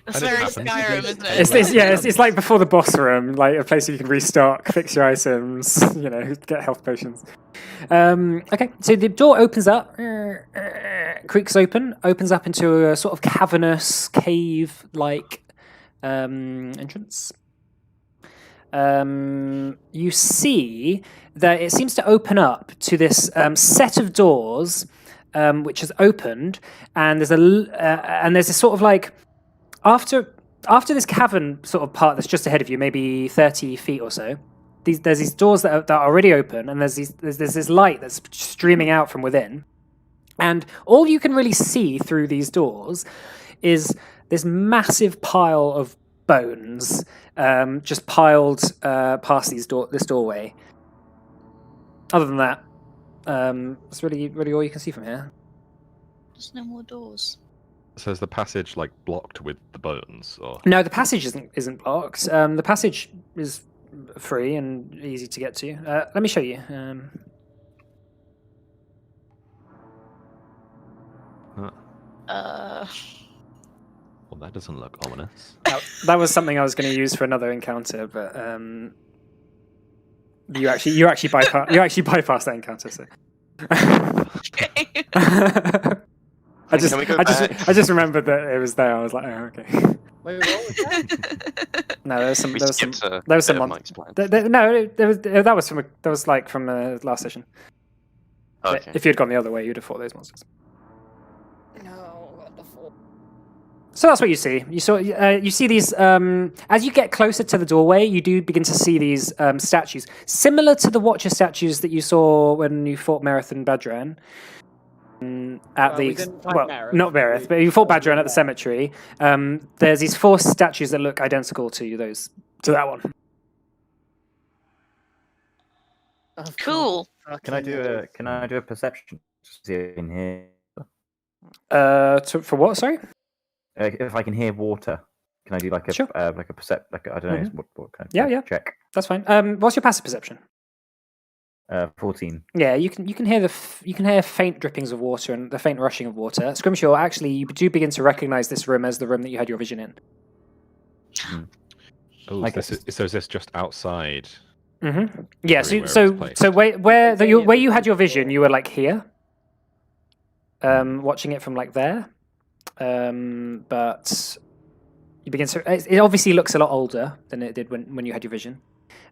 [SPEAKER 5] didn't
[SPEAKER 2] very
[SPEAKER 5] happen.
[SPEAKER 2] Skyrim, isn't it?
[SPEAKER 1] It's like before the boss room, like a place where you can restock, fix your items, get health potions. Okay, so the door opens up, creaks open, opens up into a sort of cavernous cave-like entrance. You see that it seems to open up to this set of doors, which has opened, and there's this sort of like after this cavern sort of part that's just ahead of you, maybe 30 feet or so. There's these doors that are already open, and there's this light that's streaming out from within, and all you can really see through these doors is this massive pile of bones just piled past this doorway. Other than that, it's really all you can see from here.
[SPEAKER 2] There's no more doors.
[SPEAKER 5] So is the passage like blocked with the bones, or
[SPEAKER 1] No, the passage isn't blocked. The passage is free and easy to get to. Let me show you.
[SPEAKER 2] Uh,
[SPEAKER 5] well, that doesn't look ominous.
[SPEAKER 1] That was something I was going to use for another encounter, but you actually bypassed that encounter. So.
[SPEAKER 2] okay.
[SPEAKER 1] I
[SPEAKER 3] Can we go back?
[SPEAKER 1] just remembered that it was there. I was like, oh, okay.
[SPEAKER 4] Wait, what was that?
[SPEAKER 1] No, there was some
[SPEAKER 3] We
[SPEAKER 1] there was
[SPEAKER 3] skipped
[SPEAKER 1] some
[SPEAKER 3] a
[SPEAKER 1] there was some
[SPEAKER 3] bit of
[SPEAKER 1] mon-
[SPEAKER 3] Mike's plan.
[SPEAKER 1] that was like from the last session.
[SPEAKER 3] Okay.
[SPEAKER 1] If you'd gone the other way, you'd have fought those monsters.
[SPEAKER 4] No, what the fuck?
[SPEAKER 1] So that's what you see. You see these as you get closer to the doorway. You do begin to see these statues, similar to the Watcher statues that you saw when you fought Merith and Badran. At
[SPEAKER 4] We
[SPEAKER 1] the
[SPEAKER 4] didn't fight Merith.
[SPEAKER 1] not Merith, but you fought Badran at the cemetery. There's these 4 statues that look identical to that one.
[SPEAKER 4] Oh,
[SPEAKER 2] Cool.
[SPEAKER 6] Can I do a perception? Just see if I can hear.
[SPEAKER 1] For what? Sorry.
[SPEAKER 6] If I can hear water, can I do like a
[SPEAKER 1] Sure.
[SPEAKER 6] I don't know what kind of
[SPEAKER 1] Yeah.
[SPEAKER 6] check.
[SPEAKER 1] That's fine. What's your passive perception?
[SPEAKER 6] 14.
[SPEAKER 1] Yeah, you can hear you can hear faint drippings of water and the faint rushing of water. Scrimshaw, actually, you do begin to recognise this room as the room that you had your vision in.
[SPEAKER 5] Oh,
[SPEAKER 6] I
[SPEAKER 5] so is this just outside?
[SPEAKER 1] Mm-hmm. Yeah.
[SPEAKER 5] Where
[SPEAKER 1] So
[SPEAKER 5] it was placed.
[SPEAKER 1] where you had your vision, you were like here, watching it from like there, but you begin to. It obviously looks a lot older than it did when you had your vision.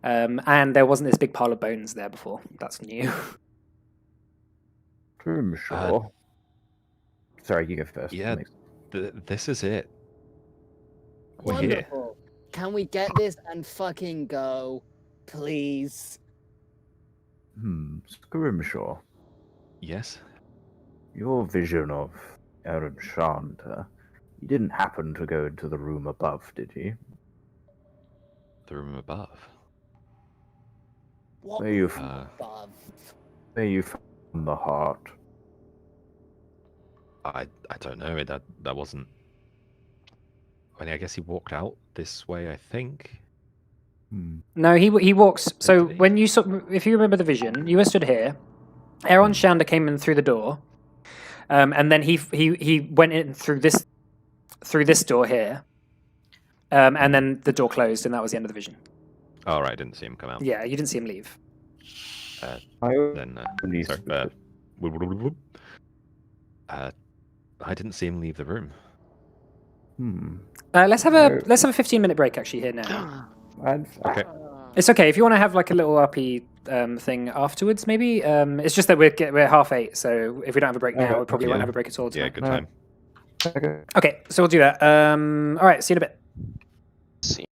[SPEAKER 1] And there wasn't this big pile of bones there before. That's new.
[SPEAKER 6] Grimshaw. Sorry, you go first.
[SPEAKER 5] Yeah,
[SPEAKER 6] Makes-
[SPEAKER 5] this is it. We're here.
[SPEAKER 4] Wonderful. Can we get this and fucking go, please?
[SPEAKER 6] Grimshaw,
[SPEAKER 5] Yes.
[SPEAKER 6] your vision of Aaron Shanta, you didn't happen to go into the room above, did you?
[SPEAKER 5] The room above.
[SPEAKER 4] What
[SPEAKER 6] Where you,
[SPEAKER 4] above?
[SPEAKER 6] where you found the heart.
[SPEAKER 5] I don't know. That wasn't. I mean, I guess he walked out this way. I think.
[SPEAKER 1] No, he walks. So
[SPEAKER 5] Did he?
[SPEAKER 1] when you if you remember the vision, you were stood here. Aaron Shanda came in through the door, and then he went in through this door here, and then the door closed, and that was the end of the vision.
[SPEAKER 5] Oh right, I didn't see him come out.
[SPEAKER 1] Yeah, you didn't see him leave.
[SPEAKER 5] Then
[SPEAKER 6] Only
[SPEAKER 5] sorry.
[SPEAKER 6] s-
[SPEAKER 5] I didn't see him leave the room.
[SPEAKER 1] Let's have
[SPEAKER 6] No.
[SPEAKER 1] a 15-minute break actually here now.
[SPEAKER 5] Okay.
[SPEAKER 1] It's okay if you want to have like a little RP thing afterwards. Maybe it's just that we're 8:30, so if we don't have a break now, we probably won't
[SPEAKER 5] Yeah.
[SPEAKER 1] have a break at all.
[SPEAKER 5] Yeah,
[SPEAKER 1] Tonight.
[SPEAKER 5] good time.
[SPEAKER 6] Okay.
[SPEAKER 1] Okay, so we'll do that. All right, see you in a bit.
[SPEAKER 3] See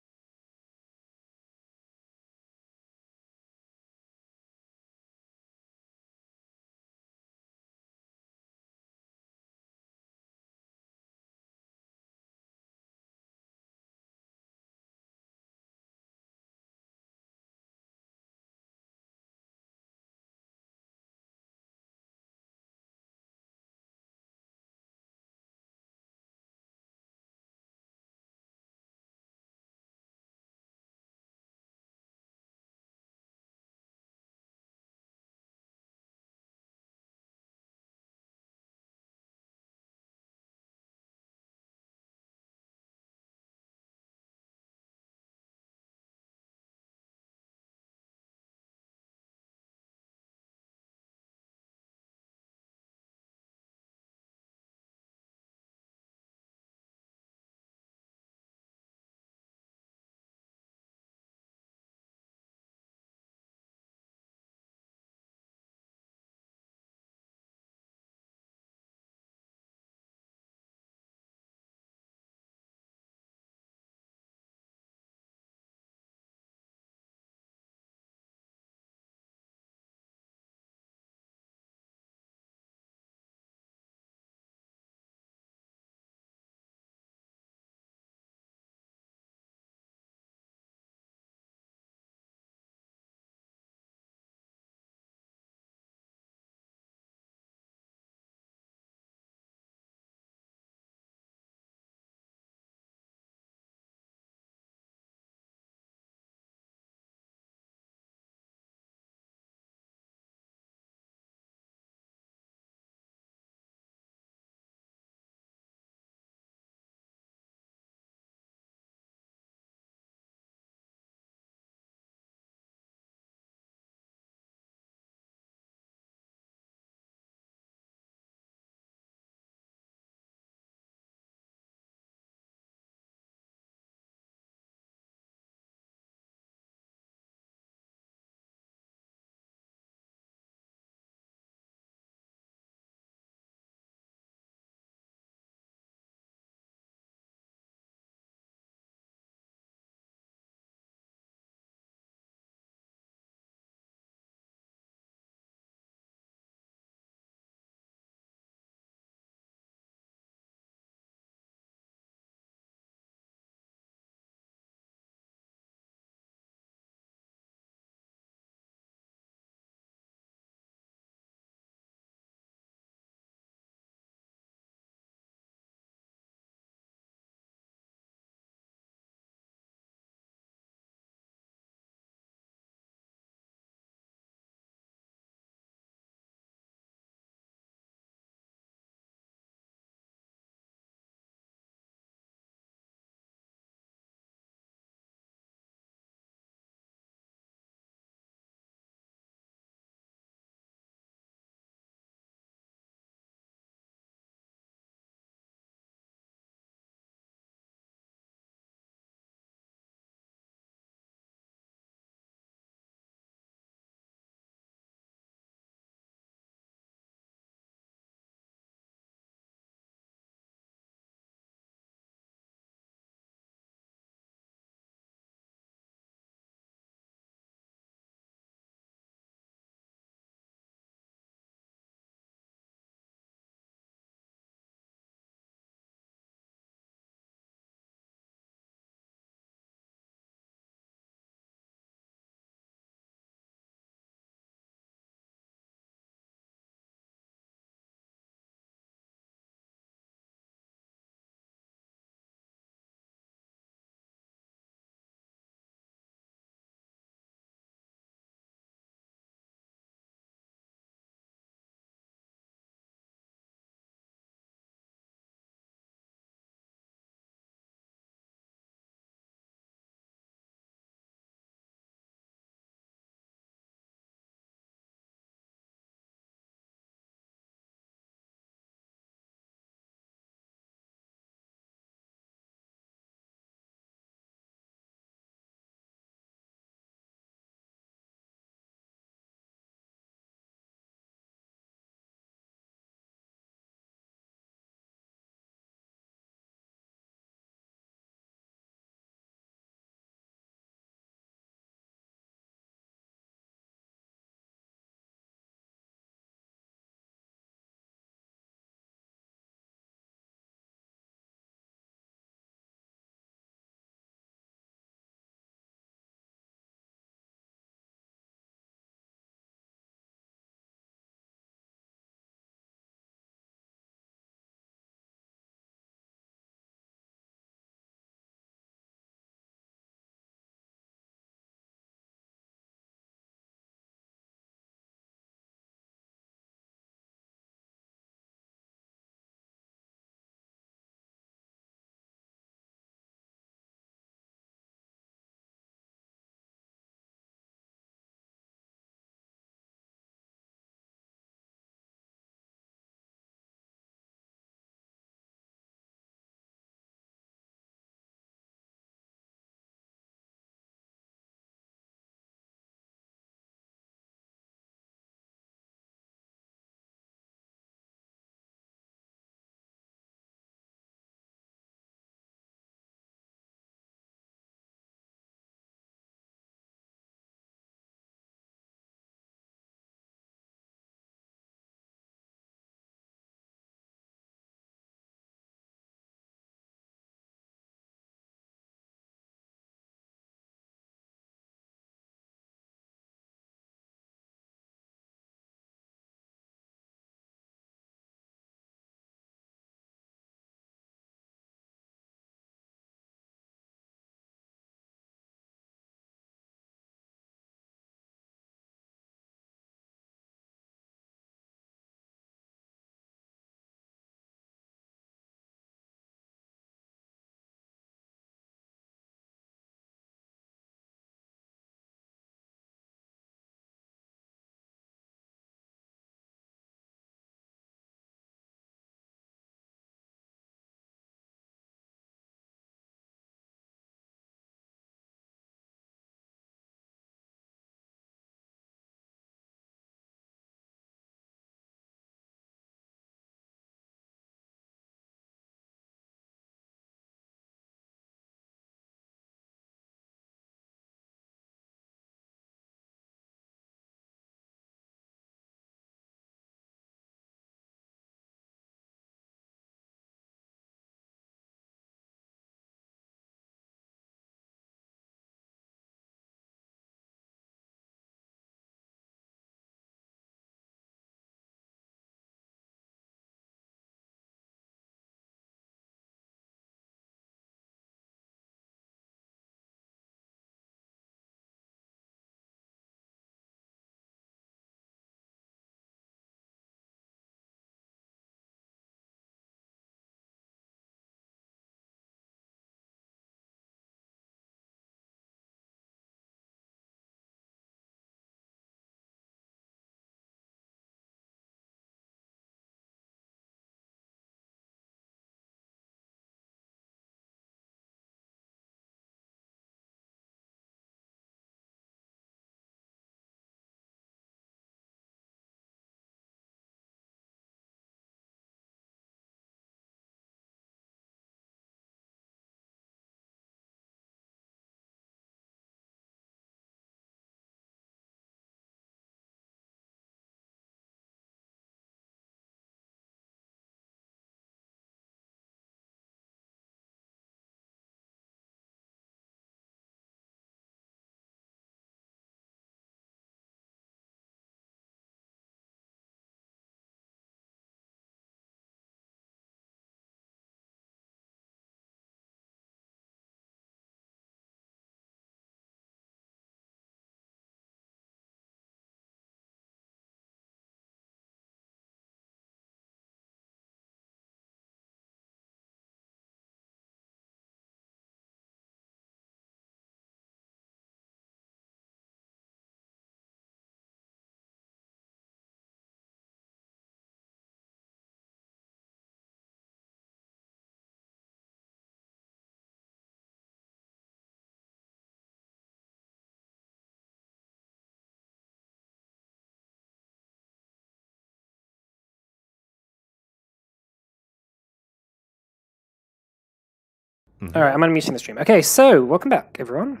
[SPEAKER 5] Mhm.
[SPEAKER 1] All right, I'm unmuting the stream. Okay, so welcome back, everyone.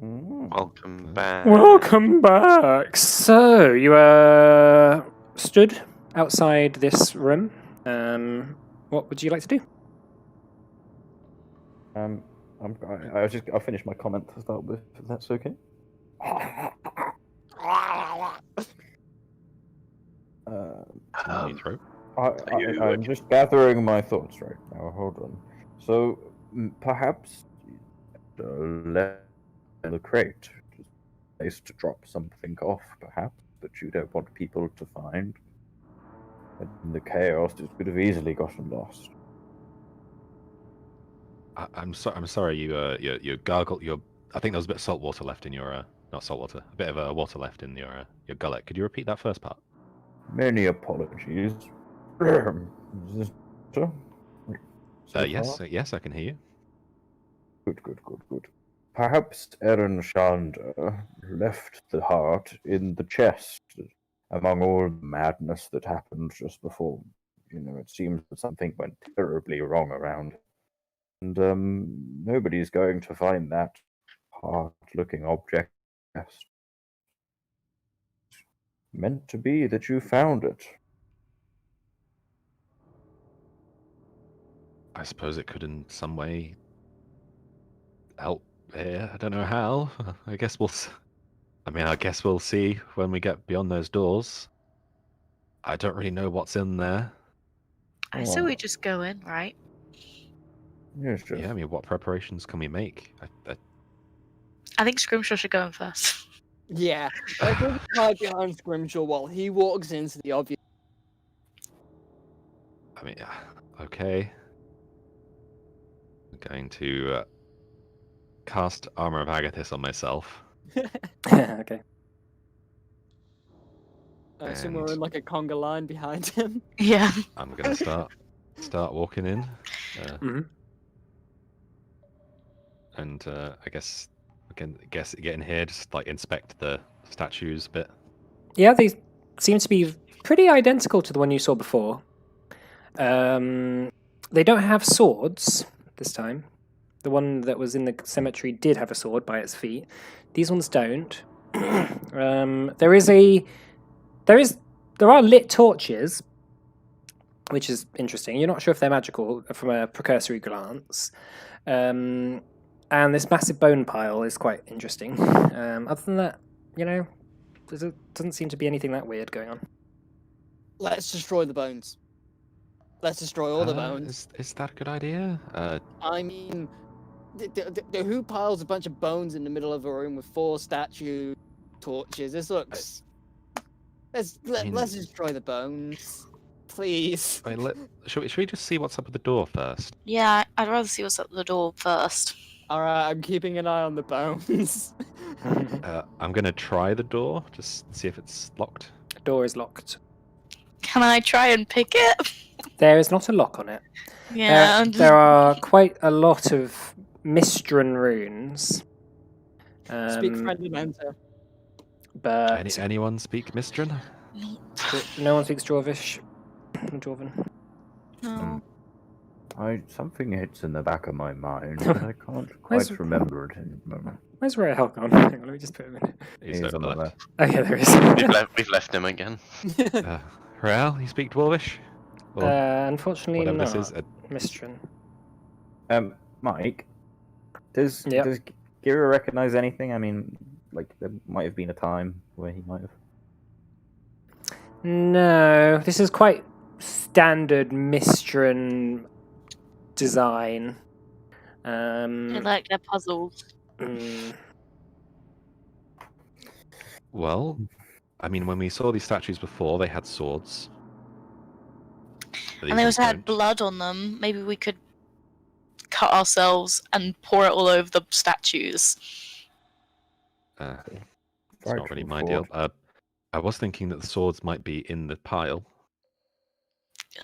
[SPEAKER 3] Welcome back.
[SPEAKER 1] Welcome back. So you stood outside this room. What would you like to do?
[SPEAKER 6] I'll finish my comment to start with, if that's okay.
[SPEAKER 5] In your throat.
[SPEAKER 6] I'm just gathering my thoughts right now. Hold on. So perhaps let the crate, place to drop something off, perhaps that you don't want people to find. And in the chaos, it could have easily gotten lost.
[SPEAKER 5] I'm sorry. You gargled. I think there was a bit of salt water left in your not salt water. A bit of water left in your gullet. Could you repeat that first part?
[SPEAKER 6] Many apologies. Is this so
[SPEAKER 5] Yes,
[SPEAKER 6] far?
[SPEAKER 5] yes, I can hear you.
[SPEAKER 6] Good. Perhaps Eren Shander left the heart in the chest among all the madness that happened just before. It seems that something went terribly wrong around. And nobody's going to find that heart-looking object. Meant to be that you found it.
[SPEAKER 5] I suppose it could in some way help here. I don't know how. I guess I guess we'll see when we get beyond those doors. I don't really know what's in there.
[SPEAKER 2] I say we just go in, right?
[SPEAKER 6] Yes, yes.
[SPEAKER 5] Yeah, I mean, what preparations can we make?
[SPEAKER 2] I think Scrimshaw should go in first.
[SPEAKER 4] Yeah, I think hide behind Scrimshaw while he walks into the obvious.
[SPEAKER 5] I mean, okay. I'm going to cast Armor of Agathis on myself.
[SPEAKER 1] Okay.
[SPEAKER 4] So we're in
[SPEAKER 5] And-
[SPEAKER 4] like a conga line behind him.
[SPEAKER 2] Yeah.
[SPEAKER 5] I'm going to start walking in.
[SPEAKER 1] Mhm.
[SPEAKER 5] And I guess get in here, just like inspect the statues a bit.
[SPEAKER 1] Yeah, they seem to be pretty identical to the one you saw before. They don't have swords this time. The one that was in the cemetery did have a sword by its feet. These ones don't. There are lit torches, which is interesting. You're not sure if they're magical from a precursory glance. And this massive bone pile is quite interesting. Other than that, there doesn't seem to be anything that weird going on.
[SPEAKER 4] Let's destroy the bones. Let's destroy all the bones.
[SPEAKER 5] Is that a good idea?
[SPEAKER 4] I mean, who piles a bunch of bones in the middle of a room with 4 statue torches? This looks. Let's destroy the bones, please.
[SPEAKER 5] Wait, should we just see what's up at the door first?
[SPEAKER 2] Yeah, I'd rather see what's at the door first.
[SPEAKER 4] All right, I'm keeping an eye on the bones.
[SPEAKER 5] I'm gonna try the door, just see if it's locked.
[SPEAKER 1] The door is locked.
[SPEAKER 2] Can I try and pick it?
[SPEAKER 1] There is not a lock on it.
[SPEAKER 2] Yeah.
[SPEAKER 1] There are quite a lot of Mistran runes.
[SPEAKER 4] Speak friendly mentor.
[SPEAKER 1] But
[SPEAKER 5] Anyone speak Mistran?
[SPEAKER 1] no one speaks Dwarvish. Dwarven.
[SPEAKER 2] No.
[SPEAKER 6] Something hits in the back of my mind, but I can't
[SPEAKER 1] Where's-
[SPEAKER 6] quite remember it at the moment.
[SPEAKER 1] Where's Ray Hell gone? Hang on, let me just put him in.
[SPEAKER 5] He's
[SPEAKER 6] He's
[SPEAKER 5] over
[SPEAKER 6] on
[SPEAKER 5] the
[SPEAKER 6] the
[SPEAKER 5] left.
[SPEAKER 1] Oh yeah, there
[SPEAKER 3] We've left him again.
[SPEAKER 5] Rael, you speak Dwarvish? Or
[SPEAKER 1] Unfortunately
[SPEAKER 5] whatever
[SPEAKER 1] not.
[SPEAKER 5] this is.
[SPEAKER 1] Mistran.
[SPEAKER 6] Mike, does Gira recognize anything? I mean, like there might have been a time where he might have.
[SPEAKER 1] No, this is quite standard Mistran design.
[SPEAKER 2] I like their puzzles.
[SPEAKER 1] mm,
[SPEAKER 5] Well, I mean, when we saw these statues before, they had swords. But
[SPEAKER 2] And they
[SPEAKER 5] these
[SPEAKER 2] also had
[SPEAKER 5] ones
[SPEAKER 2] blood on them. Maybe we could cut ourselves and pour it all over the statues.
[SPEAKER 5] don't. It's
[SPEAKER 6] Very
[SPEAKER 5] not really
[SPEAKER 6] true
[SPEAKER 5] my
[SPEAKER 6] thought.
[SPEAKER 5] deal. I was thinking that the swords might be in the pile.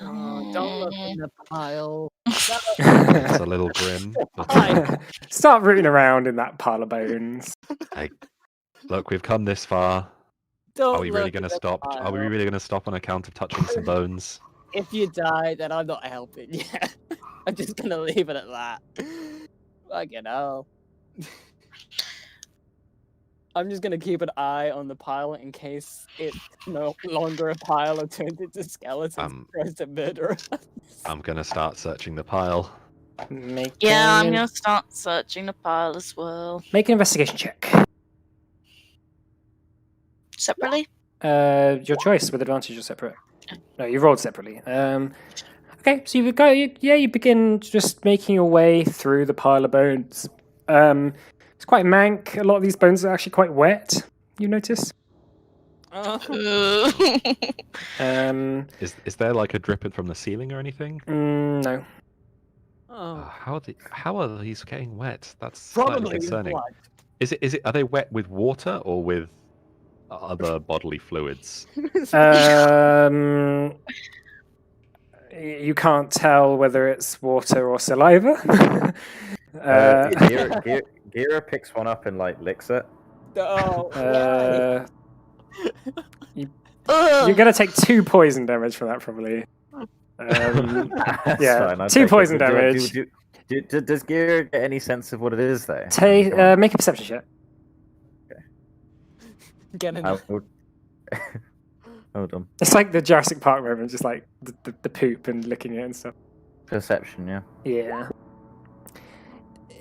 [SPEAKER 4] Oh, don't look in the pile.
[SPEAKER 5] It's a little grim. But,
[SPEAKER 1] Start rooting around in that pile of bones.
[SPEAKER 5] look, we've come this far.
[SPEAKER 4] Don't
[SPEAKER 5] Are we really
[SPEAKER 4] look
[SPEAKER 5] going to
[SPEAKER 4] in the
[SPEAKER 5] stop? Are we
[SPEAKER 4] pile.
[SPEAKER 5] really going to stop on account of touching some bones?
[SPEAKER 4] If you die, then I'm not helping. Yeah, I'm just gonna leave it at that. Fucking hell. I'm just gonna keep an eye on the pile in case it's no longer a pile or turned into skeletons and tries to murder us.
[SPEAKER 5] I'm gonna start searching the pile.
[SPEAKER 2] Yeah, I'm gonna start searching the pile as well.
[SPEAKER 1] Make an investigation check.
[SPEAKER 2] Separately?
[SPEAKER 1] Your choice, with advantage or separate. No, you rolled separately. Okay, so you begin just making your way through the pile of bones. It's quite mank. A lot of these bones are actually quite wet. You notice?
[SPEAKER 5] Is there like a dripping from the ceiling or anything?
[SPEAKER 1] No.
[SPEAKER 5] How are these getting wet? That's slightly
[SPEAKER 4] Probably
[SPEAKER 5] concerning.
[SPEAKER 4] blood.
[SPEAKER 5] Is it? Are they wet with water or with other bodily fluids?
[SPEAKER 1] You can't tell whether it's water or saliva.
[SPEAKER 6] Gira picks one up and like licks it.
[SPEAKER 4] Oh,
[SPEAKER 1] You're gonna take 2 poison damage from that, probably.
[SPEAKER 6] That's
[SPEAKER 1] Yeah,
[SPEAKER 6] fine, I'll
[SPEAKER 1] 2
[SPEAKER 6] take it.
[SPEAKER 1] poison
[SPEAKER 6] Do-
[SPEAKER 1] damage.
[SPEAKER 6] Does Gira get any sense of what it is though?
[SPEAKER 1] Make a perception check.
[SPEAKER 4] Get in.
[SPEAKER 6] Hold on.
[SPEAKER 1] It's like the Jurassic Park moment, just like the poop and licking it and stuff.
[SPEAKER 6] Perception, yeah.
[SPEAKER 1] Yeah.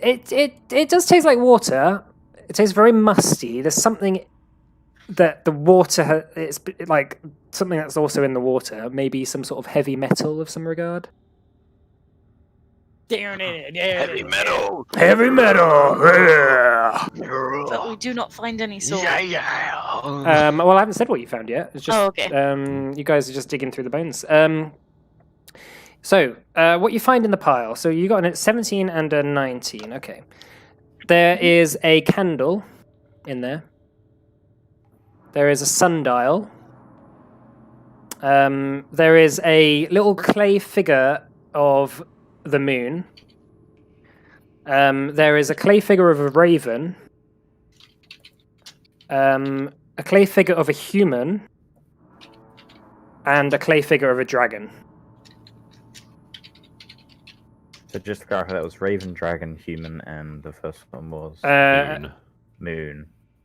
[SPEAKER 1] It does taste like water. It tastes very musty. There's something that the water it's like something that's also in the water. Maybe some sort of heavy metal of some regard.
[SPEAKER 3] Heavy metal.
[SPEAKER 1] Heavy metal.
[SPEAKER 2] But we do not find any sort.
[SPEAKER 1] Well, I haven't said what you found yet. It's just
[SPEAKER 2] okay.
[SPEAKER 1] You guys are just digging through the bones. So what you find in the pile? So you got a 17 and a 19. Okay. There is a candle in there. There is a sundial. There is a little clay figure of the moon. There is a clay figure of a raven. A clay figure of a human. And a clay figure of a dragon.
[SPEAKER 6] So just to clarify, that was Raven, Dragon, Human, and the first one was Moon.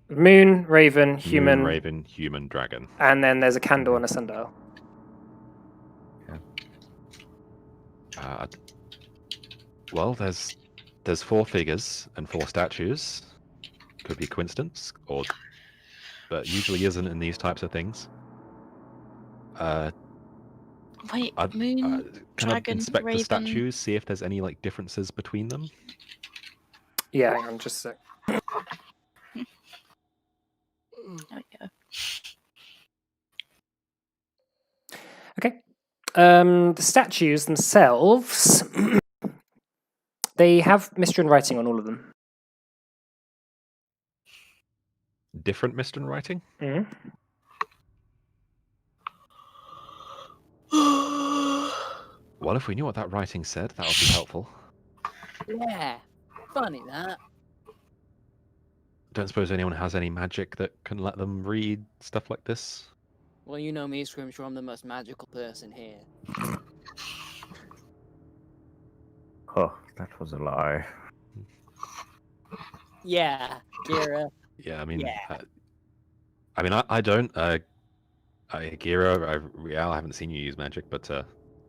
[SPEAKER 1] Moon, raven, human.
[SPEAKER 5] Moon, raven, human, dragon.
[SPEAKER 1] And then there's a candle and a sundial.
[SPEAKER 5] Well, there's 4 figures and 4 statues. Could be coincidence, but usually isn't in these types of things.
[SPEAKER 2] Wait,
[SPEAKER 5] Can I
[SPEAKER 2] dragon,
[SPEAKER 5] inspect
[SPEAKER 2] raven.
[SPEAKER 5] the statues, see if there's any like differences between them?
[SPEAKER 1] Yeah, hang on, just a sec.
[SPEAKER 2] There we go.
[SPEAKER 1] Okay. The statues themselves, they have Mistran writing on all of them.
[SPEAKER 5] Different Mistran writing?
[SPEAKER 1] Mm-hmm.
[SPEAKER 5] Well, if we knew what that writing said, that would be helpful.
[SPEAKER 4] Yeah, funny that.
[SPEAKER 5] Don't suppose anyone has any magic that can let them read stuff like this?
[SPEAKER 4] Well, you know me, Scrimshaw, I'm the most magical person here.
[SPEAKER 6] Oh, that was a lie.
[SPEAKER 4] Yeah, Gira.
[SPEAKER 5] Yeah, I mean,
[SPEAKER 4] Yeah.
[SPEAKER 5] I don't. Gira, Rial, I haven't seen you use magic, but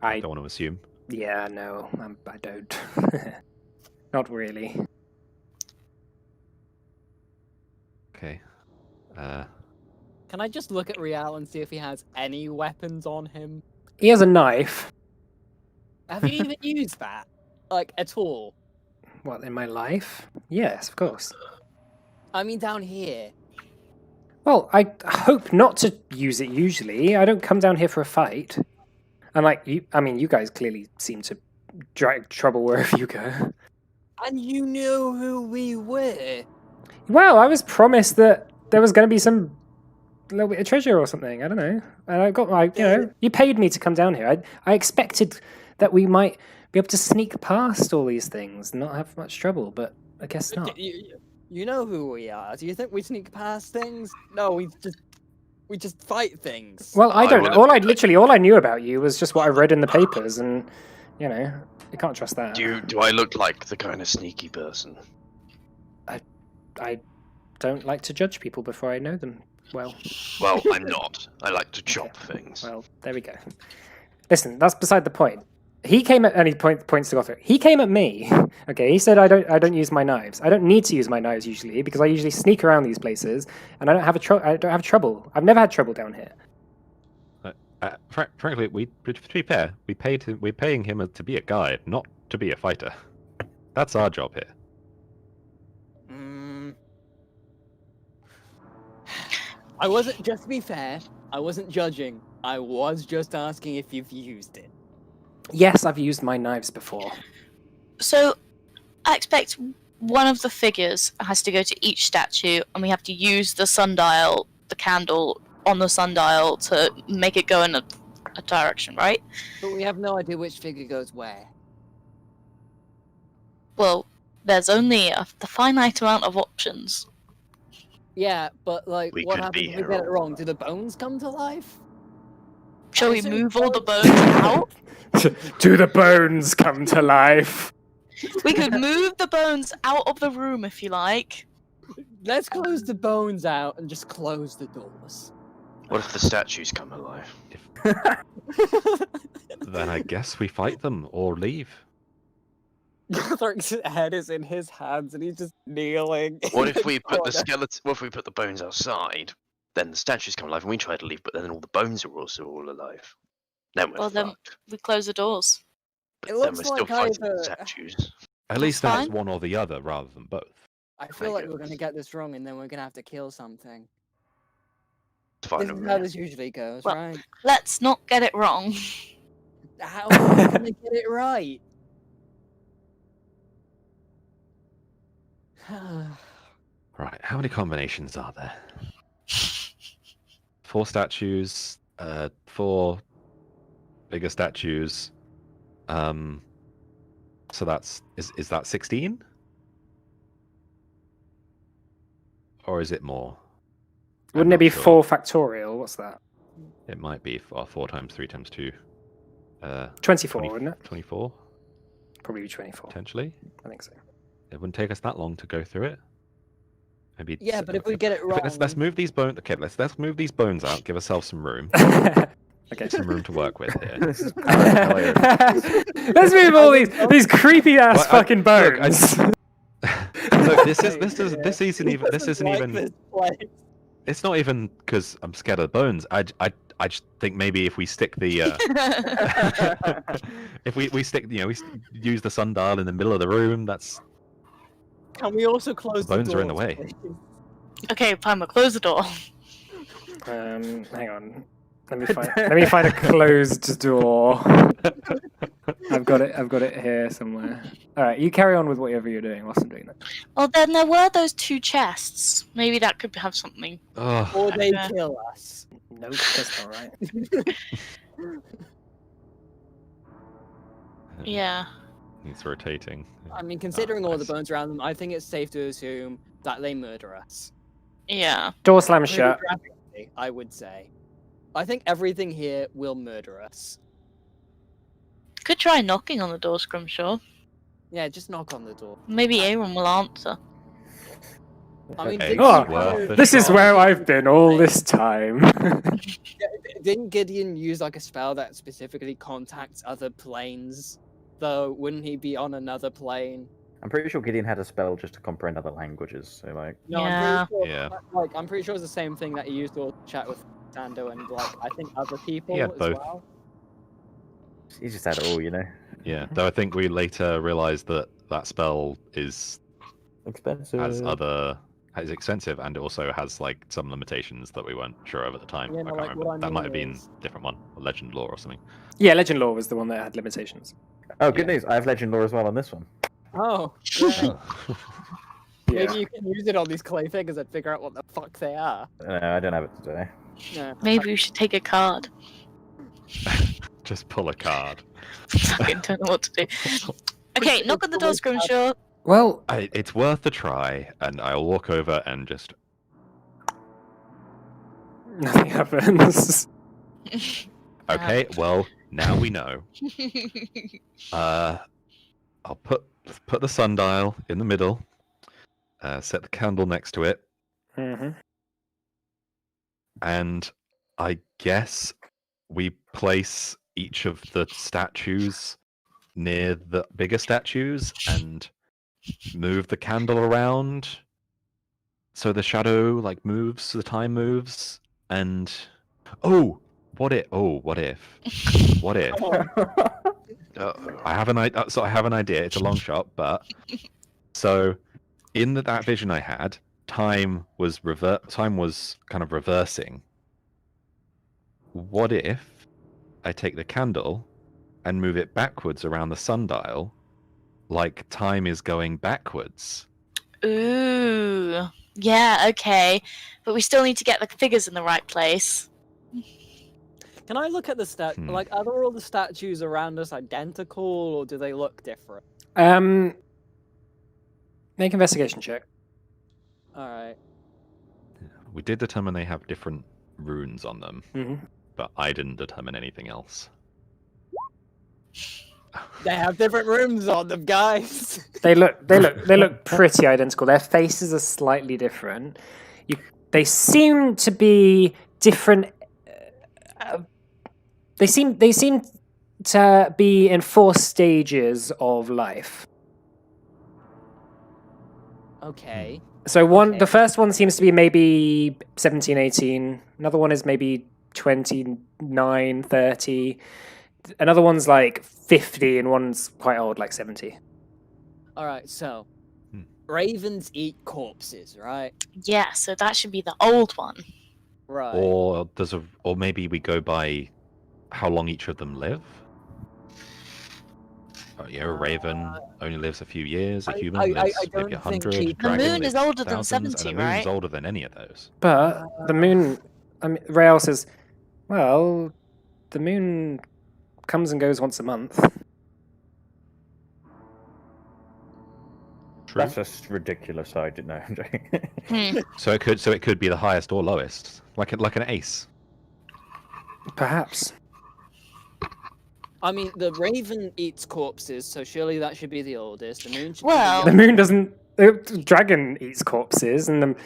[SPEAKER 5] I
[SPEAKER 1] I
[SPEAKER 5] don't want to assume.
[SPEAKER 1] Yeah, no, I don't. Not really.
[SPEAKER 5] Okay.
[SPEAKER 4] Can I just look at Rial and see if he has any weapons on him?
[SPEAKER 1] He has a knife.
[SPEAKER 4] Have you even used that? Like, at all?
[SPEAKER 1] What, in my life? Yes, of course.
[SPEAKER 4] I mean, down here.
[SPEAKER 1] Well, I hope not to use it usually. I don't come down here for a fight. And you guys clearly seem to drag trouble wherever you go.
[SPEAKER 4] And you knew who we were.
[SPEAKER 1] Well, I was promised that there was going to be some little bit of treasure or something. I don't know. And I got you paid me to come down here. I expected that we might be able to sneak past all these things and not have much trouble, but I guess not.
[SPEAKER 4] You know who we are. Do you think we sneak past things? No, we just We just fight things.
[SPEAKER 1] Well, I
[SPEAKER 3] I
[SPEAKER 1] don't.
[SPEAKER 3] will
[SPEAKER 1] All I
[SPEAKER 3] admit-
[SPEAKER 1] literally all I knew about you was just what I read in the papers, and you know, you can't trust that.
[SPEAKER 3] Do I look like the kind of sneaky person?
[SPEAKER 1] I don't like to judge people before I know them well.
[SPEAKER 3] Well, I'm not. I like to chop things.
[SPEAKER 1] Well, there we go. Listen, that's beside the point. He came at, and he points to Gothric. He came at me. Okay, he said I don't use my knives. I don't need to use my knives usually because I usually sneak around these places and I don't have trouble. I've never had trouble down here.
[SPEAKER 5] Frankly, to be fair, we're paying him to be a guide, not to be a fighter. That's our job here.
[SPEAKER 4] I wasn't, just to be fair, I wasn't judging. I was just asking if you've used it.
[SPEAKER 1] Yes, I've used my knives before.
[SPEAKER 2] So, I expect one of the figures has to go to each statue, and we have to use the sundial, the candle on the sundial, to make it go in a direction, right?
[SPEAKER 4] But we have no idea which figure goes where.
[SPEAKER 2] Well, there's only a finite amount of options.
[SPEAKER 4] Yeah, but like,
[SPEAKER 3] We
[SPEAKER 4] what
[SPEAKER 3] could
[SPEAKER 4] happens
[SPEAKER 3] be
[SPEAKER 4] if we
[SPEAKER 3] here
[SPEAKER 4] get it
[SPEAKER 3] all
[SPEAKER 4] wrong?
[SPEAKER 3] night.
[SPEAKER 4] Do the bones come to life?
[SPEAKER 2] Shall we
[SPEAKER 4] Is it
[SPEAKER 2] move all the
[SPEAKER 4] bones?
[SPEAKER 2] bones out?
[SPEAKER 1] Do the bones come to life?
[SPEAKER 2] We could move the bones out of the room if you like.
[SPEAKER 4] Let's close the bones out and just close the doors.
[SPEAKER 3] What if the statues come alive?
[SPEAKER 5] Then I guess we fight them or leave.
[SPEAKER 4] Gothric's head is in his hands and he's just kneeling.
[SPEAKER 3] What
[SPEAKER 4] in
[SPEAKER 3] if we put the
[SPEAKER 4] corner.
[SPEAKER 3] skeleton? What if we put the bones outside? Then the statues come alive and we try to leave, but then all the bones are also all alive. Then we're
[SPEAKER 2] Well, then
[SPEAKER 3] fucked.
[SPEAKER 2] we close the doors.
[SPEAKER 3] But
[SPEAKER 4] It
[SPEAKER 3] then
[SPEAKER 4] looks
[SPEAKER 3] we're still
[SPEAKER 4] like
[SPEAKER 3] fighting the
[SPEAKER 4] either-
[SPEAKER 3] statues.
[SPEAKER 5] At least
[SPEAKER 2] That's
[SPEAKER 5] that's
[SPEAKER 2] fine.
[SPEAKER 5] one or the other rather than both.
[SPEAKER 4] I feel like
[SPEAKER 3] Make it-
[SPEAKER 4] we're gonna get this wrong and then we're gonna have to kill something.
[SPEAKER 3] It's fine
[SPEAKER 4] This
[SPEAKER 3] with
[SPEAKER 4] is how
[SPEAKER 3] me.
[SPEAKER 4] this usually goes,
[SPEAKER 2] Well-
[SPEAKER 4] right?
[SPEAKER 2] Let's not get it wrong.
[SPEAKER 4] How are we gonna get it right?
[SPEAKER 5] Right, how many combinations are there? 4 statues, 4 bigger statues. So that's is that 16? Or is it more? I'm
[SPEAKER 1] Wouldn't it
[SPEAKER 5] not
[SPEAKER 1] be
[SPEAKER 5] sure.
[SPEAKER 1] 4 factorial? What's that?
[SPEAKER 5] It might be 4 times 3 times 2.
[SPEAKER 1] 24,
[SPEAKER 5] 20
[SPEAKER 1] wouldn't it?
[SPEAKER 5] 24,
[SPEAKER 1] Probably be 24.
[SPEAKER 5] potentially.
[SPEAKER 1] I think so.
[SPEAKER 5] It wouldn't take us that long to go through it. Maybe.
[SPEAKER 4] Yeah, but if we get it wrong,
[SPEAKER 5] Let's move these bones. Okay, let's move these bones out. Give ourselves some room.
[SPEAKER 1] Okay.
[SPEAKER 5] Some room to work with here.
[SPEAKER 6] This is paranoia.
[SPEAKER 1] Let's move all these creepy ass
[SPEAKER 5] Well,
[SPEAKER 1] fucking
[SPEAKER 5] look,
[SPEAKER 1] bones.
[SPEAKER 5] Look, this isn't even. This isn't
[SPEAKER 4] like
[SPEAKER 5] even.
[SPEAKER 4] this place.
[SPEAKER 5] It's not even because I'm scared of the bones. I just think maybe if we stick the if we stick, use the sundial in the middle of the room. That's
[SPEAKER 4] Can we also close
[SPEAKER 5] The bones
[SPEAKER 4] the
[SPEAKER 5] are in the
[SPEAKER 4] doors,
[SPEAKER 5] way.
[SPEAKER 4] please?
[SPEAKER 2] Okay, fine, we'll close the door.
[SPEAKER 1] Hang on. Let me find a closed door. I've got it here somewhere. All right, you carry on with whatever you're doing whilst I'm doing that.
[SPEAKER 2] Well, then there were those 2 chests. Maybe that could have something.
[SPEAKER 5] oh,
[SPEAKER 4] Or they
[SPEAKER 2] Okay.
[SPEAKER 4] kill us.
[SPEAKER 1] Nope, that's not right.
[SPEAKER 2] Yeah.
[SPEAKER 5] it's rotating.
[SPEAKER 4] I mean, considering all the
[SPEAKER 5] nice.
[SPEAKER 4] bones around them, I think it's safe to assume that they murder us.
[SPEAKER 2] Yeah.
[SPEAKER 1] Door slam
[SPEAKER 4] Pretty
[SPEAKER 1] shut.
[SPEAKER 4] graphically, I would say. I think everything here will murder us.
[SPEAKER 2] Could try knocking on the door, Scrimshaw.
[SPEAKER 4] Yeah, just knock on the door.
[SPEAKER 2] Maybe Aaron will answer.
[SPEAKER 4] I mean,
[SPEAKER 5] Okay,
[SPEAKER 4] didn't
[SPEAKER 1] Oh,
[SPEAKER 4] you
[SPEAKER 5] worth
[SPEAKER 4] kind
[SPEAKER 5] it.
[SPEAKER 4] of-
[SPEAKER 1] This is where I've been all this time.
[SPEAKER 4] Didn't Gideon use like a spell that specifically contacts other planes? Though, wouldn't he be on another plane?
[SPEAKER 6] I'm pretty sure Gideon had a spell just to comprehend other languages. So like,
[SPEAKER 4] No,
[SPEAKER 2] Yeah.
[SPEAKER 4] I'm pretty
[SPEAKER 5] Yeah.
[SPEAKER 4] sure. Like, I'm pretty sure it's the same thing that he used to chat with Tando and like I think other people
[SPEAKER 5] He
[SPEAKER 4] as
[SPEAKER 5] had both.
[SPEAKER 4] well.
[SPEAKER 6] he just had it all,
[SPEAKER 5] Yeah, though I think we later realised that that spell is
[SPEAKER 6] Expensive.
[SPEAKER 5] is expensive and it also has like some limitations that we weren't sure of at the time.
[SPEAKER 4] Yeah,
[SPEAKER 5] I
[SPEAKER 4] no,
[SPEAKER 5] can't
[SPEAKER 4] like,
[SPEAKER 5] remember.
[SPEAKER 4] what I
[SPEAKER 5] That might have
[SPEAKER 4] mean
[SPEAKER 5] been
[SPEAKER 4] is-
[SPEAKER 5] a different one, a legend lore or something.
[SPEAKER 1] Yeah, Legend Lore was the one that had limitations.
[SPEAKER 6] Oh, good
[SPEAKER 1] Yeah.
[SPEAKER 6] news! I have Legend Lore as well on this one.
[SPEAKER 4] Oh, yeah.
[SPEAKER 1] Yeah.
[SPEAKER 4] Maybe you can use it on these clay figures and figure out what the fuck they are.
[SPEAKER 6] No, I don't have it today.
[SPEAKER 4] Yeah.
[SPEAKER 2] Maybe we should take a card.
[SPEAKER 5] Just pull a card.
[SPEAKER 2] Fucking don't know what to do. Okay, knock on the door, Scrimshaw.
[SPEAKER 1] Well,
[SPEAKER 5] It's worth a try, and I'll walk over and just
[SPEAKER 1] Nothing happens.
[SPEAKER 5] Okay, well, now we know. I'll put the sundial in the middle. Set the candle next to it,
[SPEAKER 1] Hmm.
[SPEAKER 5] and I guess we place each of the statues near the bigger statues and move the candle around so the shadow like moves, so the time moves, and what if what if
[SPEAKER 3] Uh-oh.
[SPEAKER 5] I have an idea. It's a long shot, but so in that vision I had, time was kind of reversing. What if I take the candle and move it backwards around the sundial, like time is going backwards?
[SPEAKER 2] Ooh. Yeah, okay. But we still need to get the figures in the right place.
[SPEAKER 4] Can I look at the Like, are all the statues around us identical, or do they look different?
[SPEAKER 1] Make investigation check.
[SPEAKER 4] All right.
[SPEAKER 5] We did determine they have different runes on them,
[SPEAKER 1] Hmm.
[SPEAKER 5] but I didn't determine anything else.
[SPEAKER 4] They have different rooms on them, guys.
[SPEAKER 1] They look pretty identical. Their faces are slightly different. They seem to be different. They seem to be in 4 stages of life.
[SPEAKER 4] Okay.
[SPEAKER 1] So
[SPEAKER 4] Okay.
[SPEAKER 1] the first one seems to be maybe 17, 18. Another one is maybe 29, 30. Another one's like 50, and one's quite old, like 70.
[SPEAKER 4] All right. So,
[SPEAKER 5] Hmm.
[SPEAKER 4] ravens eat corpses, right?
[SPEAKER 2] Yeah, so that should be the old one.
[SPEAKER 4] Right.
[SPEAKER 5] Or maybe we go by how long each of them live. A raven only lives a few years. A human
[SPEAKER 4] I
[SPEAKER 5] lives
[SPEAKER 4] don't
[SPEAKER 5] maybe
[SPEAKER 4] think
[SPEAKER 5] 100.
[SPEAKER 4] he-
[SPEAKER 2] The
[SPEAKER 5] Dragon
[SPEAKER 2] moon
[SPEAKER 5] lives
[SPEAKER 2] is older than
[SPEAKER 5] thousands,
[SPEAKER 2] 70,
[SPEAKER 5] and the moon's
[SPEAKER 2] right?
[SPEAKER 5] older than any of those.
[SPEAKER 1] But the moon, I mean, Rael says, well, the moon comes and goes once a month.
[SPEAKER 5] True.
[SPEAKER 6] That's just ridiculous. I didn't know. I'm joking.
[SPEAKER 2] Hmm.
[SPEAKER 5] So it could be the highest or lowest, like an ace.
[SPEAKER 1] Perhaps.
[SPEAKER 4] I mean, the raven eats corpses, so surely that should be the oldest. The moon should
[SPEAKER 2] Well-
[SPEAKER 1] The moon doesn't. The dragon eats corpses, and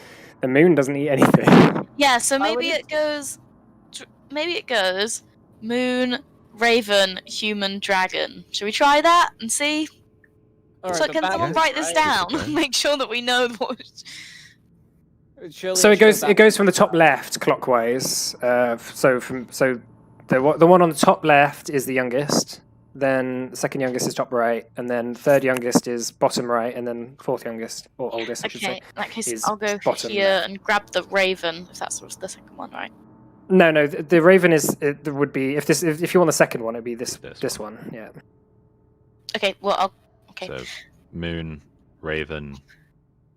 [SPEAKER 1] the moon doesn't eat anything.
[SPEAKER 2] Yeah, so
[SPEAKER 4] I
[SPEAKER 2] maybe
[SPEAKER 4] would-
[SPEAKER 2] it goes. Maybe it goes moon, raven, human, dragon. Should we try that and see?
[SPEAKER 4] All
[SPEAKER 2] So
[SPEAKER 4] right,
[SPEAKER 2] can
[SPEAKER 4] but
[SPEAKER 2] someone
[SPEAKER 4] back-
[SPEAKER 2] write this
[SPEAKER 5] right.
[SPEAKER 2] down?
[SPEAKER 5] Okay.
[SPEAKER 2] Make sure that we know what.
[SPEAKER 4] Surely
[SPEAKER 1] So it
[SPEAKER 4] should
[SPEAKER 1] goes.
[SPEAKER 4] back-
[SPEAKER 1] It goes from the top left clockwise. So the one on the top left is the youngest. Then the second youngest is top right, and then third youngest is bottom right, and then fourth youngest or oldest, I should
[SPEAKER 2] Okay,
[SPEAKER 1] say.
[SPEAKER 2] in that case,
[SPEAKER 1] is
[SPEAKER 2] I'll go
[SPEAKER 1] bottom
[SPEAKER 2] here
[SPEAKER 1] left.
[SPEAKER 2] and grab the raven. If that's the second one, right?
[SPEAKER 1] No, the raven is. It would be if you want the second one, it'd be this
[SPEAKER 5] This
[SPEAKER 1] one. Yeah.
[SPEAKER 2] Okay, well, I'll. Okay,
[SPEAKER 5] So moon, raven,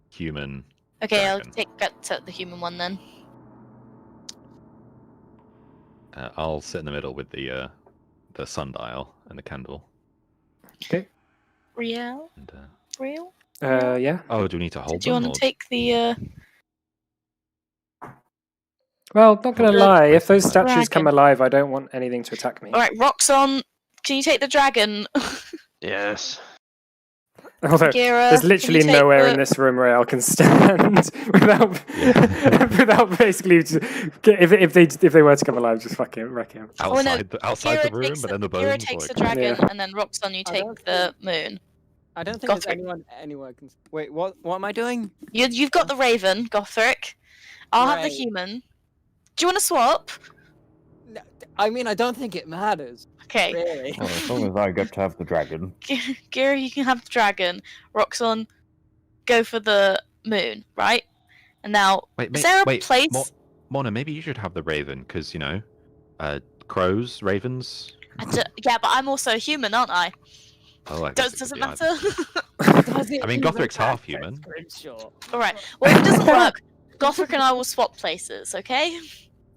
[SPEAKER 5] human.
[SPEAKER 2] okay, I'll
[SPEAKER 5] dragon.
[SPEAKER 2] get to the human one then.
[SPEAKER 5] I'll sit in the middle with the sundial and the candle.
[SPEAKER 2] Real,
[SPEAKER 5] And,
[SPEAKER 2] real.
[SPEAKER 1] Yeah.
[SPEAKER 5] oh, do we need to hold
[SPEAKER 2] Do you
[SPEAKER 5] them?
[SPEAKER 2] want
[SPEAKER 5] or-
[SPEAKER 2] to take the?
[SPEAKER 1] Well, not gonna
[SPEAKER 2] The
[SPEAKER 1] lie. If those statues come
[SPEAKER 2] dragon.
[SPEAKER 1] alive, I don't want anything to attack me.
[SPEAKER 2] All right, Roxon, can you take the dragon?
[SPEAKER 3] Yes.
[SPEAKER 1] Although
[SPEAKER 2] Gira,
[SPEAKER 1] there's
[SPEAKER 2] can
[SPEAKER 1] literally
[SPEAKER 2] you take
[SPEAKER 1] nowhere
[SPEAKER 2] the-
[SPEAKER 1] in this room Rael can stand without
[SPEAKER 5] Yeah.
[SPEAKER 1] without basically if they were to come alive, just fucking wreck him.
[SPEAKER 2] Oh, no,
[SPEAKER 5] outside
[SPEAKER 2] Gira
[SPEAKER 5] the room,
[SPEAKER 2] takes
[SPEAKER 5] but then the
[SPEAKER 2] Gira
[SPEAKER 5] bones.
[SPEAKER 2] takes
[SPEAKER 5] like-
[SPEAKER 2] the dragon,
[SPEAKER 1] Yeah.
[SPEAKER 2] and then Roxon, you
[SPEAKER 4] I
[SPEAKER 2] take
[SPEAKER 4] don't
[SPEAKER 2] the moon.
[SPEAKER 4] I don't think there's
[SPEAKER 2] Gothric.
[SPEAKER 4] anyone anywhere can. Wait, what? What am I doing?
[SPEAKER 2] You've got the raven, Gothric. I'll have the
[SPEAKER 4] Right.
[SPEAKER 2] human. Do you want to swap?
[SPEAKER 4] No, I mean, I don't think it matters.
[SPEAKER 2] Okay,
[SPEAKER 4] Really.
[SPEAKER 6] Well, as long as I get to have the dragon.
[SPEAKER 2] Gira, you can have the dragon. Roxon, go for the moon, right? And now,
[SPEAKER 5] Wait,
[SPEAKER 2] is there a
[SPEAKER 5] wait,
[SPEAKER 2] place?
[SPEAKER 5] Mona, maybe you should have the raven because crows, ravens.
[SPEAKER 2] Yeah, but I'm also a human, aren't I?
[SPEAKER 5] Oh, I guess
[SPEAKER 2] Does
[SPEAKER 5] it
[SPEAKER 2] it
[SPEAKER 5] could be either.
[SPEAKER 2] matter?
[SPEAKER 4] Does it
[SPEAKER 5] I mean,
[SPEAKER 4] even
[SPEAKER 5] Gothric's half
[SPEAKER 4] matter,
[SPEAKER 5] human.
[SPEAKER 4] Scrimshaw?
[SPEAKER 2] All right. Well, if it doesn't work, Gothric and I will swap places. Okay?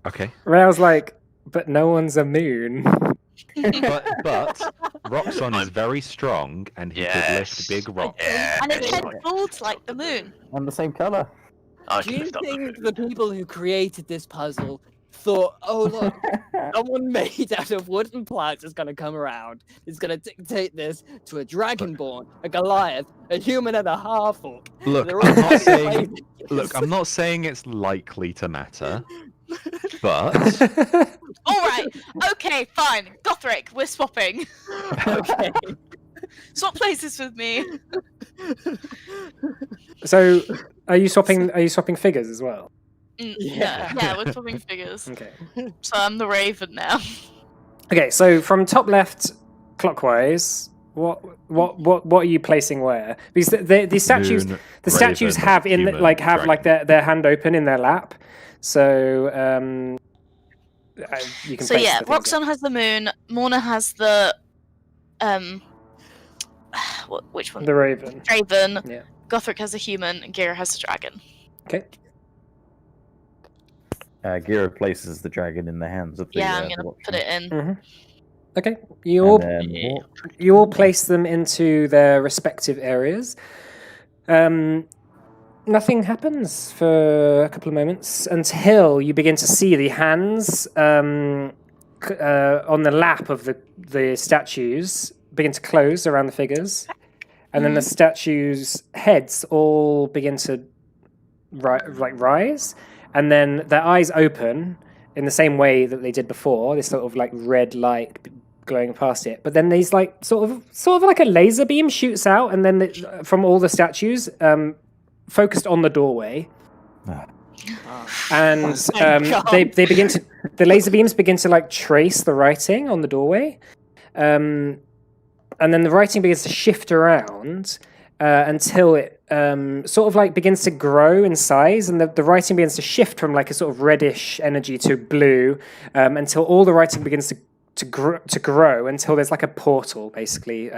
[SPEAKER 5] Okay,
[SPEAKER 1] Rael's like, but no one's a moon.
[SPEAKER 5] but Roxon is very strong and he could
[SPEAKER 3] Yes.
[SPEAKER 5] lift big rocks.
[SPEAKER 3] Yeah.
[SPEAKER 2] And its head
[SPEAKER 3] Right.
[SPEAKER 2] folds like the moon.
[SPEAKER 6] I'm the same color.
[SPEAKER 3] I
[SPEAKER 4] Do
[SPEAKER 3] can
[SPEAKER 4] you
[SPEAKER 3] lift up the
[SPEAKER 4] think
[SPEAKER 3] moon.
[SPEAKER 4] the people who created this puzzle thought, oh look, someone made out of wooden planks is gonna come around. It's gonna dictate this to a dragonborn, a Goliath, a human, and a half-orc.
[SPEAKER 5] Look,
[SPEAKER 4] They're all
[SPEAKER 5] I'm not
[SPEAKER 4] fucking
[SPEAKER 5] saying.
[SPEAKER 4] amazing.
[SPEAKER 5] Look, I'm not saying it's likely to matter, but
[SPEAKER 2] All right. Okay, fine. Gothric, we're swapping.
[SPEAKER 4] Okay.
[SPEAKER 2] Swap places with me.
[SPEAKER 1] So, are you swapping figures as well?
[SPEAKER 2] Yeah, we're swapping figures.
[SPEAKER 1] Okay.
[SPEAKER 2] So I'm the Raven now.
[SPEAKER 1] Okay, so from top left clockwise, what are you placing where? Because the statues
[SPEAKER 5] Moon,
[SPEAKER 1] the statues
[SPEAKER 5] Raven,
[SPEAKER 1] have
[SPEAKER 5] human,
[SPEAKER 1] like
[SPEAKER 5] dragon.
[SPEAKER 1] their hand open in their lap. So you can
[SPEAKER 2] So
[SPEAKER 1] place
[SPEAKER 2] yeah,
[SPEAKER 1] the things
[SPEAKER 2] Roxanne has the moon. Morna has the which
[SPEAKER 1] there.
[SPEAKER 2] one?
[SPEAKER 1] The Raven.
[SPEAKER 2] Raven.
[SPEAKER 1] Yeah.
[SPEAKER 2] Gothric has a human, and Gira has a dragon.
[SPEAKER 1] Okay.
[SPEAKER 6] Gira places the dragon in the hands of the.
[SPEAKER 2] Yeah, I'm
[SPEAKER 6] the
[SPEAKER 2] gonna
[SPEAKER 6] watchman.
[SPEAKER 2] put it in.
[SPEAKER 1] Okay. You all
[SPEAKER 6] And then
[SPEAKER 1] you all place them into their respective areas. Nothing happens for a couple of moments until you begin to see the hands on the lap of the statues begin to close around the figures, and then the statues' heads all begin to rise, and then their eyes open in the same way that they did before. This sort of like red light glowing past it, but then these like sort of like a laser beam shoots out, and then from all the statues, focused on the doorway, and they begin to the laser beams begin to like trace the writing on the doorway, and then the writing begins to shift around until it sort of like begins to grow in size, and the writing begins to shift from like a sort of reddish energy to blue, until all the writing begins to grow until there's like a portal, basically,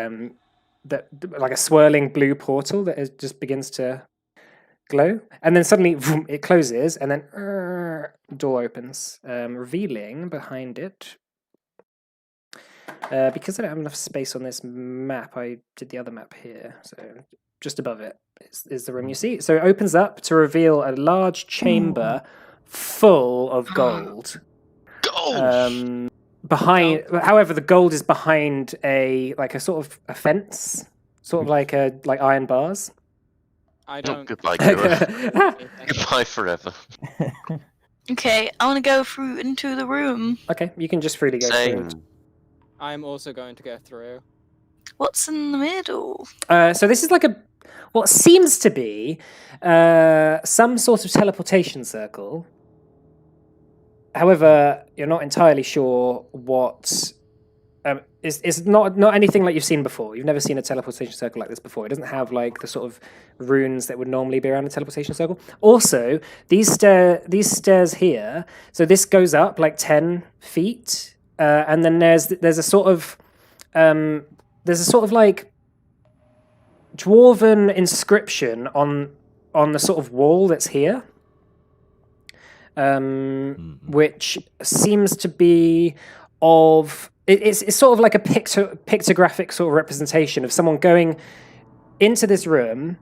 [SPEAKER 1] that like a swirling blue portal that just begins to glow, and then suddenly vroom, it closes, and then door opens, revealing behind it. Because I don't have enough space on this map, I did the other map here. So just above it is the room you see. So it opens up to reveal a large chamber full of gold.
[SPEAKER 3] Gold!
[SPEAKER 1] Behind, however, the gold is behind a sort of a fence, sort of like iron bars.
[SPEAKER 4] I
[SPEAKER 3] Oh,
[SPEAKER 4] don't.
[SPEAKER 3] goodbye, Gira.
[SPEAKER 4] anything.
[SPEAKER 3] Goodbye forever.
[SPEAKER 2] Okay, I want to go through into the room.
[SPEAKER 1] Okay, you can just freely go through it.
[SPEAKER 3] Same.
[SPEAKER 4] I'm also going to go through.
[SPEAKER 2] What's in the middle?
[SPEAKER 1] So this is like what seems to be some sort of teleportation circle. However, you're not entirely sure what is not anything like you've seen before. You've never seen a teleportation circle like this before. It doesn't have like the sort of runes that would normally be around a teleportation circle. Also, these stairs here. So this goes up like 10 feet, and then there's a sort of like dwarven inscription on the sort of wall that's here. Which seems to be of it's sort of like a pictographic sort of representation of someone going into this room,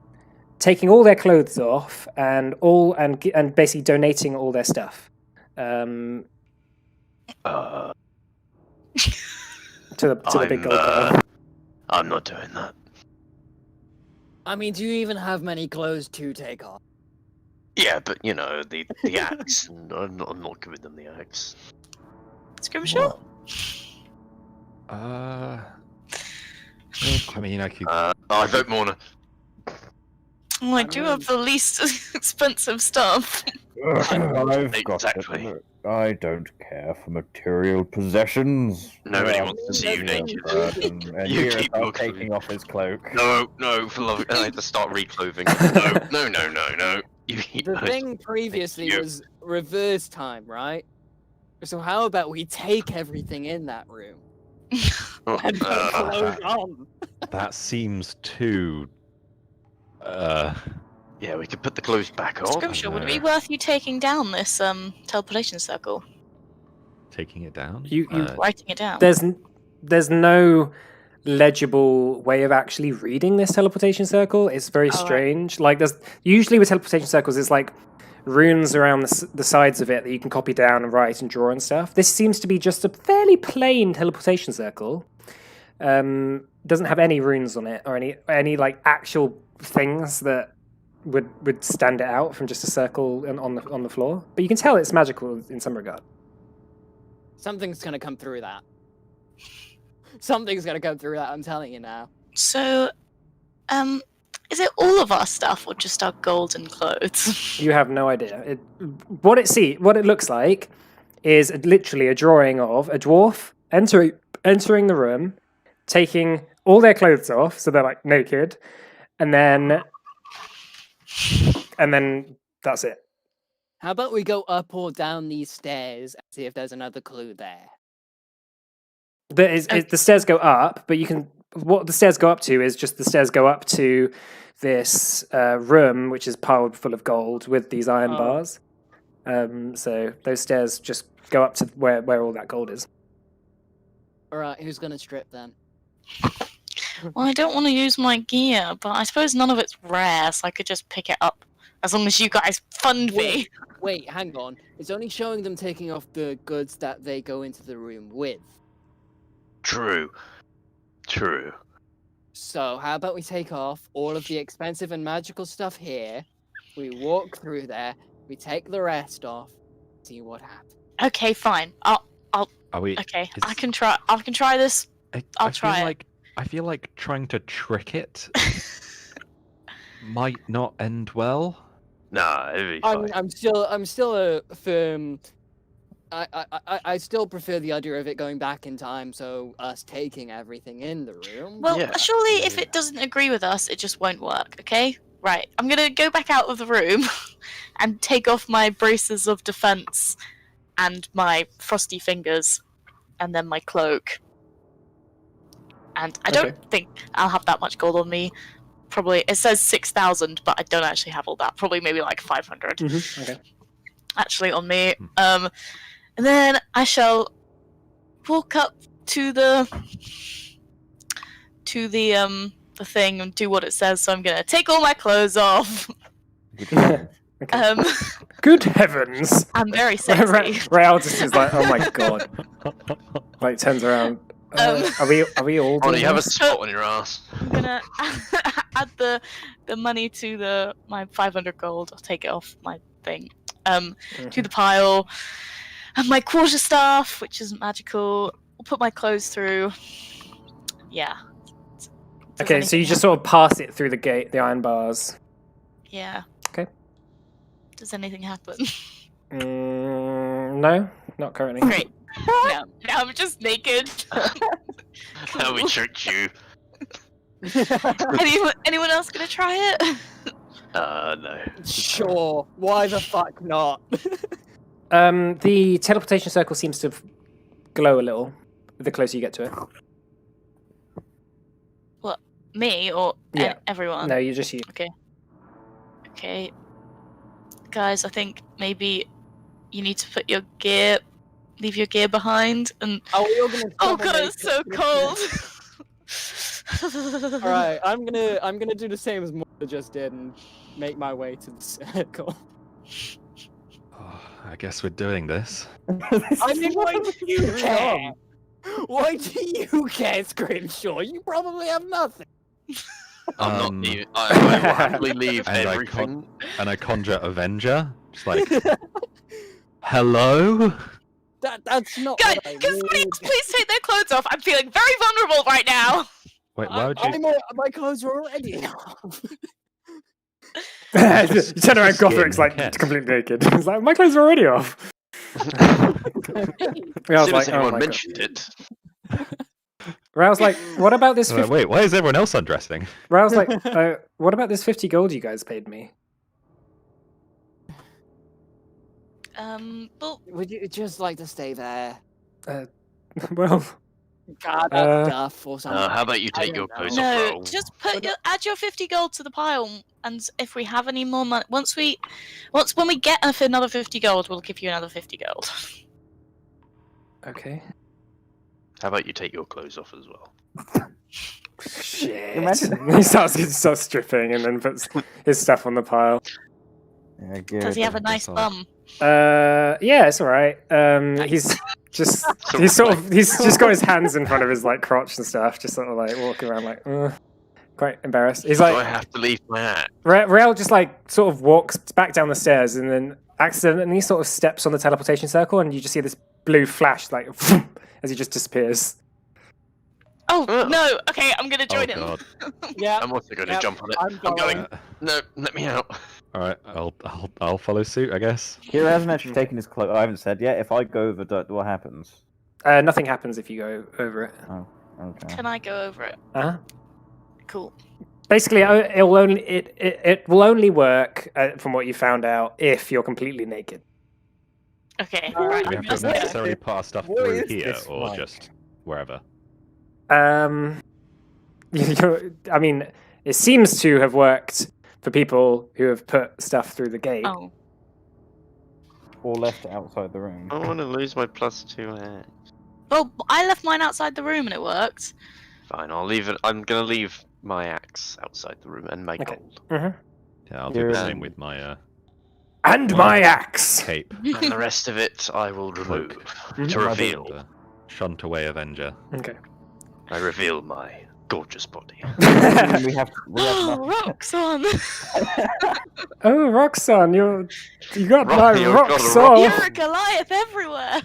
[SPEAKER 1] taking all their clothes off, and basically donating all their stuff to the big gold bar.
[SPEAKER 3] I'm not doing that.
[SPEAKER 4] I mean, do you even have many clothes to take off?
[SPEAKER 3] Yeah, but you know the axe. I'm not giving them the axe.
[SPEAKER 2] Scrimshaw?
[SPEAKER 5] I mean, I could.
[SPEAKER 3] I vote Morna.
[SPEAKER 2] Oh, I do have the least expensive stuff.
[SPEAKER 6] I've
[SPEAKER 3] Exactly.
[SPEAKER 6] got it. I don't care for material possessions.
[SPEAKER 3] Nobody wants to see you naked.
[SPEAKER 6] And
[SPEAKER 3] You
[SPEAKER 6] Gira
[SPEAKER 3] keep
[SPEAKER 6] starts
[SPEAKER 3] looking.
[SPEAKER 6] taking off his cloak.
[SPEAKER 3] No, for love. I have to start reclothing. No. You keep
[SPEAKER 4] The thing previously
[SPEAKER 3] you.
[SPEAKER 4] was reverse time, right? So how about we take everything in that room and put clothes on?
[SPEAKER 5] That seems too.
[SPEAKER 3] Yeah, we could put the clothes back on.
[SPEAKER 2] Scrimshaw, would it be worth you taking down this teleportation circle?
[SPEAKER 5] Taking it down.
[SPEAKER 2] Writing it down?
[SPEAKER 1] There's no legible way of actually reading this teleportation circle. It's very
[SPEAKER 2] Oh, right.
[SPEAKER 1] strange. Like there's usually with teleportation circles, it's like runes around the sides of it that you can copy down and write and draw and stuff. This seems to be just a fairly plain teleportation circle. Doesn't have any runes on it or any like actual things that would stand it out from just a circle on the floor. But you can tell it's magical in some regard.
[SPEAKER 4] Something's gonna come through that. Something's gonna come through that, I'm telling you now.
[SPEAKER 2] So, is it all of our stuff or just our golden clothes?
[SPEAKER 1] You have no idea. What it looks like is literally a drawing of a dwarf entering the room, taking all their clothes off, so they're like naked, and then that's it.
[SPEAKER 4] How about we go up or down these stairs and see if there's another clue there?
[SPEAKER 1] The stairs go up, but what the stairs go up to is just the stairs go up to this room, which is piled full of gold with these iron bars. So those stairs just go up to where all that gold is.
[SPEAKER 4] Alright, who's gonna strip then?
[SPEAKER 2] Well, I don't want to use my gear, but I suppose none of it's rare, so I could just pick it up. As long as you guys fund me.
[SPEAKER 4] Wait, hang on. It's only showing them taking off the goods that they go into the room with.
[SPEAKER 3] True.
[SPEAKER 4] So, how about we take off all of the expensive and magical stuff here, we walk through there, we take the rest off, see what happens.
[SPEAKER 2] Okay, fine.
[SPEAKER 5] Are we?
[SPEAKER 2] Okay,
[SPEAKER 5] is-
[SPEAKER 2] I can try this. I'll try it.
[SPEAKER 5] I feel like trying to trick it might not end well.
[SPEAKER 3] Nah, it'll be fine.
[SPEAKER 4] I'm still a firm. I still prefer the idea of it going back in time, so us taking everything in the room.
[SPEAKER 2] Well,
[SPEAKER 3] Yeah.
[SPEAKER 2] surely if it doesn't agree with us, it just won't work, okay? Right, I'm gonna go back out of the room and take off my braces of defense and my frosty fingers and then my cloak. And I don't think I'll have that much gold on me. Probably, it says 6,000, but I don't actually have all that. Probably maybe like 500
[SPEAKER 1] Okay.
[SPEAKER 2] actually on me. And then I shall walk up to the thing and do what it says. So I'm gonna take all my clothes off.
[SPEAKER 1] Good heavens!
[SPEAKER 2] I'm very sexy.
[SPEAKER 1] Rael just is like, oh my god. Like turns around. Are we all?
[SPEAKER 3] Oh,
[SPEAKER 1] doing
[SPEAKER 3] you have a
[SPEAKER 1] this?
[SPEAKER 3] spot on your ass.
[SPEAKER 2] I'm gonna add the money to my 500 gold. I'll take it off my thing. To the pile. And my quarterstaff, which isn't magical. I'll put my clothes through. Yeah. Does
[SPEAKER 1] Okay, so you
[SPEAKER 2] anything
[SPEAKER 1] just sort of pass it through the gate, the iron bars.
[SPEAKER 2] Yeah.
[SPEAKER 1] Okay.
[SPEAKER 2] Does anything happen?
[SPEAKER 1] No, not currently.
[SPEAKER 2] Great. Now I'm just naked.
[SPEAKER 3] How we tricked you.
[SPEAKER 2] Anyone else gonna try it?
[SPEAKER 3] No.
[SPEAKER 4] Sure. Why the fuck not?
[SPEAKER 1] The teleportation circle seems to glow a little the closer you get to it.
[SPEAKER 2] What? Me or
[SPEAKER 1] Yeah.
[SPEAKER 2] everyone?
[SPEAKER 1] No, you're just you.
[SPEAKER 2] Okay. Guys, I think maybe you need to leave your gear behind and
[SPEAKER 4] Are we all gonna?
[SPEAKER 2] oh god, it's so cold.
[SPEAKER 4] All right, I'm gonna do the same as Morta just did and make my way to the circle.
[SPEAKER 5] Oh, I guess we're doing this.
[SPEAKER 4] I mean, why do you care? Why do you care, Scrimshaw? You probably have nothing.
[SPEAKER 3] I'm not even. I will happily leave
[SPEAKER 5] And I
[SPEAKER 3] everything.
[SPEAKER 5] And I conjure Avenger, just like, hello.
[SPEAKER 4] That's not.
[SPEAKER 2] Guys,
[SPEAKER 4] what I
[SPEAKER 2] can somebody
[SPEAKER 4] mean.
[SPEAKER 2] else please take their clothes off? I'm feeling very vulnerable right now.
[SPEAKER 5] Wait, why would you?
[SPEAKER 4] My clothes are already off.
[SPEAKER 1] You turn around,
[SPEAKER 5] Skin
[SPEAKER 1] Gothric's like
[SPEAKER 5] cat.
[SPEAKER 1] completely naked. He's like, my clothes are already off.
[SPEAKER 3] As
[SPEAKER 1] Rael's
[SPEAKER 3] soon
[SPEAKER 1] like,
[SPEAKER 3] as
[SPEAKER 1] oh
[SPEAKER 3] anyone
[SPEAKER 1] my god.
[SPEAKER 3] mentioned it,
[SPEAKER 1] Rael's like, what about this 50?
[SPEAKER 5] Wait, why is everyone else undressing?
[SPEAKER 1] Rael's like, what about this 50 gold you guys paid me?
[SPEAKER 2] Well,
[SPEAKER 4] Would you just like to stay there?
[SPEAKER 1] Well,
[SPEAKER 4] God, stuff or something.
[SPEAKER 3] how about you
[SPEAKER 4] I
[SPEAKER 3] take your
[SPEAKER 4] don't
[SPEAKER 3] clothes
[SPEAKER 4] know.
[SPEAKER 3] off?
[SPEAKER 2] no,
[SPEAKER 3] Raoul?
[SPEAKER 2] just add your 50 gold to the pile, and if we have any more money, when we get another 50 gold, we'll give you another 50 gold.
[SPEAKER 1] okay.
[SPEAKER 3] How about you take your clothes off as well?
[SPEAKER 1] Shit.
[SPEAKER 6] Imagine-
[SPEAKER 1] He starts stripping and then puts his stuff on the pile.
[SPEAKER 6] Yeah,
[SPEAKER 2] Does he have a nice
[SPEAKER 5] all.
[SPEAKER 2] bum?
[SPEAKER 1] Yeah, it's all right. He's just he's just got his hands in front of his like crotch and stuff, just sort of like walking around like quite embarrassed. He's
[SPEAKER 3] Do I
[SPEAKER 1] like
[SPEAKER 3] have to leave my axe?
[SPEAKER 1] Rael just like sort of walks back down the stairs and then accidentally sort of steps on the teleportation circle, and you just see this blue flash like as he just disappears.
[SPEAKER 2] Oh
[SPEAKER 3] Oh.
[SPEAKER 2] no! Okay, I'm gonna
[SPEAKER 5] Oh
[SPEAKER 2] join him.
[SPEAKER 5] god.
[SPEAKER 4] Yeah.
[SPEAKER 3] I'm also going to
[SPEAKER 4] Yep,
[SPEAKER 3] jump on it.
[SPEAKER 4] I'm
[SPEAKER 3] I'm going.
[SPEAKER 5] Uh,
[SPEAKER 3] No, let me out.
[SPEAKER 5] all right, I'll follow suit, I guess.
[SPEAKER 6] Kira hasn't actually taken his cloak. I haven't said yet. If I go over, what happens?
[SPEAKER 1] Nothing happens if you go over it.
[SPEAKER 6] Oh, okay.
[SPEAKER 2] Can I go over it?
[SPEAKER 1] Uh-huh.
[SPEAKER 2] Cool.
[SPEAKER 1] Basically, it will only work from what you found out if you're completely naked.
[SPEAKER 2] Okay.
[SPEAKER 4] Alright,
[SPEAKER 2] Right.
[SPEAKER 5] Do we have to
[SPEAKER 2] let's go.
[SPEAKER 5] necessarily put our stuff
[SPEAKER 6] What
[SPEAKER 5] through
[SPEAKER 6] is
[SPEAKER 5] here,
[SPEAKER 6] this
[SPEAKER 5] or
[SPEAKER 6] like?
[SPEAKER 5] just wherever?
[SPEAKER 1] I mean, it seems to have worked for people who have put stuff through the gate.
[SPEAKER 2] Oh.
[SPEAKER 6] Or left it outside the room.
[SPEAKER 3] I want to lose my +2 axe.
[SPEAKER 2] Well, I left mine outside the room and it worked.
[SPEAKER 3] Fine, I'll leave it. I'm going to leave my axe outside the room and my
[SPEAKER 1] Okay.
[SPEAKER 3] gold.
[SPEAKER 1] Mhm.
[SPEAKER 5] Yeah, I'll do the
[SPEAKER 6] Yeah.
[SPEAKER 5] same with my
[SPEAKER 1] And my axe.
[SPEAKER 5] cape.
[SPEAKER 3] And the rest of it I will remove.
[SPEAKER 1] Mhm.
[SPEAKER 3] To reveal.
[SPEAKER 5] The Shunt away Avenger.
[SPEAKER 1] Okay.
[SPEAKER 3] I reveal my gorgeous body.
[SPEAKER 6] we have
[SPEAKER 2] Oh, Roxanne!
[SPEAKER 1] Oh, Roxanne, you got
[SPEAKER 3] Rock-
[SPEAKER 1] my
[SPEAKER 3] you've got a
[SPEAKER 1] Roxanne.
[SPEAKER 2] You're a Goliath everywhere!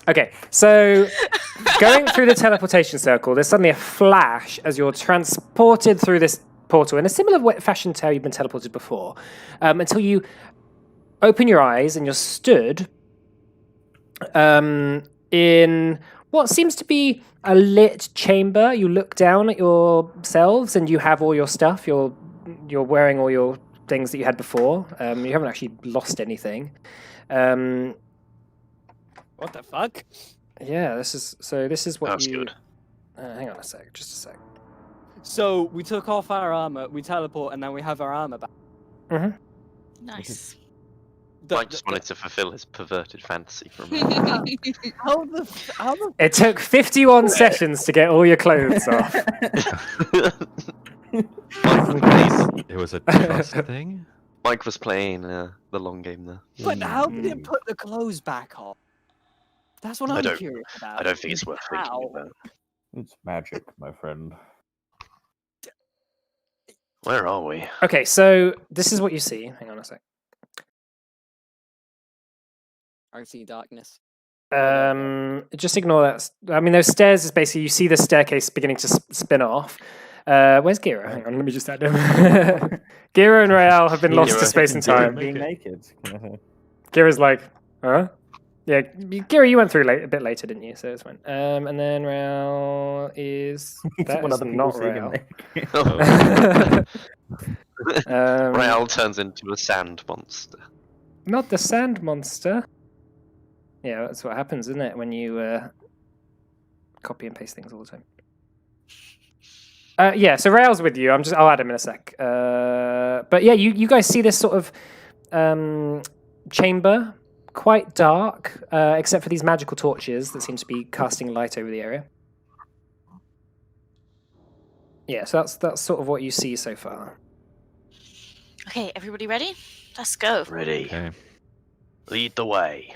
[SPEAKER 1] Okay, so going through the teleportation circle, there's suddenly a flash as you're transported through this portal in a similar fashion to how you've been teleported before, until you open your eyes and you're stood in what seems to be a lit chamber. You look down at yourselves and you have all your stuff. You're wearing all your things that you had before. You haven't actually lost anything.
[SPEAKER 4] What the fuck?
[SPEAKER 1] Yeah, this is what
[SPEAKER 3] That's
[SPEAKER 1] you.
[SPEAKER 3] good.
[SPEAKER 1] Hang on a sec, just a sec.
[SPEAKER 4] So we took off our armor, we teleport, and then we have our armor back.
[SPEAKER 2] Nice.
[SPEAKER 3] Mike just wanted to fulfill his perverted fantasy for a moment.
[SPEAKER 4] How the
[SPEAKER 1] It took 51 sessions to get all your clothes off.
[SPEAKER 5] It was a trust thing.
[SPEAKER 3] Mike was playing the long game there.
[SPEAKER 4] But how did
[SPEAKER 1] Mm.
[SPEAKER 4] it put the clothes back on? That's what
[SPEAKER 3] I
[SPEAKER 4] I'm
[SPEAKER 3] don't-
[SPEAKER 4] curious about.
[SPEAKER 3] I don't think it's worth thinking
[SPEAKER 4] How?
[SPEAKER 3] about.
[SPEAKER 6] It's magic, my friend.
[SPEAKER 3] Where are we?
[SPEAKER 1] Okay, so this is what you see. Hang on a sec.
[SPEAKER 4] I see darkness.
[SPEAKER 1] Just ignore that. I mean, those stairs is basically you see the staircase beginning to spin off. Where's Gira? Hang on, let me just add him. Gira and Rael have been lost to
[SPEAKER 3] Gira.
[SPEAKER 1] space and time.
[SPEAKER 6] Being naked. Can I say?
[SPEAKER 1] Gira's like, huh? Yeah, Gira, you went through a bit later, didn't you? So it's fine. And then Rael is that
[SPEAKER 6] When
[SPEAKER 1] is
[SPEAKER 6] other people
[SPEAKER 1] not
[SPEAKER 6] see him
[SPEAKER 1] Rael.
[SPEAKER 6] naked.
[SPEAKER 3] Rael turns into a sand monster.
[SPEAKER 1] Not the sand monster. Yeah, that's what happens, isn't it, when you copy and paste things all the time. Yeah, so Rael's with you. I'll add him in a sec. But yeah, you guys see this sort of chamber, quite dark, except for these magical torches that seem to be casting light over the area. Yeah, so that's sort of what you see so far.
[SPEAKER 2] Okay, everybody ready? Let's go.
[SPEAKER 3] Ready.
[SPEAKER 5] Okay.
[SPEAKER 3] Lead the way.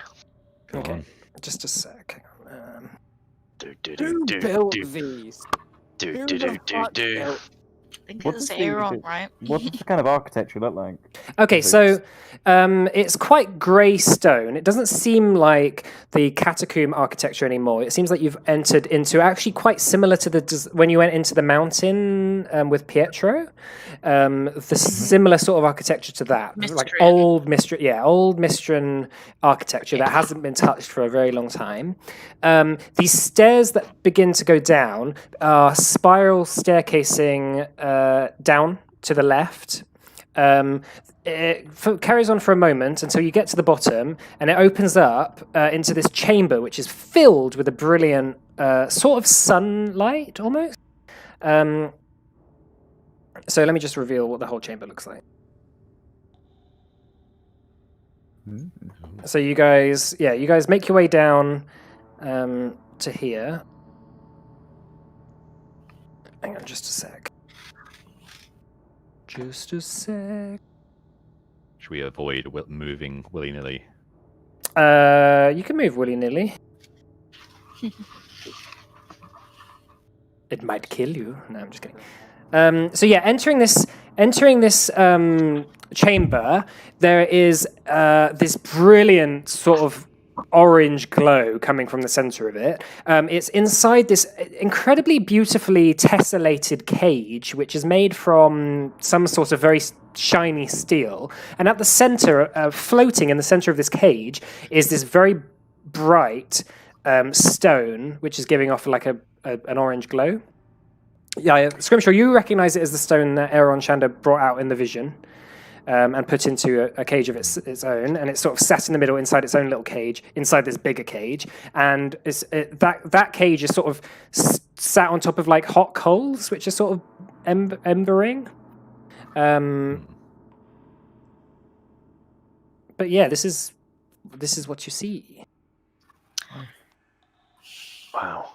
[SPEAKER 5] Go
[SPEAKER 1] Okay.
[SPEAKER 5] on.
[SPEAKER 1] Just a sec. Hang on.
[SPEAKER 3] Do do
[SPEAKER 4] Who
[SPEAKER 3] do do
[SPEAKER 4] built
[SPEAKER 3] do
[SPEAKER 4] these?
[SPEAKER 3] do
[SPEAKER 4] Who
[SPEAKER 3] do
[SPEAKER 4] the
[SPEAKER 3] do do
[SPEAKER 4] fuck
[SPEAKER 3] do.
[SPEAKER 4] built-
[SPEAKER 2] I think
[SPEAKER 6] What
[SPEAKER 2] it's
[SPEAKER 6] does the-
[SPEAKER 2] Aaron, right?
[SPEAKER 6] What does the kind of architecture look like?
[SPEAKER 1] Okay,
[SPEAKER 6] Is
[SPEAKER 1] so it's quite grey stone. It doesn't seem like the catacomb architecture anymore. It seems like you've entered into actually quite similar to when you went into the mountain with Pietro. The similar sort of architecture to that, like
[SPEAKER 2] Mistrian.
[SPEAKER 1] old Mistran architecture that hasn't been touched for a very long time. These stairs that begin to go down are spiral staircasing down to the left. It carries on for a moment until you get to the bottom, and it opens up into this chamber, which is filled with a brilliant sort of sunlight, almost. So let me just reveal what the whole chamber looks like. So you guys make your way down to here. Hang on just a sec. Just a sec.
[SPEAKER 5] Should we avoid moving willy-nilly?
[SPEAKER 1] You can move willy-nilly. It might kill you. No, I'm just kidding. So yeah, entering this chamber, there is this brilliant sort of orange glow coming from the center of it. It's inside this incredibly beautifully tessellated cage, which is made from some sort of very shiny steel. And at the center, floating in the center of this cage, is this very bright stone, which is giving off like an orange glow. Yeah, Scrimshaw, you recognize it as the stone that Aaron Shanda brought out in the vision. And put into a cage of its own, and it's sort of sat in the middle inside its own little cage, inside this bigger cage, and that cage is sort of sat on top of like hot coals, which are sort of embering. But yeah, this is what you see.
[SPEAKER 3] Wow.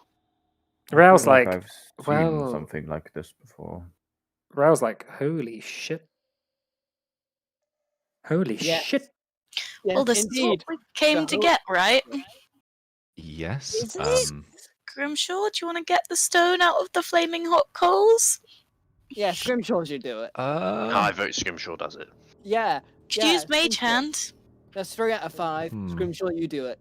[SPEAKER 1] Rail's
[SPEAKER 6] I feel
[SPEAKER 1] like,
[SPEAKER 6] I've seen
[SPEAKER 1] well-
[SPEAKER 6] something like this before.
[SPEAKER 1] Rail's like, holy shit. Holy
[SPEAKER 4] Yeah.
[SPEAKER 1] shit.
[SPEAKER 4] Yes,
[SPEAKER 2] Well, this is
[SPEAKER 4] indeed.
[SPEAKER 2] what we came to
[SPEAKER 4] So-
[SPEAKER 2] get, right?
[SPEAKER 5] Yes.
[SPEAKER 4] Is it?
[SPEAKER 2] Grimshaw, do you want to get the stone out of the flaming hot coals?
[SPEAKER 4] Yeah, Scrimshaw should do it.
[SPEAKER 3] I vote Scrimshaw does it.
[SPEAKER 4] Yeah.
[SPEAKER 2] Could
[SPEAKER 4] yeah,
[SPEAKER 2] use Mage
[SPEAKER 4] Scrimshaw.
[SPEAKER 2] Hand.
[SPEAKER 4] That's 3 out of 5.
[SPEAKER 5] Hmm.
[SPEAKER 4] Scrimshaw, you do it.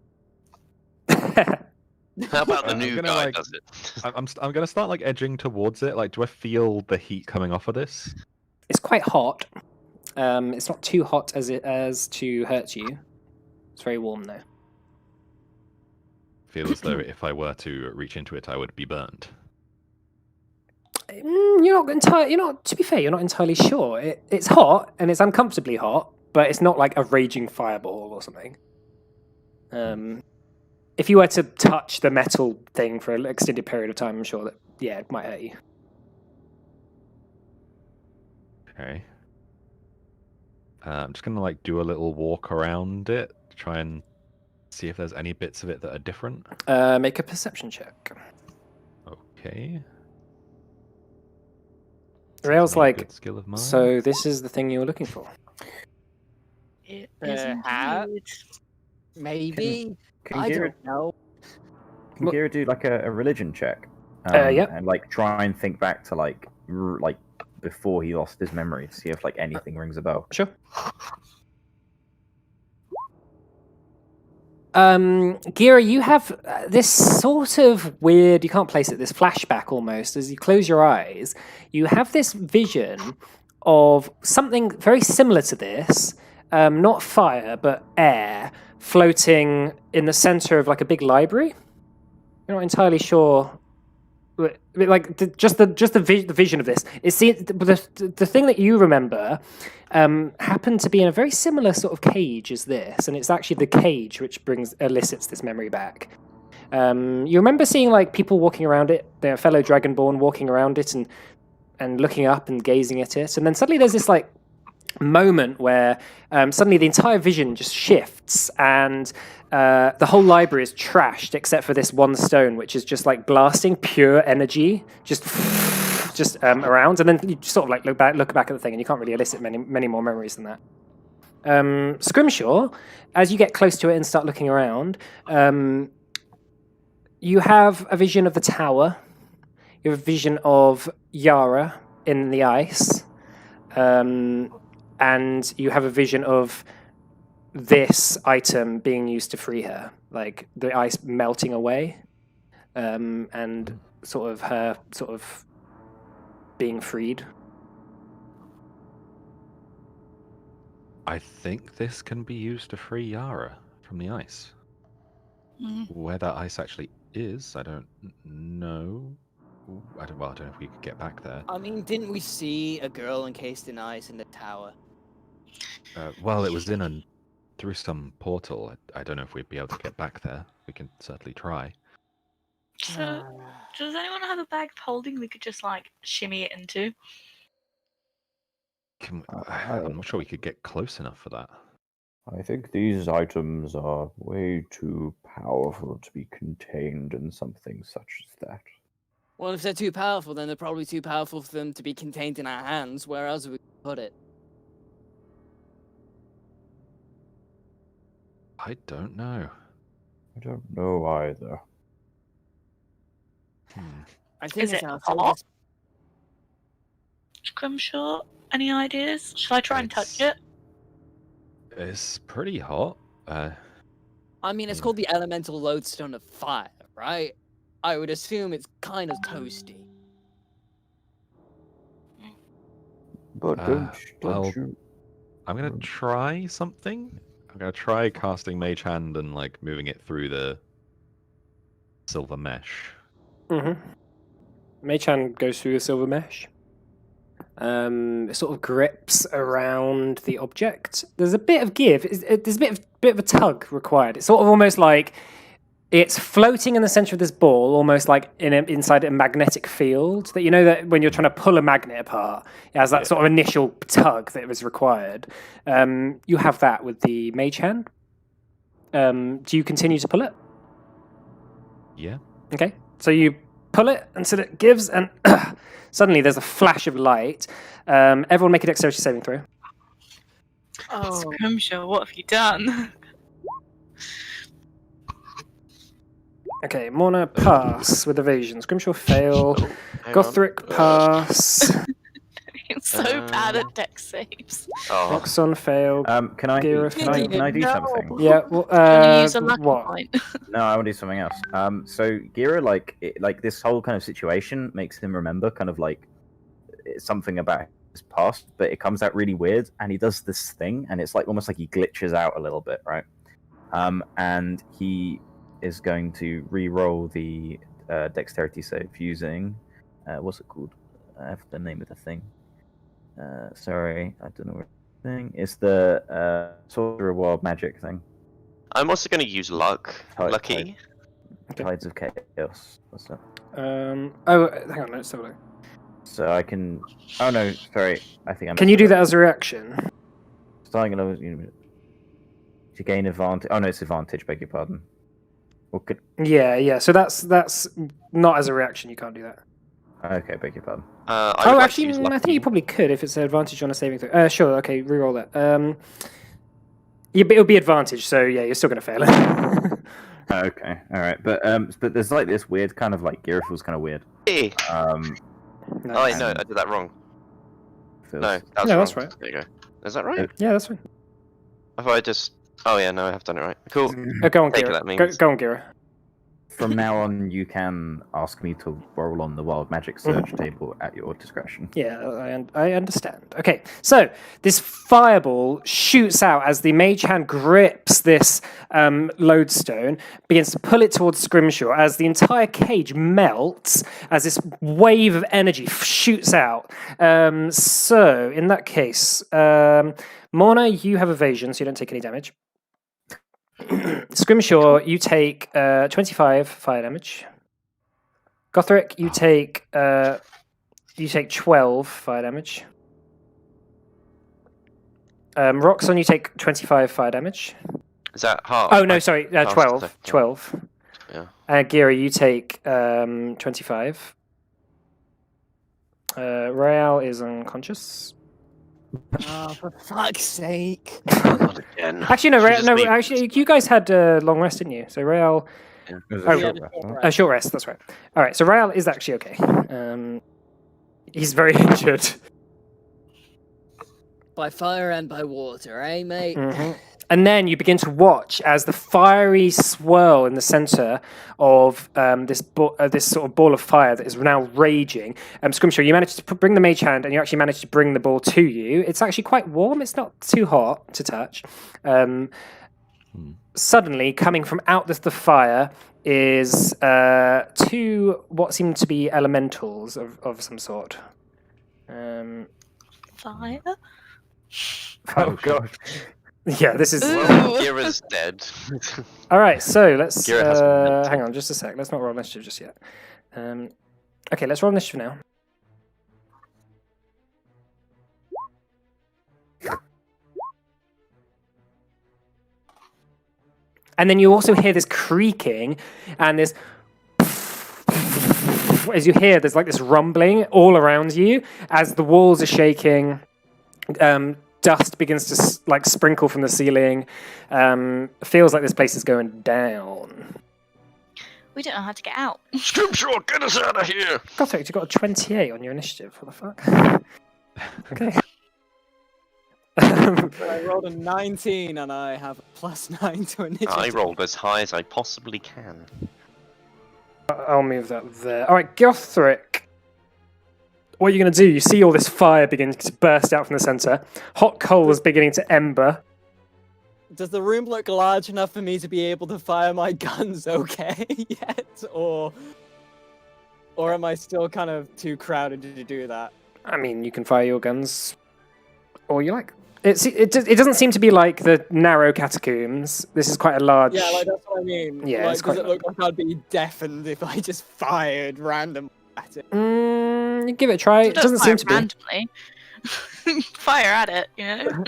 [SPEAKER 3] How about the
[SPEAKER 5] I'm
[SPEAKER 3] new
[SPEAKER 5] gonna,
[SPEAKER 3] guy
[SPEAKER 5] like-
[SPEAKER 3] does it?
[SPEAKER 5] I'm gonna start like edging towards it. Like, do I feel the heat coming off of this?
[SPEAKER 1] It's quite hot. It's not too hot as to hurt you. It's very warm though.
[SPEAKER 5] Feel as though if I were to reach into it, I would be burned.
[SPEAKER 1] You're not entirely. You're not. To be fair, you're not entirely sure. It's hot and it's uncomfortably hot, but it's not like a raging fireball or something. If you were to touch the metal thing for an extended period of time, I'm sure that it might hurt you.
[SPEAKER 5] Okay. I'm just gonna like do a little walk around it, try and see if there's any bits of it that are different.
[SPEAKER 1] Make a perception check.
[SPEAKER 5] Okay.
[SPEAKER 1] Rail's
[SPEAKER 5] Definitely a
[SPEAKER 1] like,
[SPEAKER 5] good skill of mine.
[SPEAKER 1] so this is the thing you were looking for.
[SPEAKER 2] It
[SPEAKER 4] Perhaps.
[SPEAKER 2] indeed.
[SPEAKER 4] Maybe.
[SPEAKER 6] Can
[SPEAKER 4] I
[SPEAKER 6] Gira,
[SPEAKER 4] don't know.
[SPEAKER 6] can
[SPEAKER 1] Well-
[SPEAKER 6] Gira do like a religion check?
[SPEAKER 1] Yep.
[SPEAKER 6] And like try and think back to like before he lost his memory, see if like anything rings a bell.
[SPEAKER 1] Sure. Gira, you have this sort of weird, you can't place it, this flashback almost. As you close your eyes, you have this vision of something very similar to this, not fire, but air, floating in the center of like a big library. You're not entirely sure. Like the vision of this. It's the thing that you remember happened to be in a very similar sort of cage as this, and it's actually the cage which elicits this memory back. You remember seeing like people walking around it, their fellow Dragonborn walking around it and looking up and gazing at it, and then suddenly there's this like moment where suddenly the entire vision just shifts and the whole library is trashed except for this one stone, which is just like blasting pure energy just around, and then you sort of like look back at the thing and you can't really elicit many more memories than that. Scrimshaw, as you get close to it and start looking around, you have a vision of the tower, you have a vision of Yara in the ice, and you have a vision of this item being used to free her, like the ice melting away, and sort of her sort of being freed.
[SPEAKER 5] I think this can be used to free Yara from the ice.
[SPEAKER 2] Mm.
[SPEAKER 5] Where that ice actually is, I don't know. I don't know if we could get back there.
[SPEAKER 4] I mean, didn't we see a girl encased in ice in the tower?
[SPEAKER 5] Well, it was through some portal. I don't know if we'd be able to get back there. We can certainly try.
[SPEAKER 2] So, does anyone have a bag of holding we could just like shimmy it into?
[SPEAKER 5] I'm not sure we could get close enough for that.
[SPEAKER 6] I think these items are way too powerful to be contained in something such as that.
[SPEAKER 4] Well, if they're too powerful, then they're probably too powerful for them to be contained in our hands. Where else would we put it?
[SPEAKER 5] I don't know.
[SPEAKER 6] I don't know either.
[SPEAKER 4] I think
[SPEAKER 2] Is
[SPEAKER 4] it's
[SPEAKER 2] it
[SPEAKER 4] our
[SPEAKER 2] hot? Scrimshaw, any ideas? Should I try and touch it?
[SPEAKER 5] It's pretty hot.
[SPEAKER 4] I mean, it's called the elemental lodestone of fire, right? I would assume it's kind of toasty.
[SPEAKER 6] But
[SPEAKER 5] well,
[SPEAKER 6] don't you?
[SPEAKER 5] I'm gonna try something. I'm gonna try casting Mage Hand and like moving it through the silver mesh.
[SPEAKER 1] Mm-hmm. Mage-Hand goes through the silver mesh. It sort of grips around the object. There's a bit of give. There's a bit of a tug required. It's sort of almost like it's floating in the center of this ball, almost like inside a magnetic field. That you know that when you're trying to pull a magnet apart, it has that sort of initial tug that was required. You have that with the Mage Hand. Do you continue to pull it?
[SPEAKER 5] Yeah.
[SPEAKER 1] Okay, so you pull it until it gives, and suddenly there's a flash of light. Everyone make a dexterity saving throw.
[SPEAKER 2] Oh, Scrimshaw, what have you done?
[SPEAKER 1] Okay, Morna pass with evasion. Scrimshaw fail.
[SPEAKER 3] Hang on.
[SPEAKER 1] Gothric pass.
[SPEAKER 2] It's so bad at dex saves.
[SPEAKER 3] Oh,
[SPEAKER 1] Roxon fail.
[SPEAKER 6] Can I
[SPEAKER 1] Gira
[SPEAKER 6] can I do
[SPEAKER 2] No.
[SPEAKER 6] something?
[SPEAKER 1] Yeah, well,
[SPEAKER 2] Can you use a lucky
[SPEAKER 1] what?
[SPEAKER 2] point?
[SPEAKER 6] No, I want to do something else. So Gira, like this whole kind of situation makes him remember kind of like something about his past, but it comes out really weird, and he does this thing, and it's like almost like he glitches out a little bit, right? And he is going to re-roll the dexterity save using what's it called? I have the name of the thing. Sorry, I don't know what thing. It's the Sorcerer Wild Magic thing.
[SPEAKER 3] I'm also going to use luck.
[SPEAKER 6] Type-
[SPEAKER 3] Lucky.
[SPEAKER 1] Okay.
[SPEAKER 6] Tides of Chaos. What's that?
[SPEAKER 1] Oh, hang on, let's have a look.
[SPEAKER 6] So I can. Oh no, sorry. I think I'm.
[SPEAKER 1] Can you do that as a reaction?
[SPEAKER 6] Starting another to gain advantage. Oh no, it's advantage. Beg your pardon. Or could.
[SPEAKER 1] Yeah. So that's not as a reaction. You can't do that.
[SPEAKER 6] Okay, beg your pardon.
[SPEAKER 3] I would
[SPEAKER 1] Oh,
[SPEAKER 3] like to
[SPEAKER 1] actually,
[SPEAKER 3] use
[SPEAKER 1] I think
[SPEAKER 3] lucky.
[SPEAKER 1] you probably could if it's an advantage on a saving throw. Sure, okay, reroll that. Yeah, but it'll be advantage, so yeah, you're still going to fail it.
[SPEAKER 6] Okay, all right, but there's like this weird kind of like Gear feels kind of weird.
[SPEAKER 3] Eh.
[SPEAKER 1] No.
[SPEAKER 3] Oh, wait, no, I did that wrong.
[SPEAKER 6] Feels,
[SPEAKER 3] No, that was
[SPEAKER 1] No,
[SPEAKER 3] wrong.
[SPEAKER 1] that's right.
[SPEAKER 3] There you go. Is that right?
[SPEAKER 1] Yeah, that's fine.
[SPEAKER 3] I thought I just. Oh yeah, no, I have done it right. Cool.
[SPEAKER 1] Go on,
[SPEAKER 3] Take
[SPEAKER 1] Gira.
[SPEAKER 3] it, that means.
[SPEAKER 1] Go on, Gira.
[SPEAKER 6] From now on, you can ask me to roll on the Wild Magic Search table at your discretion.
[SPEAKER 1] Yeah, I understand. Okay, so this fireball shoots out as the Mage Hand grips this lodestone, begins to pull it towards Scrimshaw as the entire cage melts as this wave of energy shoots out. So, in that case, Morna, you have evasion, so you don't take any damage. Scrimshaw, you take 25 fire damage. Gothric, you take 12 fire damage. Roxon, you take 25 fire damage.
[SPEAKER 3] Is that hard?
[SPEAKER 1] Oh no, sorry, 12.
[SPEAKER 3] so-
[SPEAKER 1] 12.
[SPEAKER 3] Yeah.
[SPEAKER 1] Gira, you take 25. Royale is unconscious.
[SPEAKER 4] Oh, for fuck's sake.
[SPEAKER 3] Not again.
[SPEAKER 1] Actually, no,
[SPEAKER 3] Should just leave
[SPEAKER 1] actually, you guys had long rest, didn't you? So Royale,
[SPEAKER 6] It was
[SPEAKER 1] Oh,
[SPEAKER 6] a
[SPEAKER 1] yeah,
[SPEAKER 6] short
[SPEAKER 4] the
[SPEAKER 6] rest,
[SPEAKER 4] short
[SPEAKER 6] wasn't it?
[SPEAKER 4] rest.
[SPEAKER 1] short rest. That's right. All right, so Royale is actually okay. He's very injured.
[SPEAKER 4] By fire and by water, eh, mate?
[SPEAKER 1] Mhm. And then you begin to watch as the fiery swirl in the center of this sort of ball of fire that is now raging. Scrimshaw, you managed to bring the Mage Hand, and you actually managed to bring the ball to you. It's actually quite warm. It's not too hot to touch. Suddenly, coming from out the fire is two what seem to be elementals of some sort.
[SPEAKER 2] Fire?
[SPEAKER 6] Oh god.
[SPEAKER 1] Yeah, this is.
[SPEAKER 2] Ooh.
[SPEAKER 3] Gira's dead.
[SPEAKER 1] All right, so let's
[SPEAKER 3] Gira has momentum.
[SPEAKER 1] hang on just a sec. Let's not roll initiative just yet. Okay, let's roll initiative now. And then you also hear this creaking and this as you hear, there's like this rumbling all around you as the walls are shaking. Dust begins to like sprinkle from the ceiling. Feels like this place is going down.
[SPEAKER 2] We don't know how to get out.
[SPEAKER 3] Scrimshaw, get us out of here!
[SPEAKER 1] Gothric, you got a 28 on your initiative. What the fuck? Okay.
[SPEAKER 4] I rolled a 19 and I have a +9 to initiative.
[SPEAKER 3] I rolled as high as I possibly can.
[SPEAKER 1] I'll move that there. All right, Gothric. What are you going to do? You see all this fire beginning to burst out from the center. Hot coals beginning to ember.
[SPEAKER 4] Does the room look large enough for me to be able to fire my guns okay yet? Or am I still kind of too crowded to do that?
[SPEAKER 1] I mean, you can fire your guns all you like. It doesn't seem to be like the narrow catacombs. This is quite a large...
[SPEAKER 4] Yeah, like that's what I mean.
[SPEAKER 1] Yeah,
[SPEAKER 4] like,
[SPEAKER 1] it's
[SPEAKER 4] does
[SPEAKER 1] quite
[SPEAKER 4] it look like I'd be deafened if I just fired random at it?
[SPEAKER 1] You give it a try. It doesn't seem to be.
[SPEAKER 2] Randomly. Fire at it, you know.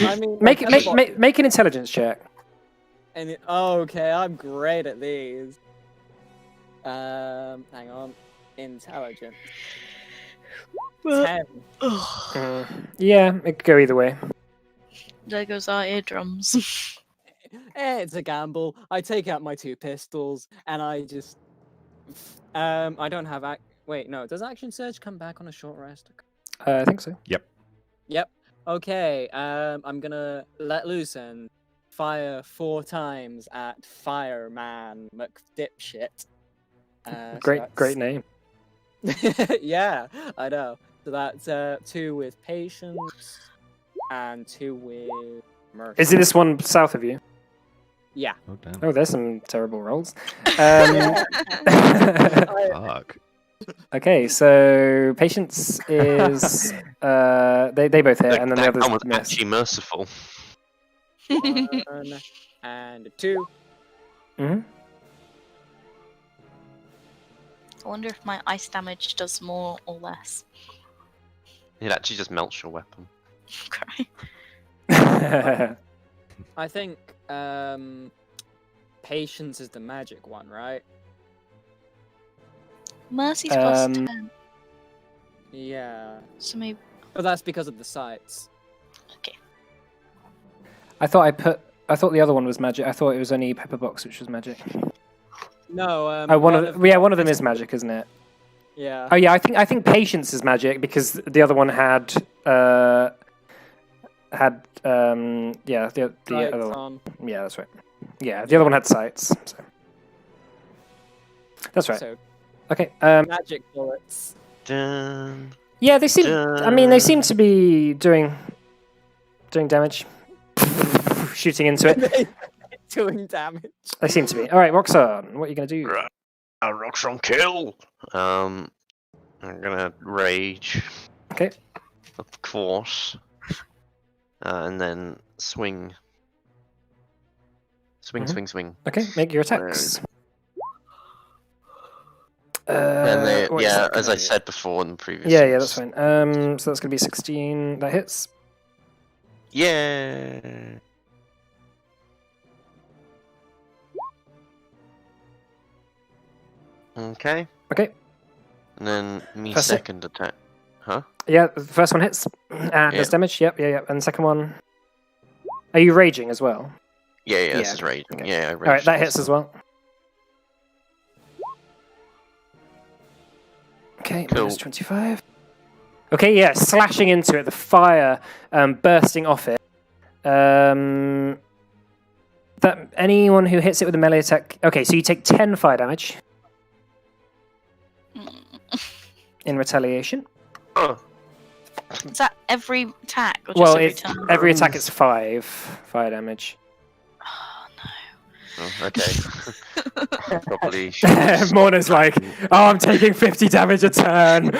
[SPEAKER 4] I mean,
[SPEAKER 1] Make
[SPEAKER 4] like,
[SPEAKER 1] make an intelligence check.
[SPEAKER 4] okay, I'm great at these. Hang on. Intelligence. 10.
[SPEAKER 1] Yeah, it could go either way.
[SPEAKER 2] There goes our eardrums.
[SPEAKER 4] It's a gamble. I take out my 2 pistols and I just. I don't have. Wait, no. Does action surge come back on a short rest?
[SPEAKER 1] I think so.
[SPEAKER 4] Yep. Okay. I'm gonna let loose and fire 4 times at Fireman McDipshit.
[SPEAKER 1] Great name.
[SPEAKER 4] Yeah, I know. So that's 2 with patience and 2 with mercy.
[SPEAKER 1] Is it this one south of you?
[SPEAKER 4] Yeah.
[SPEAKER 5] Oh, damn.
[SPEAKER 1] Oh, there's some terrible rolls.
[SPEAKER 5] Fuck.
[SPEAKER 1] Okay, so patience is they both hit, and then the
[SPEAKER 3] that
[SPEAKER 1] others
[SPEAKER 3] one was
[SPEAKER 1] miss.
[SPEAKER 3] actually merciful.
[SPEAKER 4] 1 and 2.
[SPEAKER 1] Hmm.
[SPEAKER 2] I wonder if my ice damage does more or less.
[SPEAKER 3] It actually just melts your weapon.
[SPEAKER 2] Okay.
[SPEAKER 4] I think patience is the magic one, right?
[SPEAKER 2] Mercy's plus
[SPEAKER 1] Um,
[SPEAKER 2] 10.
[SPEAKER 4] Yeah.
[SPEAKER 2] So maybe.
[SPEAKER 4] But that's because of the sights.
[SPEAKER 2] Okay.
[SPEAKER 1] I thought the other one was magic. I thought it was only Pepperbox which was magic.
[SPEAKER 4] No.
[SPEAKER 1] One of them is magic, isn't it?
[SPEAKER 4] Yeah.
[SPEAKER 1] Oh yeah, I think patience is magic because the other one had the other
[SPEAKER 4] Sights
[SPEAKER 1] one.
[SPEAKER 4] on.
[SPEAKER 1] Yeah, that's right. Yeah, the other one had sights. So. That's right.
[SPEAKER 4] So
[SPEAKER 1] Okay.
[SPEAKER 4] magic bullets.
[SPEAKER 3] Dun,
[SPEAKER 1] Yeah, they seem. I mean, they seem to be doing damage, shooting into it.
[SPEAKER 4] Doing damage.
[SPEAKER 1] They seem to be. All right, Roxanne, what are you gonna do?
[SPEAKER 3] Right. Rocks on kill. I'm gonna rage.
[SPEAKER 1] Okay.
[SPEAKER 3] Of course. And then swing. Swing,
[SPEAKER 1] Mhm.
[SPEAKER 3] swing, swing.
[SPEAKER 1] Okay, make your attacks.
[SPEAKER 3] And they,
[SPEAKER 1] what is
[SPEAKER 3] yeah,
[SPEAKER 1] that
[SPEAKER 3] as
[SPEAKER 1] gonna
[SPEAKER 3] I
[SPEAKER 1] do?
[SPEAKER 3] said before in the previous.
[SPEAKER 1] Yeah, that's
[SPEAKER 3] ones.
[SPEAKER 1] fine. So that's gonna be 16. That hits.
[SPEAKER 3] Yeah. Okay.
[SPEAKER 1] Okay.
[SPEAKER 3] And then me
[SPEAKER 1] First hit.
[SPEAKER 3] second attack. Huh?
[SPEAKER 1] Yeah, the first one hits. And does
[SPEAKER 3] Yeah.
[SPEAKER 1] damage. Yep, yeah. And the second one. Are you raging as well?
[SPEAKER 3] Yeah, yeah, this
[SPEAKER 1] Yeah,
[SPEAKER 3] is raging.
[SPEAKER 1] okay.
[SPEAKER 3] Yeah, I
[SPEAKER 1] All right,
[SPEAKER 3] raged
[SPEAKER 1] that
[SPEAKER 3] this.
[SPEAKER 1] hits as well. Okay,
[SPEAKER 3] Cool.
[SPEAKER 1] minus 25. Okay, yeah, slashing into it, the fire bursting off it. That anyone who hits it with a melee attack. Okay, so you take 10 fire damage in retaliation.
[SPEAKER 3] Oh,
[SPEAKER 2] Is that every attack or just
[SPEAKER 1] Well,
[SPEAKER 2] every
[SPEAKER 1] it's
[SPEAKER 2] time?
[SPEAKER 1] every attack is 5 fire damage.
[SPEAKER 2] Oh no.
[SPEAKER 3] oh, okay. Probably. should just-
[SPEAKER 1] Morna's like, oh, I'm taking 50 damage a turn.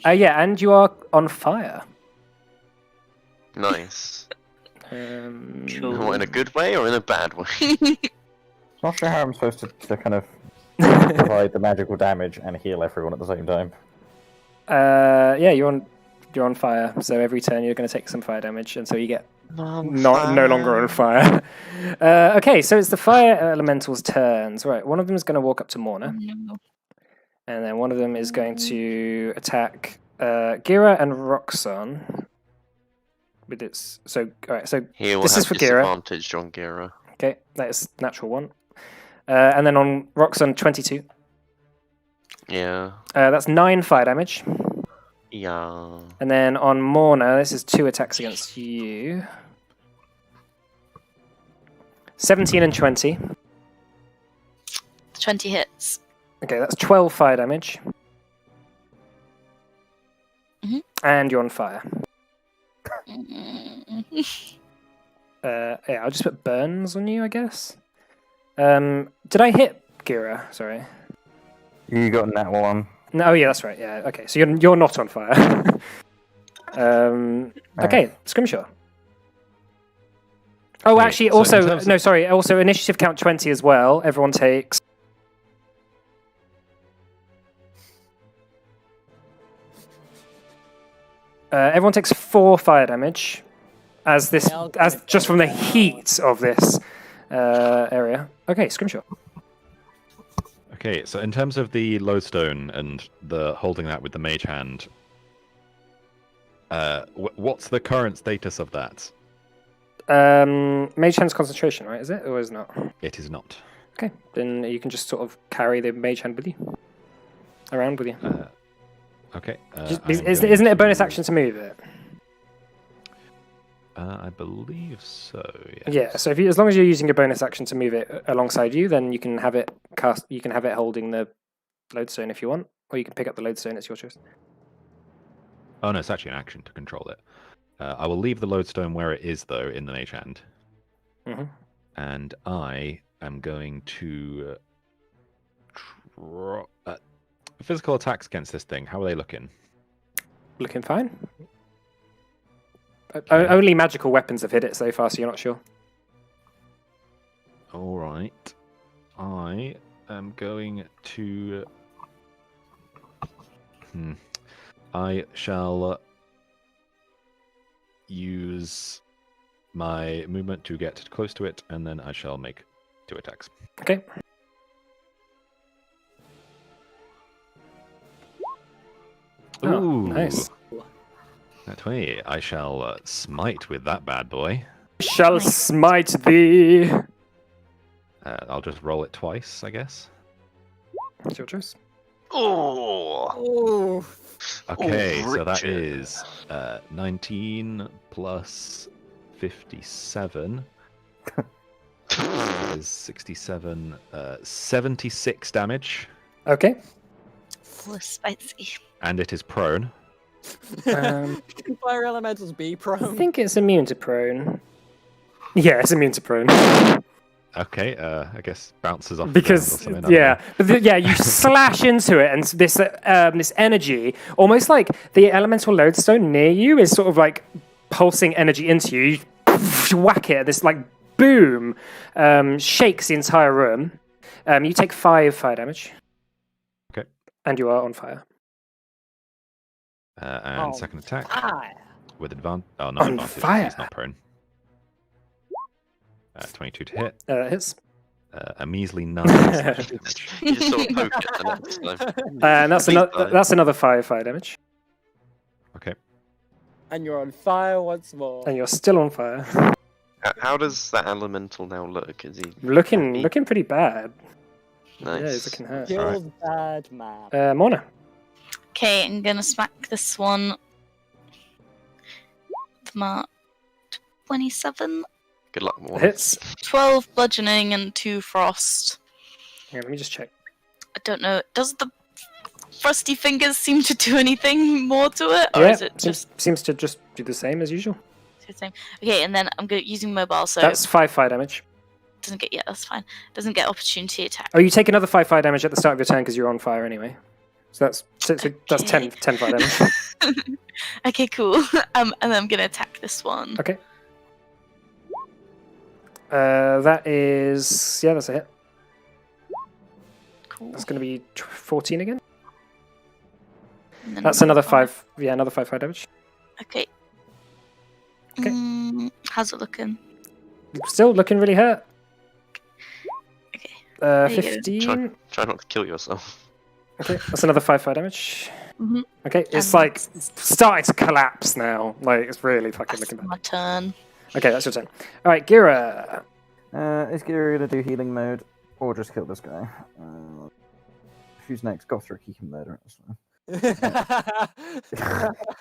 [SPEAKER 1] Yeah, and you are on fire.
[SPEAKER 3] Nice.
[SPEAKER 2] Cool.
[SPEAKER 3] What, in a good way or in a bad way?
[SPEAKER 6] Not sure how I'm supposed to kind of provide the magical damage and heal everyone at the same time.
[SPEAKER 1] Yeah, you're on fire. So every turn you're going to take some fire damage until you get no longer on fire. Okay, so it's the fire elementals' turns. Right, one of them is going to walk up to Morna,
[SPEAKER 2] No.
[SPEAKER 1] and then one of them is going to attack Gira and Roxanne. With its all right, so
[SPEAKER 3] He will
[SPEAKER 1] this
[SPEAKER 3] have
[SPEAKER 1] is for Gira.
[SPEAKER 3] disadvantage on Gira.
[SPEAKER 1] Okay, that is natural one. And then on Roxanne, 22.
[SPEAKER 3] Yeah.
[SPEAKER 1] That's 9 fire damage.
[SPEAKER 3] Yeah.
[SPEAKER 1] And then on Morna, this is 2 attacks against you. 17 and 20.
[SPEAKER 2] 20 hits.
[SPEAKER 1] Okay, that's 12 fire damage.
[SPEAKER 2] Mhm.
[SPEAKER 1] And you're on fire.
[SPEAKER 2] Mm.
[SPEAKER 1] Yeah, I'll just put burns on you, I guess. Did I hit Gira? Sorry.
[SPEAKER 6] You got that one.
[SPEAKER 1] No, oh yeah, that's right. Yeah, okay. So you're not on fire. Okay, Scrimshaw. Oh,
[SPEAKER 5] Okay,
[SPEAKER 1] actually,
[SPEAKER 5] so in
[SPEAKER 1] also
[SPEAKER 5] terms of-
[SPEAKER 1] no, sorry. Also, initiative count 20 as well. Everyone takes. Everyone takes 4 fire damage, as this,
[SPEAKER 4] Yeah, I'll
[SPEAKER 1] as
[SPEAKER 4] take
[SPEAKER 1] just from the
[SPEAKER 4] that.
[SPEAKER 1] heat of this area. Okay, Scrimshaw.
[SPEAKER 5] Okay, so in terms of the lodestone and the holding that with the mage hand, what's the current status of that?
[SPEAKER 1] Mage hand's concentration, right? Is it or is it not?
[SPEAKER 5] It is not.
[SPEAKER 1] Okay, then you can just sort of carry the mage hand with you, around with you.
[SPEAKER 5] Okay.
[SPEAKER 1] Isn't it a bonus action to move it?
[SPEAKER 5] I believe so.
[SPEAKER 1] Yeah. So as long as you're using your bonus action to move it alongside you, then you can have it cast. You can have it holding the lodestone if you want, or you can pick up the lodestone. It's your choice.
[SPEAKER 5] Oh no, it's actually an action to control it. I will leave the lodestone where it is, though, in the mage hand.
[SPEAKER 1] Mhm.
[SPEAKER 5] And I am going to physical attacks against this thing. How are they looking?
[SPEAKER 1] Looking fine. Only magical weapons have hit it so far, so you're not sure.
[SPEAKER 5] All right. I am going to. I shall use my movement to get close to it, and then I shall make 2 attacks.
[SPEAKER 1] Okay. Oh,
[SPEAKER 5] Ooh,
[SPEAKER 1] nice.
[SPEAKER 5] That way, I shall smite with that bad boy.
[SPEAKER 1] Shall
[SPEAKER 2] Nice.
[SPEAKER 1] smite thee.
[SPEAKER 5] I'll just roll it twice, I guess.
[SPEAKER 1] It's your choice.
[SPEAKER 3] Oh.
[SPEAKER 4] Oh,
[SPEAKER 5] Okay, so that
[SPEAKER 3] Richard.
[SPEAKER 5] is 19 plus 57 is 67, 76 damage,
[SPEAKER 1] Okay.
[SPEAKER 2] Full of spicy.
[SPEAKER 5] and it is prone.
[SPEAKER 1] Um,
[SPEAKER 4] can fire elementals be
[SPEAKER 1] I
[SPEAKER 4] prone?
[SPEAKER 1] think it's immune to prone. Yeah, it's immune to prone.
[SPEAKER 5] Okay, I guess bounces off the ground or
[SPEAKER 1] Because
[SPEAKER 5] something, I don't know.
[SPEAKER 1] yeah, but yeah, you slash into it, and this energy, almost like the elemental lodestone near you, is sort of like pulsing energy into you. You whack it, this like boom shakes the entire room. You take 5 fire damage.
[SPEAKER 5] Okay.
[SPEAKER 1] And you are on fire.
[SPEAKER 5] And
[SPEAKER 4] Oh,
[SPEAKER 5] second attack
[SPEAKER 4] Ah,
[SPEAKER 5] with advantage. Oh, no
[SPEAKER 1] On
[SPEAKER 5] advantage.
[SPEAKER 1] fire.
[SPEAKER 5] He's not prone. 22 to hit.
[SPEAKER 1] That hits.
[SPEAKER 5] A measly 9 slashing damage.
[SPEAKER 3] You just sort of poked it the next time.
[SPEAKER 1] And
[SPEAKER 3] Beat
[SPEAKER 1] that's another 5 fire damage.
[SPEAKER 5] Okay.
[SPEAKER 4] and you're on fire once more.
[SPEAKER 1] And you're still on fire.
[SPEAKER 3] How does that elemental now look? Is he
[SPEAKER 1] looking pretty bad.
[SPEAKER 3] nice?
[SPEAKER 1] Yeah, he's looking hurt.
[SPEAKER 4] Kills bad man.
[SPEAKER 1] Mona.
[SPEAKER 2] Okay, I'm gonna smack this one. Mark 27.
[SPEAKER 3] Good luck, more.
[SPEAKER 1] Hits.
[SPEAKER 2] 12 bludgeoning and 2 frost.
[SPEAKER 1] Yeah, let me just check.
[SPEAKER 2] I don't know. Does the frosty fingers seem to do anything more to it, or
[SPEAKER 1] Yeah,
[SPEAKER 2] is it just
[SPEAKER 1] seems to just do the same as usual.
[SPEAKER 2] the same? Okay, and then I'm using mobile, so
[SPEAKER 1] That's 5 fire damage.
[SPEAKER 2] doesn't get that's fine. Doesn't get opportunity attack.
[SPEAKER 1] Oh, you take another 5 fire damage at the start of your turn because you're on fire anyway. So that's 10 fire damage.
[SPEAKER 2] Okay, cool. And then I'm gonna attack this one.
[SPEAKER 1] Okay. That is that's a hit.
[SPEAKER 2] Cool.
[SPEAKER 1] That's going to be 14 again.
[SPEAKER 2] And then
[SPEAKER 1] That's another 5. Yeah, another 5 fire damage.
[SPEAKER 2] Okay.
[SPEAKER 1] Okay.
[SPEAKER 2] How's it looking?
[SPEAKER 1] Still looking really hurt.
[SPEAKER 2] Okay. There you go.
[SPEAKER 1] 15.
[SPEAKER 3] Try not to kill yourself.
[SPEAKER 1] Okay, that's another 5 fire damage.
[SPEAKER 2] Mhm.
[SPEAKER 1] Okay, it's
[SPEAKER 2] And
[SPEAKER 1] like starting to collapse now. Like it's really fucking
[SPEAKER 2] That's
[SPEAKER 1] looking bad.
[SPEAKER 2] my turn.
[SPEAKER 1] Okay, that's your turn. All right, Gira.
[SPEAKER 6] Is Gary gonna do healing mode or just kill this guy? Who's next? Gothric, he can murder it.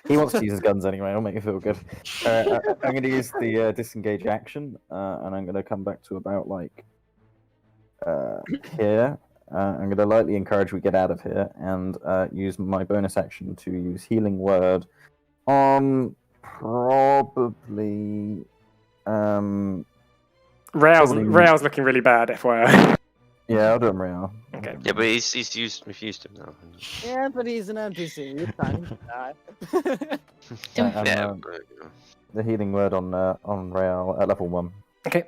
[SPEAKER 6] He wants to use his guns anyway. I'll make you feel good. I'm going to use the disengage action, and I'm going to come back to about like here. I'm going to lightly encourage we get out of here and use my bonus action to use healing word on probably.
[SPEAKER 1] Rail's looking really bad, FYI.
[SPEAKER 6] Yeah, I'll do him real.
[SPEAKER 1] Okay.
[SPEAKER 3] Yeah, but we've used him now.
[SPEAKER 4] Yeah, but he's an NPC. He's fine.
[SPEAKER 3] Yeah,
[SPEAKER 6] And, the healing word on Rael at level 1.
[SPEAKER 1] Okay.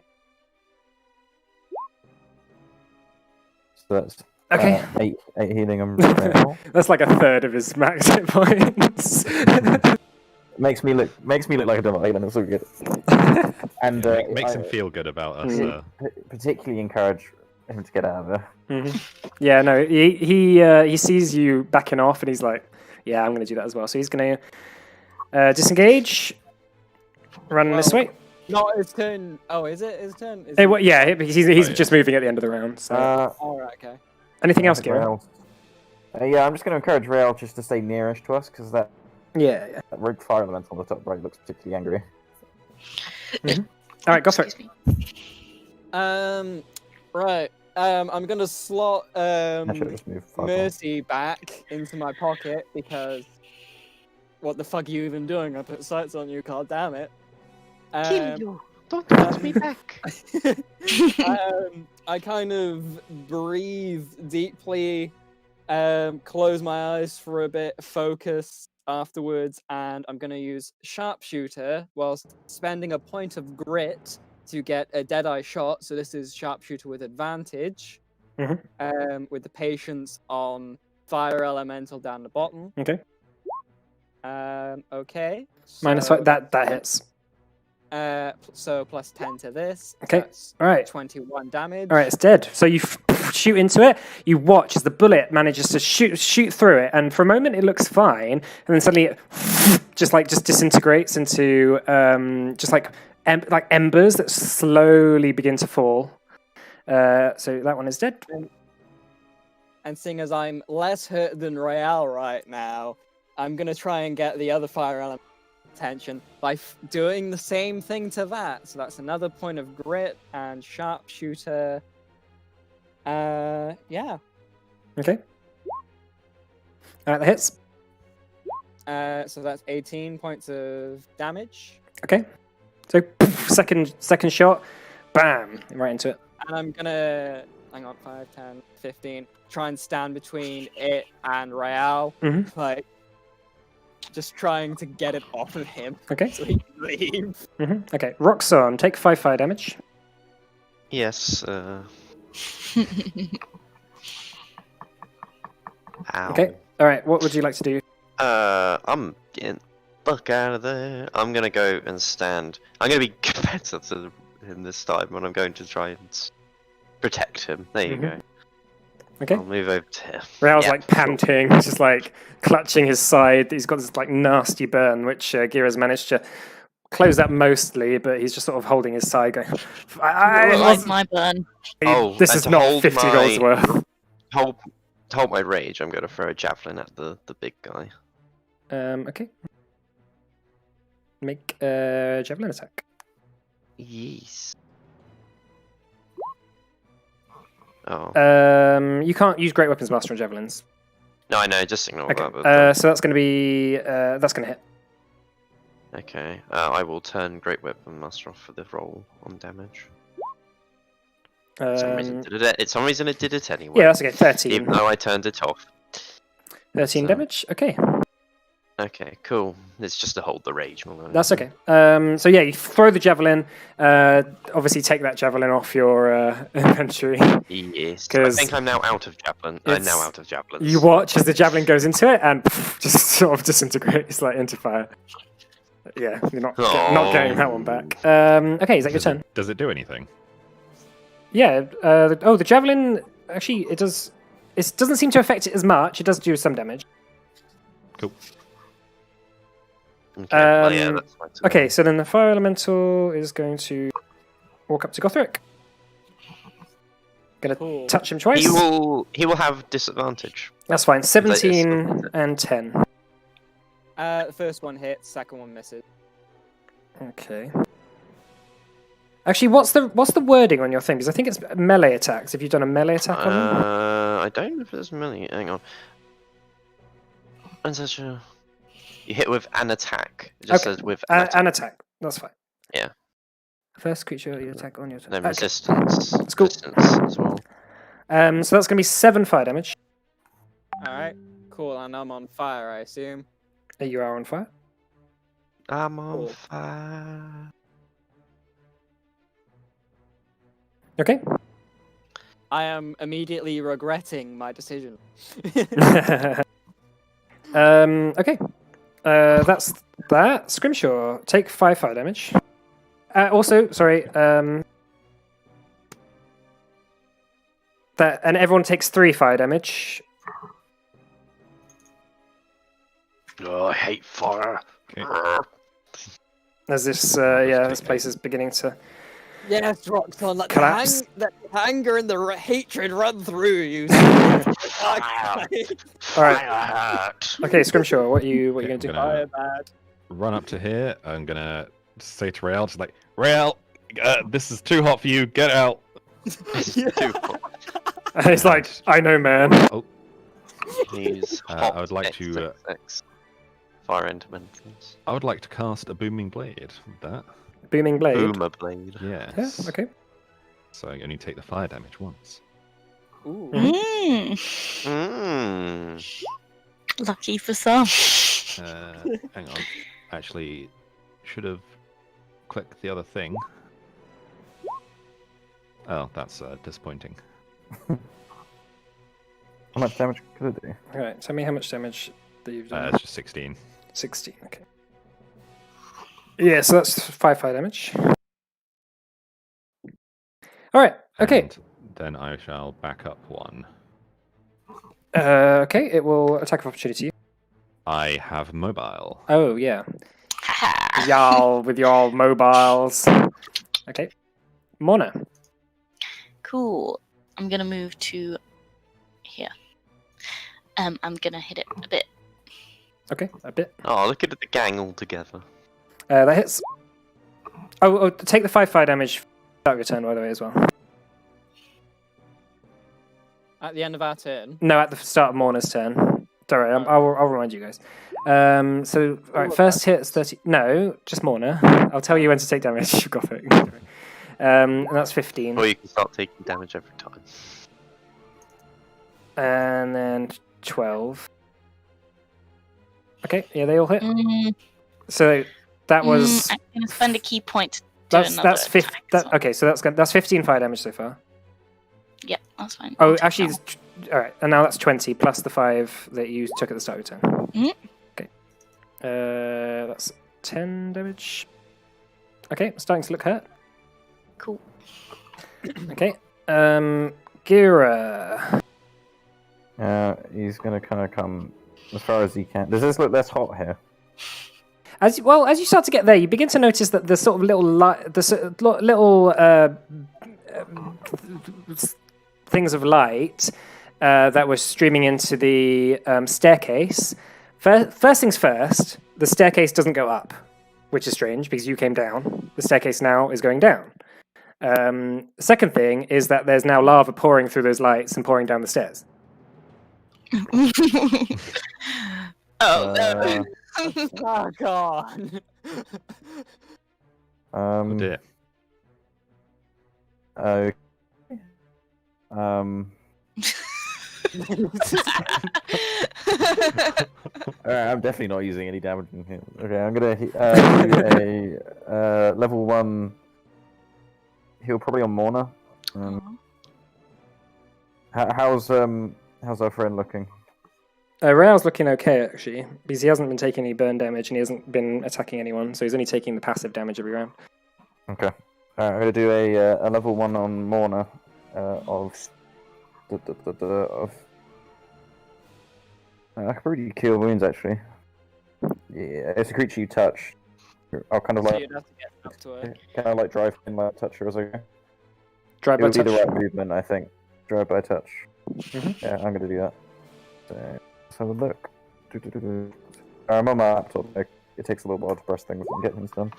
[SPEAKER 6] So that's
[SPEAKER 1] Okay.
[SPEAKER 6] 8 healing on Rael.
[SPEAKER 1] That's like a third of his max hit points.
[SPEAKER 6] makes me look like a dumb island. It's all good. And
[SPEAKER 5] Makes him feel good about us.
[SPEAKER 6] particularly encourage him to get out of there.
[SPEAKER 1] Yeah, no, he sees you backing off, and he's like, "Yeah, I'm going to do that as well." So he's going to disengage, run this way.
[SPEAKER 4] Not his turn. Oh, is it his turn? Is
[SPEAKER 1] Hey,
[SPEAKER 4] it-
[SPEAKER 1] well, yeah, he's just moving at the end of the round. So
[SPEAKER 4] All right. Okay.
[SPEAKER 1] anything else,
[SPEAKER 6] Gary?
[SPEAKER 1] Garen?
[SPEAKER 6] Yeah, I'm just going to encourage Rael just to stay nearest to us because that
[SPEAKER 1] Yeah.
[SPEAKER 6] rogue fire element on the top right looks particularly angry.
[SPEAKER 1] All right, go for it.
[SPEAKER 2] Excuse me.
[SPEAKER 4] Right. I'm gonna slot
[SPEAKER 6] I should have just moved 5 more.
[SPEAKER 4] Mercy back into my pocket because what the fuck are you even doing? I put sights on you, god damn it.
[SPEAKER 3] you! Don't touch me back!
[SPEAKER 4] I kind of breathe deeply, close my eyes for a bit, focus afterwards, and I'm going to use Sharpshooter whilst spending a point of grit to get a Deadeye shot. So this is Sharpshooter with advantage, with the patience on Fire Elemental down the bottom.
[SPEAKER 1] Okay.
[SPEAKER 4] Okay.
[SPEAKER 1] Minus
[SPEAKER 4] so
[SPEAKER 1] 5. That hits.
[SPEAKER 4] So plus 10 to this.
[SPEAKER 1] Okay,
[SPEAKER 4] That's
[SPEAKER 1] alright.
[SPEAKER 4] 21 damage.
[SPEAKER 1] All right, it's dead. So you shoot into it. You watch as the bullet manages to shoot through it, and for a moment it looks fine, and then suddenly it just disintegrates into just like embers that slowly begin to fall. So that one is dead.
[SPEAKER 4] And seeing as I'm less hurt than Rael right now, I'm gonna try and get the other fire element attention by doing the same thing to that. So that's another point of grit and Sharpshooter. Yeah.
[SPEAKER 1] Okay. All right, that hits.
[SPEAKER 4] So that's 18 points of damage.
[SPEAKER 1] Okay. So second shot, bam, right into it.
[SPEAKER 4] And I'm gonna, hang on, 5, 10, 15, try and stand between it and Rael. Like, just trying to get it off of him
[SPEAKER 1] Okay.
[SPEAKER 4] so he can leave.
[SPEAKER 1] Okay. Roxanne, take 5 fire damage.
[SPEAKER 3] Yes, Ow.
[SPEAKER 1] Okay. All right. What would you like to do?
[SPEAKER 3] I'm getting the fuck out of there. I'm gonna go and stand. I'm gonna be better to him this time when I'm going to try and protect him. There you go.
[SPEAKER 1] Okay.
[SPEAKER 3] I'll move over to him.
[SPEAKER 1] Rael's
[SPEAKER 3] Yeah,
[SPEAKER 1] like panting, just like clutching his side. He's got this like nasty burn, which Gira's managed to close that mostly, but he's just sort of holding his side, going,
[SPEAKER 2] I like my burn.
[SPEAKER 3] Oh,
[SPEAKER 1] "This
[SPEAKER 3] and
[SPEAKER 1] is
[SPEAKER 3] to
[SPEAKER 1] not
[SPEAKER 3] hold
[SPEAKER 1] $50
[SPEAKER 3] my-
[SPEAKER 1] worth."
[SPEAKER 3] Hold my rage. I'm gonna throw a javelin at the big guy.
[SPEAKER 1] Okay. Make a javelin attack.
[SPEAKER 3] Yes. Oh.
[SPEAKER 1] You can't use Great Weapons Master on javelins.
[SPEAKER 3] No, I know. Just ignore
[SPEAKER 1] Okay.
[SPEAKER 3] that. But,
[SPEAKER 1] So that's going to be that's going to hit.
[SPEAKER 3] okay. I will turn Great Weapon Master off for the roll on damage. For some reason, it did it anyway.
[SPEAKER 1] Yeah, that's okay. 13.
[SPEAKER 3] Even though I turned it off.
[SPEAKER 1] 13
[SPEAKER 3] So-
[SPEAKER 1] damage. Okay,
[SPEAKER 3] Okay, cool. It's just to hold the rage more than
[SPEAKER 1] that's
[SPEAKER 3] anything.
[SPEAKER 1] okay. So yeah, you throw the javelin. Obviously, take that javelin off your inventory.
[SPEAKER 3] Yes. I
[SPEAKER 1] 'Cause
[SPEAKER 3] think I'm now out of javelin. I'm now
[SPEAKER 1] it's-
[SPEAKER 3] out of javelins.
[SPEAKER 1] You watch as the javelin goes into it and just sort of disintegrates like into fire. Yeah, you're not getting that one back. Okay, is that your turn?
[SPEAKER 5] Does it do anything?
[SPEAKER 1] Yeah. The javelin. Actually, it does. It doesn't seem to affect it as much. It does do some damage.
[SPEAKER 5] Cool.
[SPEAKER 3] Okay, well, yeah,
[SPEAKER 1] Um,
[SPEAKER 3] that's fine.
[SPEAKER 1] Okay, so then the fire elemental is going to walk up to Gothric. Gonna
[SPEAKER 4] Cool.
[SPEAKER 1] touch him twice.
[SPEAKER 3] He will have disadvantage.
[SPEAKER 1] That's fine.
[SPEAKER 3] it's
[SPEAKER 1] 17 and 10.
[SPEAKER 4] The first one hits, second one misses.
[SPEAKER 1] Okay. Actually, what's the wording on your thing? Because I think it's melee attacks. If you've done a melee attack on them.
[SPEAKER 3] I don't know if there's many. Hang on. You hit with an attack. It just
[SPEAKER 1] Okay.
[SPEAKER 3] says with an attack.
[SPEAKER 1] An attack. That's fine.
[SPEAKER 3] Yeah.
[SPEAKER 1] First creature you attack on your turn.
[SPEAKER 3] Then
[SPEAKER 1] Okay.
[SPEAKER 3] resistance.
[SPEAKER 1] That's cool.
[SPEAKER 3] Resistance as well.
[SPEAKER 1] So that's going to be 7 fire damage.
[SPEAKER 4] Alright, cool, and I'm on fire, I assume.
[SPEAKER 1] You are on fire.
[SPEAKER 3] I'm on
[SPEAKER 4] Cool.
[SPEAKER 3] fire.
[SPEAKER 1] Okay.
[SPEAKER 4] I am immediately regretting my decision.
[SPEAKER 1] Okay. That's that. Scrimshaw, take 5 fire damage. Also, sorry. That and everyone takes 3 fire damage.
[SPEAKER 3] Oh, I hate fire.
[SPEAKER 5] Okay.
[SPEAKER 1] As this place is beginning to.
[SPEAKER 4] Yes, Roxon, let
[SPEAKER 1] Collapse.
[SPEAKER 4] the anger and the hatred run through you.
[SPEAKER 3] Fire.
[SPEAKER 1] Alright.
[SPEAKER 3] Fire hurt.
[SPEAKER 1] Okay, Scrimshaw, what you
[SPEAKER 5] Okay,
[SPEAKER 1] going to do?
[SPEAKER 5] I'm gonna
[SPEAKER 4] bad.
[SPEAKER 5] run up to here. I'm gonna say to Rael, just like, Rael, this is too hot for you. Get out.
[SPEAKER 3] It's too hot.
[SPEAKER 1] And it's like, I know, man.
[SPEAKER 5] Oh,
[SPEAKER 3] He's
[SPEAKER 5] I
[SPEAKER 3] hot.
[SPEAKER 5] would like to,
[SPEAKER 3] XXX. Fire elementals.
[SPEAKER 5] I would like to cast a booming blade with that.
[SPEAKER 1] Booming blade.
[SPEAKER 3] Boomer blade.
[SPEAKER 1] Yeah,
[SPEAKER 5] Yes.
[SPEAKER 1] okay.
[SPEAKER 5] So I only take the fire damage once.
[SPEAKER 4] Ooh.
[SPEAKER 2] Mm.
[SPEAKER 3] Mmm.
[SPEAKER 2] Lucky for some.
[SPEAKER 5] Hang on. Actually, should have clicked the other thing. Oh, that's disappointing.
[SPEAKER 6] How much damage could it do?
[SPEAKER 1] Alright, tell me how much damage that you've done.
[SPEAKER 5] It's just 16.
[SPEAKER 1] 16, okay. Yeah, so that's 5 fire damage. Alright, okay.
[SPEAKER 5] And then I shall back up one.
[SPEAKER 1] Okay, it will attack of opportunity.
[SPEAKER 5] I have mobile.
[SPEAKER 1] Oh, yeah.
[SPEAKER 2] Haha.
[SPEAKER 1] Y'all with your mobiles. Okay. Mona.
[SPEAKER 2] Cool. I'm gonna move to here. I'm gonna hit it a bit.
[SPEAKER 1] Okay, a bit.
[SPEAKER 3] Oh, look at the gang all together.
[SPEAKER 1] That hits. Oh, take the 5 fire damage. Start your turn, by the way, as well.
[SPEAKER 4] At the end of our turn.
[SPEAKER 1] No, at the start of Mona's turn. Sorry, I'll remind you guys. So, alright, first hit's 30. No, just Morna. I'll tell you when to take damage. Gothic. And that's 15.
[SPEAKER 3] Or you can start taking damage every time.
[SPEAKER 1] And then 12. Okay, yeah, they all hit. So that was.
[SPEAKER 2] I'm gonna spend a key point to do another
[SPEAKER 1] That's 15.
[SPEAKER 2] attack as well.
[SPEAKER 1] Okay, so that's 15 fire damage so far.
[SPEAKER 2] Yep, that's fine.
[SPEAKER 1] Oh,
[SPEAKER 2] I'll take
[SPEAKER 1] actually,
[SPEAKER 2] that
[SPEAKER 1] all right, and now that's 20 plus the 5 that you took at the start of your turn.
[SPEAKER 2] Mhm.
[SPEAKER 1] Okay. That's 10 damage. Okay, starting to look hurt.
[SPEAKER 2] one. Cool.
[SPEAKER 1] Okay. Gira.
[SPEAKER 6] He's gonna kind of come as far as he can. Does this look less hot here?
[SPEAKER 1] As you start to get there, you begin to notice that the sort of little things of light that were streaming into the staircase. First things first, the staircase doesn't go up, which is strange because you came down. The staircase now is going down. Second thing is that there's now lava pouring through those lights and pouring down the stairs.
[SPEAKER 2] Oh no.
[SPEAKER 4] Oh god.
[SPEAKER 5] Oh dear.
[SPEAKER 6] Okay. Alright, I'm definitely not using any damage in here. Okay, I'm gonna do a level 1 heal probably on Morna. How's our friend looking?
[SPEAKER 1] Rao's looking okay, actually, because he hasn't been taking any burn damage and he hasn't been attacking anyone, so he's only taking the passive damage every round.
[SPEAKER 6] Okay. I'm gonna do a level 1 on Morna of. I can probably do Cure Wounds actually. Yeah, it's a creature you touch. I'll kind of
[SPEAKER 4] So
[SPEAKER 6] like.
[SPEAKER 4] you'd have to get up to it.
[SPEAKER 6] Can I like drive in like touch her as I go?
[SPEAKER 1] Drive
[SPEAKER 6] It
[SPEAKER 1] by
[SPEAKER 6] would be
[SPEAKER 1] touch.
[SPEAKER 6] the right movement, I think. Drive by touch.
[SPEAKER 1] Mhm.
[SPEAKER 6] Yeah, I'm gonna do that. So, let's have a look. I'm on my laptop. It takes a little while to press things and get things done.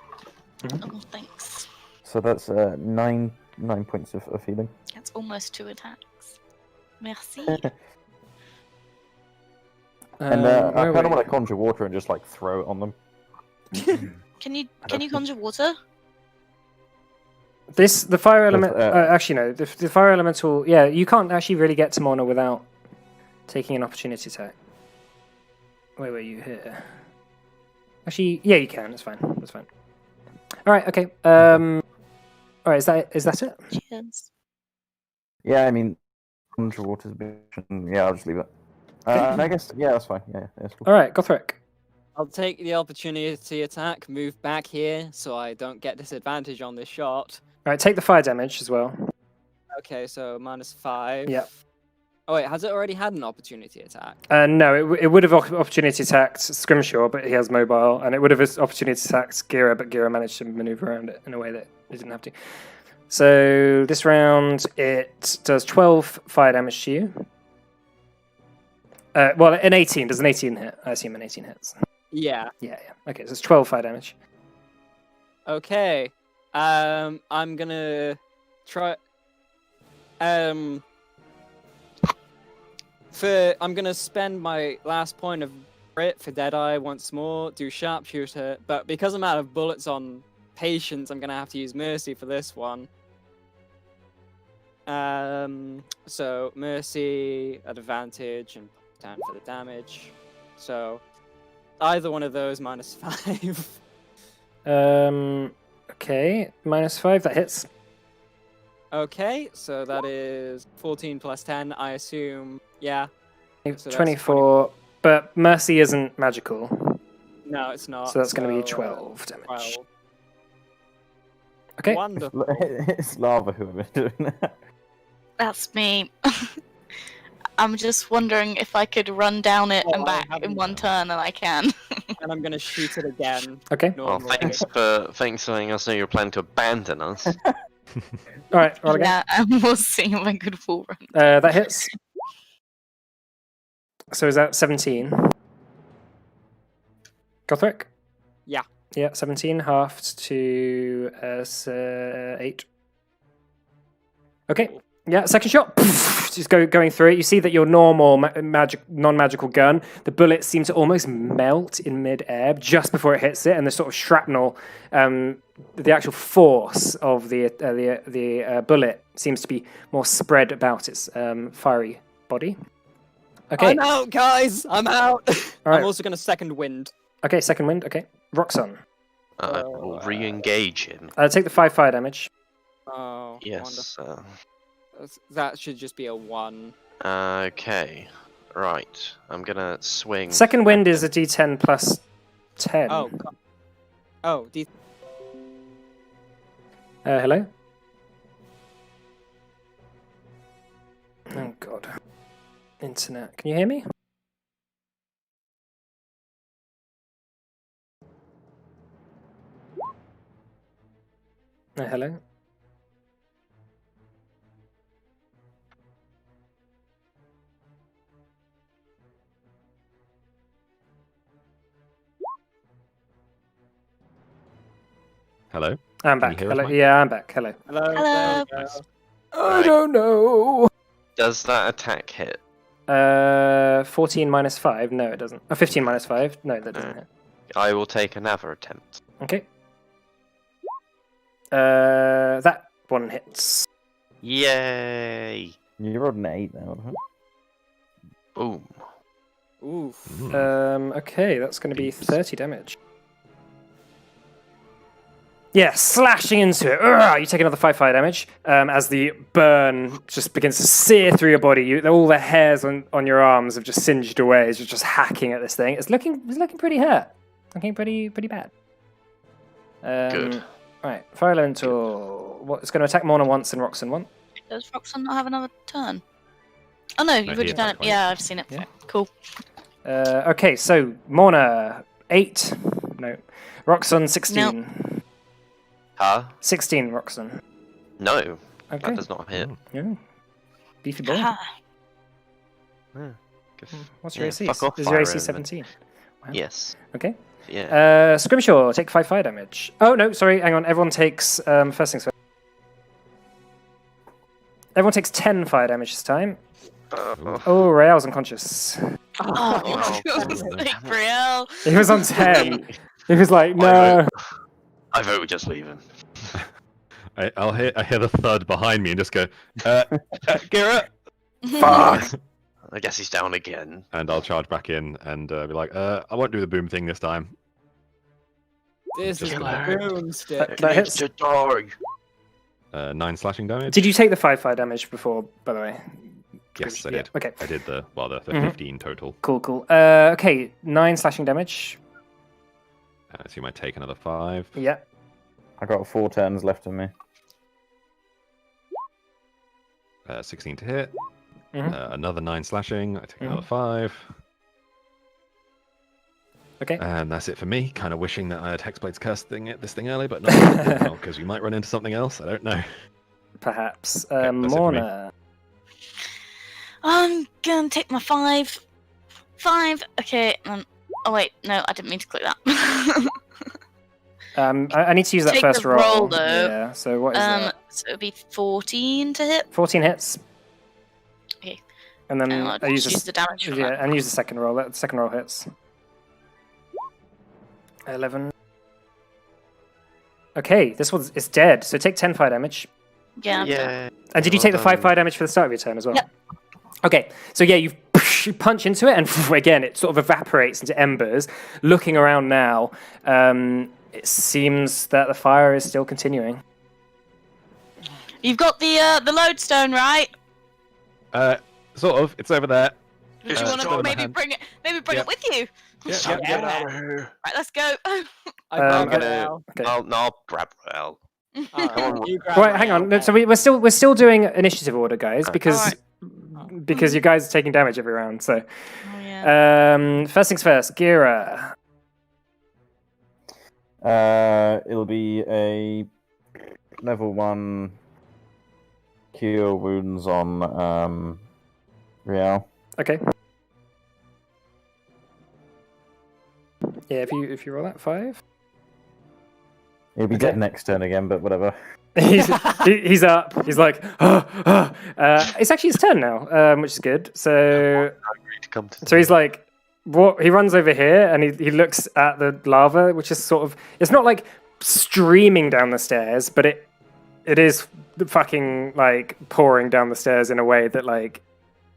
[SPEAKER 2] Oh, thanks.
[SPEAKER 6] So that's 9 points of healing.
[SPEAKER 2] That's almost 2 attacks. Merci.
[SPEAKER 6] And
[SPEAKER 1] Where
[SPEAKER 6] I
[SPEAKER 1] were
[SPEAKER 6] kind of
[SPEAKER 1] we?
[SPEAKER 6] want to conjure water and just like throw it on them.
[SPEAKER 2] Can you conjure water?
[SPEAKER 1] The fire element.
[SPEAKER 6] uh,
[SPEAKER 1] Actually, no. The fire elemental. Yeah, you can't actually really get to Mona without taking an opportunity attack. Where were you here? Actually, yeah, you can. It's fine. That's fine. All right. Okay. All right. Is that it?
[SPEAKER 2] Cheers.
[SPEAKER 6] Yeah, I mean, conjure water's a bit. Yeah, I'll just leave it. And I guess that's fine. Yeah, that's cool.
[SPEAKER 1] All right, Gothric.
[SPEAKER 4] I'll take the opportunity attack, move back here so I don't get disadvantage on this shot.
[SPEAKER 1] All right, take the fire damage as well.
[SPEAKER 4] Okay, so -5.
[SPEAKER 1] Yep.
[SPEAKER 4] Oh wait, has it already had an opportunity attack?
[SPEAKER 1] No, it would have opportunity attacked Scrimshaw, but he has mobile, and it would have opportunity attacked Gira, but Gira managed to maneuver around it in a way that he didn't have to. So this round, it does 12 fire damage to you. Well, an 18. Does an 18 hit? I assume an 18 hits.
[SPEAKER 4] Yeah.
[SPEAKER 1] Yeah. Okay, so it's 12 fire damage.
[SPEAKER 4] Okay. I'm gonna try. I'm gonna spend my last point of crit for Deadeye once more, do Sharpshooter, but because I'm out of bullets on Patience, I'm gonna have to use Mercy for this one. So Mercy at advantage and down for the damage. So either one of those -5.
[SPEAKER 1] Okay, -5. That hits.
[SPEAKER 4] Okay, so that is 14 plus 10, I assume. Yeah. So that's
[SPEAKER 1] 24. But Mercy isn't magical,
[SPEAKER 4] No, it's not.
[SPEAKER 1] so that's going to be 12 damage.
[SPEAKER 4] 12.
[SPEAKER 1] Okay.
[SPEAKER 4] Wonderful.
[SPEAKER 6] It's lava who am I doing that?
[SPEAKER 2] That's me. I'm just wondering if I could run down it
[SPEAKER 4] Oh,
[SPEAKER 2] and
[SPEAKER 4] I
[SPEAKER 2] back in
[SPEAKER 4] haven't
[SPEAKER 2] one
[SPEAKER 4] done.
[SPEAKER 2] turn, and I can.
[SPEAKER 4] And I'm gonna shoot it again.
[SPEAKER 1] Okay.
[SPEAKER 3] Well,
[SPEAKER 4] Normally.
[SPEAKER 3] thanks for letting us know you're planning to abandon us.
[SPEAKER 1] All right. Roll again.
[SPEAKER 2] Yeah, and we'll see if I could full run.
[SPEAKER 1] That hits. So is that 17? Gothric?
[SPEAKER 4] Yeah.
[SPEAKER 1] Yeah, 17 halved to 8. Okay. Yeah, second shot. Just going through it. You see that your normal non-magical gun, the bullets seem to almost melt in mid-air just before it hits it, and the sort of shrapnel, the actual force of the bullet seems to be more spread about its fiery body. Okay.
[SPEAKER 4] I'm out, guys! I'm out!
[SPEAKER 1] All right.
[SPEAKER 4] I'm also gonna second wind.
[SPEAKER 1] Okay, second wind. Okay. Roxon.
[SPEAKER 3] We'll re-engage him.
[SPEAKER 1] Take the 5 fire damage.
[SPEAKER 4] Oh,
[SPEAKER 3] Yes.
[SPEAKER 4] wonderful. That should just be a 1.
[SPEAKER 3] Okay. Right. I'm gonna swing.
[SPEAKER 1] Second wind is a D10 plus 10.
[SPEAKER 4] Oh, God. Oh,
[SPEAKER 1] Hello? Oh, God. Internet. Can you hear me? Hello?
[SPEAKER 5] Hello?
[SPEAKER 1] I'm
[SPEAKER 5] Can you
[SPEAKER 1] back.
[SPEAKER 5] hear us,
[SPEAKER 1] Hello.
[SPEAKER 5] Mike?
[SPEAKER 1] Yeah, I'm back. Hello.
[SPEAKER 4] Hello.
[SPEAKER 2] Hello.
[SPEAKER 4] there we go.
[SPEAKER 1] I
[SPEAKER 3] Right.
[SPEAKER 1] don't know.
[SPEAKER 3] Does that attack hit?
[SPEAKER 1] 14 minus 5. No, it doesn't. 15 minus 5. No, that doesn't hit.
[SPEAKER 3] I will take another attempt.
[SPEAKER 1] Okay. That one hits.
[SPEAKER 3] Yay!
[SPEAKER 6] You rolled an 8 now. Huh?
[SPEAKER 3] Boom.
[SPEAKER 4] Oof.
[SPEAKER 5] Mm.
[SPEAKER 1] Okay, that's going to be
[SPEAKER 5] Peeps.
[SPEAKER 1] 30 damage. Yeah, slashing into it. Urgh, you take another 5 fire damage as the burn just begins to sear through your body. All the hairs on your arms have just singed away as you're just hacking at this thing. It's looking pretty hurt. Looking pretty bad.
[SPEAKER 3] Good.
[SPEAKER 1] Right, fire elemental. It's going to attack Morna once and Roxanne once.
[SPEAKER 2] Does Roxanne not have another turn? Oh no, you've already
[SPEAKER 5] he
[SPEAKER 2] done it.
[SPEAKER 5] attacked
[SPEAKER 2] Yeah, I've seen it.
[SPEAKER 1] Yeah.
[SPEAKER 2] Cool.
[SPEAKER 1] Okay, so Morna 8. No, Roxanne 16.
[SPEAKER 3] Huh?
[SPEAKER 1] 16, Roxanne.
[SPEAKER 3] No,
[SPEAKER 1] Okay.
[SPEAKER 3] that does not hit.
[SPEAKER 1] Yeah. Beefy boy.
[SPEAKER 2] Ah,
[SPEAKER 1] What's your
[SPEAKER 3] Yeah,
[SPEAKER 1] AC?
[SPEAKER 3] fuck off,
[SPEAKER 1] Is your
[SPEAKER 3] fire
[SPEAKER 1] AC
[SPEAKER 3] element.
[SPEAKER 1] 17? Wow.
[SPEAKER 3] Yes.
[SPEAKER 1] Okay.
[SPEAKER 3] Yeah.
[SPEAKER 1] Scrimshaw, take 5 fire damage. Oh, no, sorry, hang on. Everyone takes, first things first. Everyone takes 10 fire damage this time. Oh, Rael's unconscious.
[SPEAKER 2] oh, like Brielle.
[SPEAKER 1] He was on 10. He was like,
[SPEAKER 3] I
[SPEAKER 1] no.
[SPEAKER 3] vote we just leave him.
[SPEAKER 5] I hear the thud behind me and just go, Gira!
[SPEAKER 3] Fuck! I guess he's down again.
[SPEAKER 5] And I'll charge back in and be like, I won't do the boom thing this time.
[SPEAKER 4] This is
[SPEAKER 5] Just
[SPEAKER 4] my
[SPEAKER 3] learn.
[SPEAKER 4] boomstick.
[SPEAKER 1] That hits.
[SPEAKER 3] To die.
[SPEAKER 5] 9 slashing damage.
[SPEAKER 1] Did you take the 5 fire damage before, by the way?
[SPEAKER 5] Yes, I
[SPEAKER 1] Yeah,
[SPEAKER 5] did.
[SPEAKER 1] okay,
[SPEAKER 5] I did the
[SPEAKER 1] Mhm.
[SPEAKER 5] 15 total.
[SPEAKER 1] cool. Okay, 9 slashing damage.
[SPEAKER 5] So you might take another 5.
[SPEAKER 1] Yeah.
[SPEAKER 6] I got 4 turns left of me.
[SPEAKER 5] 16 to hit.
[SPEAKER 1] Mhm.
[SPEAKER 5] Another 9 slashing. I take another
[SPEAKER 1] Mhm.
[SPEAKER 5] 5.
[SPEAKER 1] Okay.
[SPEAKER 5] And that's it for me. Kind of wishing that I had Hexblade's Curse this thing early, but not because we might run into something else. I don't know.
[SPEAKER 1] Perhaps.
[SPEAKER 5] that's it for me.
[SPEAKER 1] Morna.
[SPEAKER 2] I'm gonna take my 5. 5. Okay. Oh wait, no, I didn't mean to click that.
[SPEAKER 1] I need to use that
[SPEAKER 2] Take
[SPEAKER 1] first
[SPEAKER 2] the
[SPEAKER 1] roll.
[SPEAKER 2] roll, though.
[SPEAKER 1] Yeah, so what is that?
[SPEAKER 2] So it'll be 14 to hit.
[SPEAKER 1] 14 hits.
[SPEAKER 2] Okay.
[SPEAKER 1] And then
[SPEAKER 2] And I'll
[SPEAKER 1] I use
[SPEAKER 2] just use the damage from
[SPEAKER 1] yeah,
[SPEAKER 2] that.
[SPEAKER 1] and use the second roll. The second roll hits. 11. Okay, this one's it's dead. So take 10 fire damage.
[SPEAKER 2] Yeah.
[SPEAKER 3] Yeah.
[SPEAKER 1] And did you
[SPEAKER 3] Well
[SPEAKER 1] take the 5
[SPEAKER 3] done.
[SPEAKER 1] fire damage for the start of your turn as well?
[SPEAKER 2] Yep.
[SPEAKER 1] Okay, so yeah, you punch into it, and again, it sort of evaporates into embers. Looking around now, it seems that the fire is still continuing.
[SPEAKER 2] You've got the lodestone, right?
[SPEAKER 5] Sort of. It's over there.
[SPEAKER 2] Do you
[SPEAKER 3] It's
[SPEAKER 2] want to
[SPEAKER 3] John.
[SPEAKER 2] maybe bring it with you?
[SPEAKER 5] Yeah.
[SPEAKER 3] Get out of here.
[SPEAKER 2] Right, let's go.
[SPEAKER 4] I
[SPEAKER 1] Um,
[SPEAKER 4] grab it
[SPEAKER 3] gonna-
[SPEAKER 4] now.
[SPEAKER 1] Okay.
[SPEAKER 3] I'll grab Rael.
[SPEAKER 4] Alright, you grab
[SPEAKER 1] Right,
[SPEAKER 4] it
[SPEAKER 1] hang
[SPEAKER 4] now,
[SPEAKER 1] on. No,
[SPEAKER 4] okay.
[SPEAKER 1] so we're still doing initiative order, guys, because
[SPEAKER 2] Alright.
[SPEAKER 1] because you guys are taking damage every round. So
[SPEAKER 2] Oh, yeah.
[SPEAKER 1] first things first, Gira.
[SPEAKER 6] It'll be a level 1 cure wounds on Riel.
[SPEAKER 1] Okay. Yeah, if you roll that 5.
[SPEAKER 6] It'll be
[SPEAKER 1] Okay.
[SPEAKER 6] dead next turn again, but whatever.
[SPEAKER 1] he's up. He's like, it's actually his turn now, which is good. So
[SPEAKER 3] To come to
[SPEAKER 1] so he's like, what? He runs over here and he looks at the lava, which is sort of, it's not like streaming down the stairs, but it is fucking like pouring down the stairs in a way that like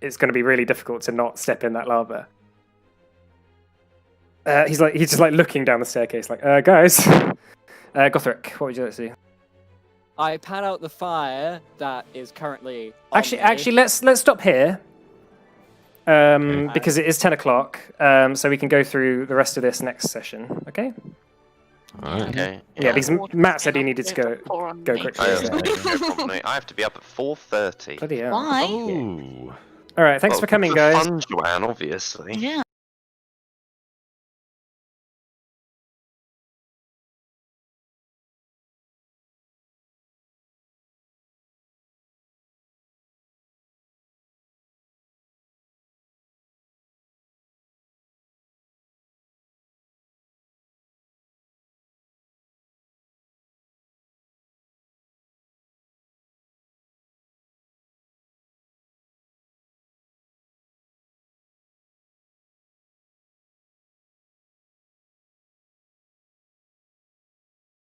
[SPEAKER 1] it's going to be really difficult to not step in that lava. He's just like looking down the staircase, like, guys, Gothric, what would you like to see?
[SPEAKER 4] I pat out the fire that is currently on
[SPEAKER 1] Actually,
[SPEAKER 4] me.
[SPEAKER 1] let's stop here.
[SPEAKER 5] Okay.
[SPEAKER 1] Because it is 10 o'clock, so we can go through the rest of this next session. Okay?
[SPEAKER 5] Alright.
[SPEAKER 3] Okay.
[SPEAKER 1] Yeah, because
[SPEAKER 2] Water's
[SPEAKER 1] Matt said he
[SPEAKER 2] gonna
[SPEAKER 1] needed to go
[SPEAKER 2] pour on
[SPEAKER 1] go
[SPEAKER 2] me.
[SPEAKER 1] quickly.
[SPEAKER 3] I,
[SPEAKER 1] so-
[SPEAKER 3] I have to be up at 4:30.
[SPEAKER 1] Bloody hell.
[SPEAKER 2] Why?
[SPEAKER 5] Ooh.
[SPEAKER 1] All right, thanks
[SPEAKER 3] Well,
[SPEAKER 1] for coming,
[SPEAKER 3] the
[SPEAKER 1] guys.
[SPEAKER 3] Fun, Joanne, obviously.
[SPEAKER 2] Yeah.